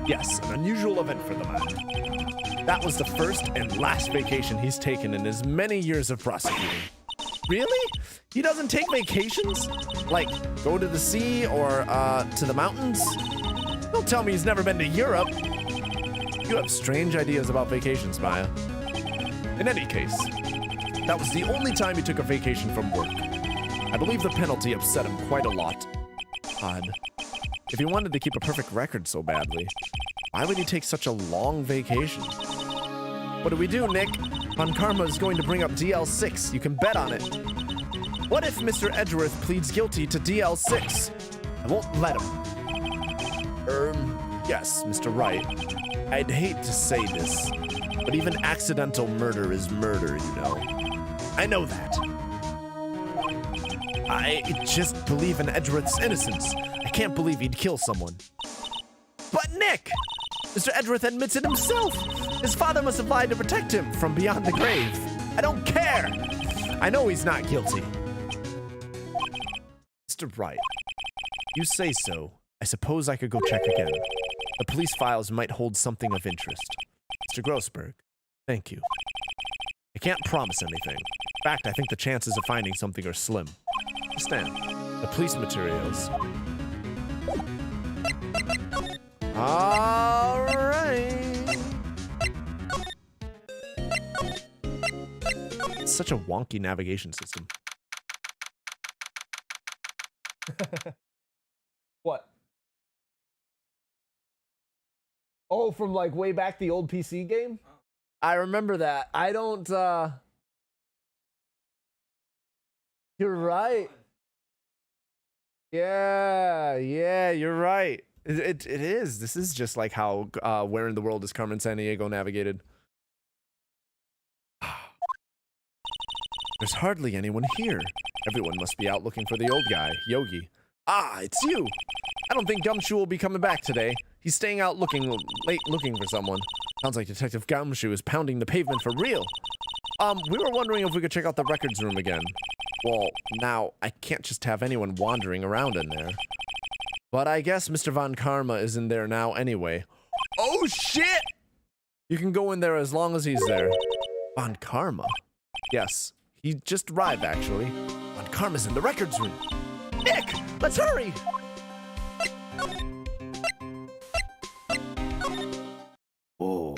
Yes, an unusual event for the man. That was the first and last vacation he's taken in his many years of prosecuting. Really? He doesn't take vacations? Like, go to the sea or, to the mountains? Don't tell me he's never been to Europe. You have strange ideas about vacations, Maya. In any case, that was the only time he took a vacation from work. I believe the penalty upset him quite a lot. Odd. If he wanted to keep a perfect record so badly, why would he take such a long vacation? What do we do, Nick? Von Karma is going to bring up DL6. You can bet on it. What if Mr. Edgeworth pleads guilty to DL6? I won't let him. Yes, Mr. Wright. I'd hate to say this, but even accidental murder is murder, you know. I know that. I just believe in Edgeworth's innocence. I can't believe he'd kill someone. But Nick! Mr. Edgeworth admits it himself. His father must have lied to protect him from beyond the grave. I don't care. I know he's not guilty. Mr. Wright, you say so. I suppose I could go check again. The police files might hold something of interest. Mr. Grossberg, thank you. I can't promise anything. In fact, I think the chances of finding something are slim. Understand? The police materials. All right. It's such a wonky navigation system. What? Oh, from like way back the old PC game? I remember that. I don't, You're right. Yeah, you're right. It is. This is just like how Where in the World is Carmen Sandiego navigated. There's hardly anyone here. Everyone must be out looking for the old guy, Yogi. Ah, it's you. I don't think Gumshoe will be coming back today. He's staying out late looking for someone. Sounds like Detective Gumshoe is pounding the pavement for real. We were wondering if we could check out the records room again. Well, now, I can't just have anyone wandering around in there. But I guess Mr. Von Karma is in there now anyway. Oh, shit! You can go in there as long as he's there. Von Karma? Yes, he just arrived, actually. Von Karma's in the records room. Nick, let's hurry! Oh.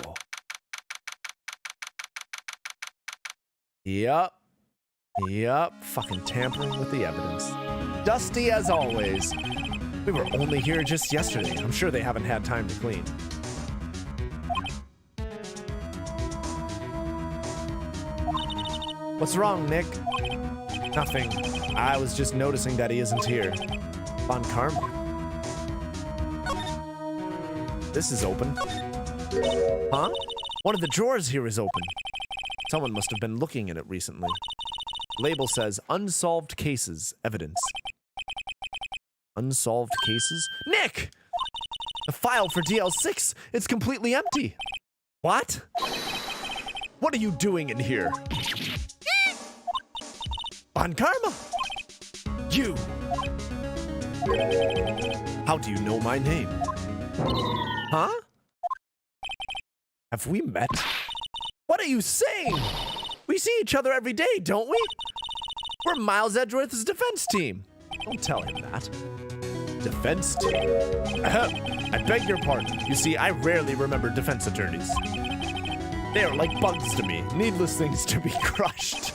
Yup. Fucking tampering with the evidence. Dusty as always. We were only here just yesterday. I'm sure they haven't had time to clean. What's wrong, Nick? Nothing. I was just noticing that he isn't here. Von Karma. This is open. Huh? One of the drawers here is open. Someone must have been looking in it recently. Label says, unsolved cases, evidence. Unsolved cases? Nick! The file for DL6, it's completely empty. What? What are you doing in here? Von Karma! You! How do you know my name? Huh? Have we met? What are you saying? We see each other every day, don't we? We're Miles Edgeworth's defense team. Don't tell him that. Defense team. I beg your pardon. You see, I rarely remember defense attorneys. They are like bugs to me, needless things to be crushed.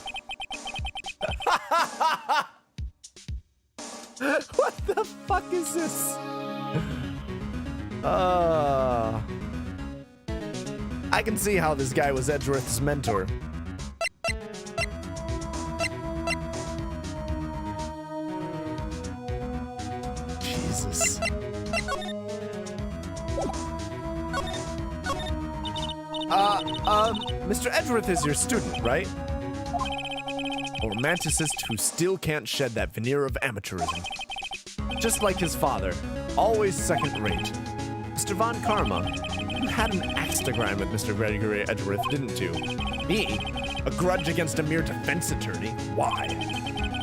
What the fuck is this? I can see how this guy was Edgeworth's mentor. Jesus. Mr. Edgeworth is your student, right? A romanticist who still can't shed that veneer of amateurism. Just like his father, always second rate. Mr. Von Karma, you had an axe to grind with Mr. Gregory Edgeworth, didn't you? Me? A grudge against a mere defense attorney? Why?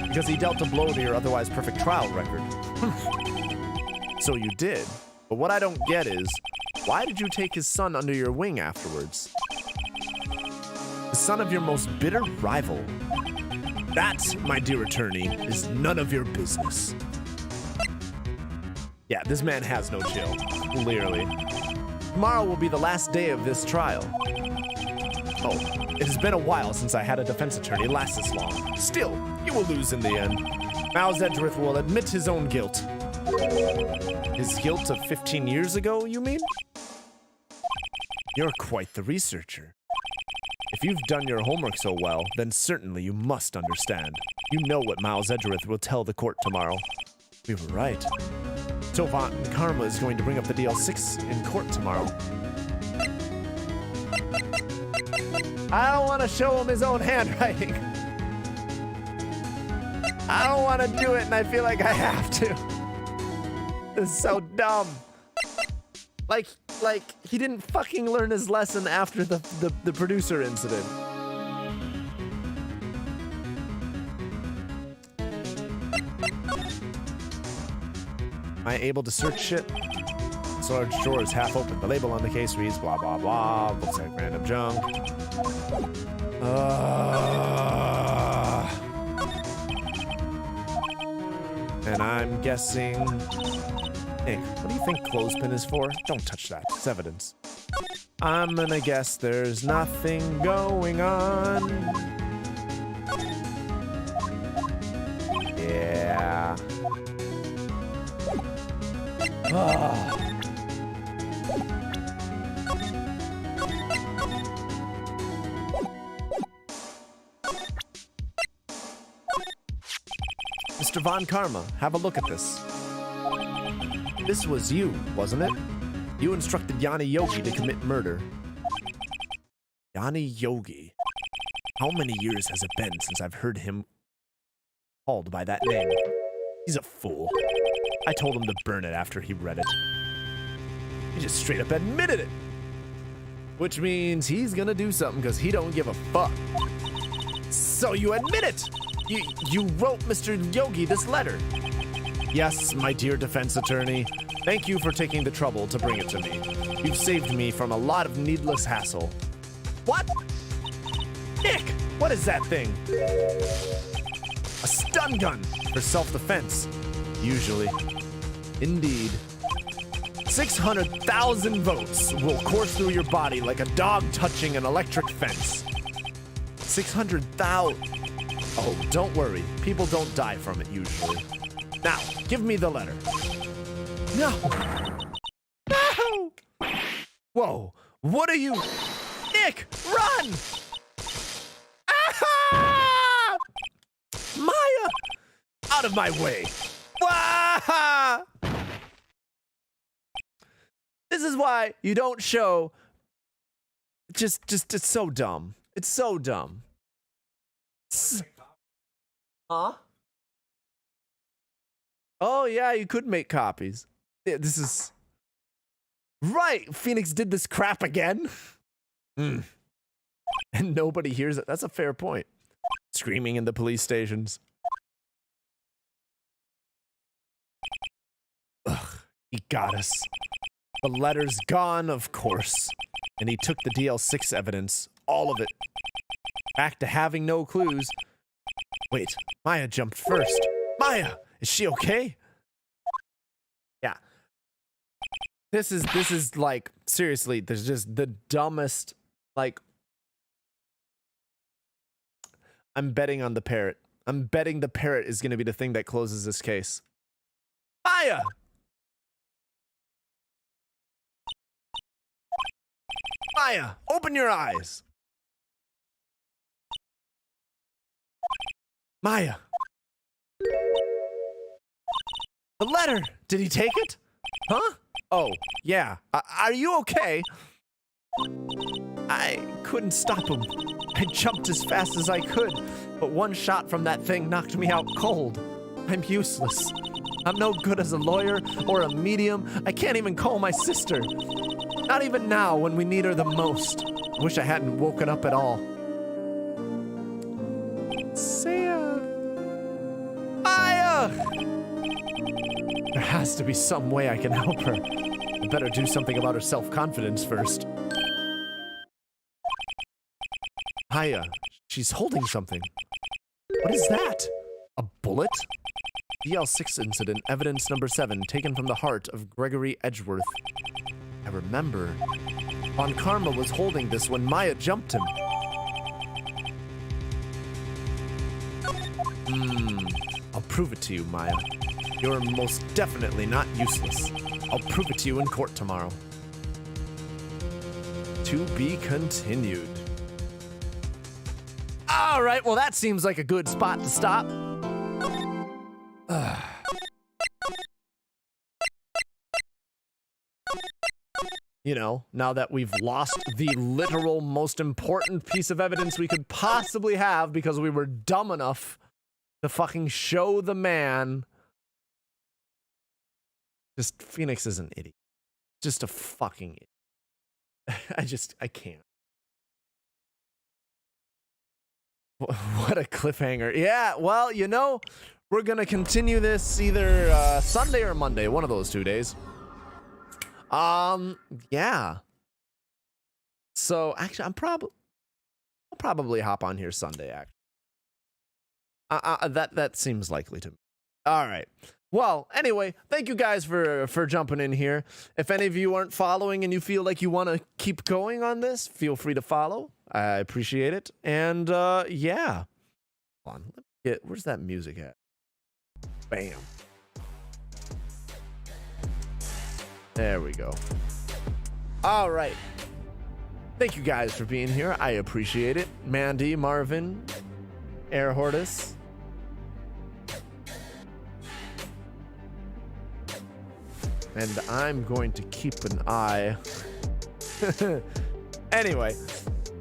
Because he dealt a blow to your otherwise perfect trial record. So you did. But what I don't get is, why did you take his son under your wing afterwards? The son of your most bitter rival. That, my dear attorney, is none of your business. Yeah, this man has no chill, clearly. Tomorrow will be the last day of this trial. Oh, it has been a while since I had a defense attorney last this long. Still, you will lose in the end. Miles Edgeworth will admit his own guilt. His guilt of 15 years ago, you mean? You're quite the researcher. If you've done your homework so well, then certainly you must understand. You know what Miles Edgeworth will tell the court tomorrow. We were right. So Von Karma is going to bring up the DL6 in court tomorrow. I don't want to show him his own handwriting. I don't want to do it, and I feel like I have to. This is so dumb. Like, he didn't fucking learn his lesson after the producer incident. Am I able to search it? Storage drawer is half open. The label on the case reads blah blah blah. Looks like random junk. And I'm guessing... Nick, what do you think clothespin is for? Don't touch that. It's evidence. I'm gonna guess there's nothing going on. Yeah. Mr. Von Karma, have a look at this. This was you, wasn't it? You instructed Yanni Yogi to commit murder. Yanni Yogi. How many years has it been since I've heard him called by that name? He's a fool. I told him to burn it after he read it. He just straight up admitted it. Which means he's gonna do something because he don't give a fuck. So you admit it! You wrote Mr. Yogi this letter. Yes, my dear defense attorney. Thank you for taking the trouble to bring it to me. You've saved me from a lot of needless hassle. What? Nick, what is that thing? A stun gun for self-defense. Usually. Indeed. 600,000 votes will course through your body like a dog touching an electric fence. 600,000. Oh, don't worry. People don't die from it usually. Now, give me the letter. No. No! Whoa, what are you? Nick, run! Ah! Maya! Out of my way. Wah! This is why you don't show. Just, it's so dumb. It's so dumb. Huh? Oh, yeah, you could make copies. Yeah, this is... Right, Phoenix did this crap again. And nobody hears it. That's a fair point. Screaming in the police stations. Ugh, he got us. The letter's gone, of course. And he took the DL6 evidence, all of it. Back to having no clues. Wait, Maya jumped first. Maya! Is she okay? Yeah. This is like, seriously, there's just the dumbest, like, I'm betting on the parrot. I'm betting the parrot is going to be the thing that closes this case. Maya! Maya, open your eyes. Maya. The letter. Did he take it? Huh? Oh, yeah. Are you okay? I couldn't stop him. I jumped as fast as I could, but one shot from that thing knocked me out cold. I'm useless. I'm no good as a lawyer or a medium. I can't even call my sister. Not even now when we need her the most. Wish I hadn't woken up at all. Maya! There has to be some way I can help her. I better do something about her self-confidence first. Maya, she's holding something. What is that? A bullet? DL6 incident, evidence number 7, taken from the heart of Gregory Edgeworth. I remember. Von Karma was holding this when Maya jumped him. I'll prove it to you, Maya. You're most definitely not useless. I'll prove it to you in court tomorrow. To be continued. All right, well, that seems like a good spot to stop. You know, now that we've lost the literal most important piece of evidence we could possibly have because we were dumb enough to fucking show the man. Just, Phoenix is an idiot. Just a fucking idiot. I can't. What a cliffhanger. Yeah, well, you know, we're gonna continue this either Sunday or Monday, one of those 2 days. Yeah. So actually, I'll probably hop on here Sunday. Actually, that seems likely to me. All right. Well, anyway, thank you guys for jumping in here. If any of you aren't following and you feel like you want to keep going on this, feel free to follow. I appreciate it. And yeah. Hold on. Let me where's that music at? Bam. There we go. All right. Thank you guys for being here. I appreciate it. Mandy, Marvin, Air Hortus. And I'm going to keep an eye. Anyway,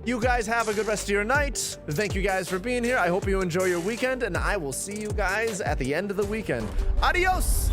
you guys have a good rest of your night. Thank you guys for being here. I hope you enjoy your weekend, and I will see you guys at the end of the weekend. Adios!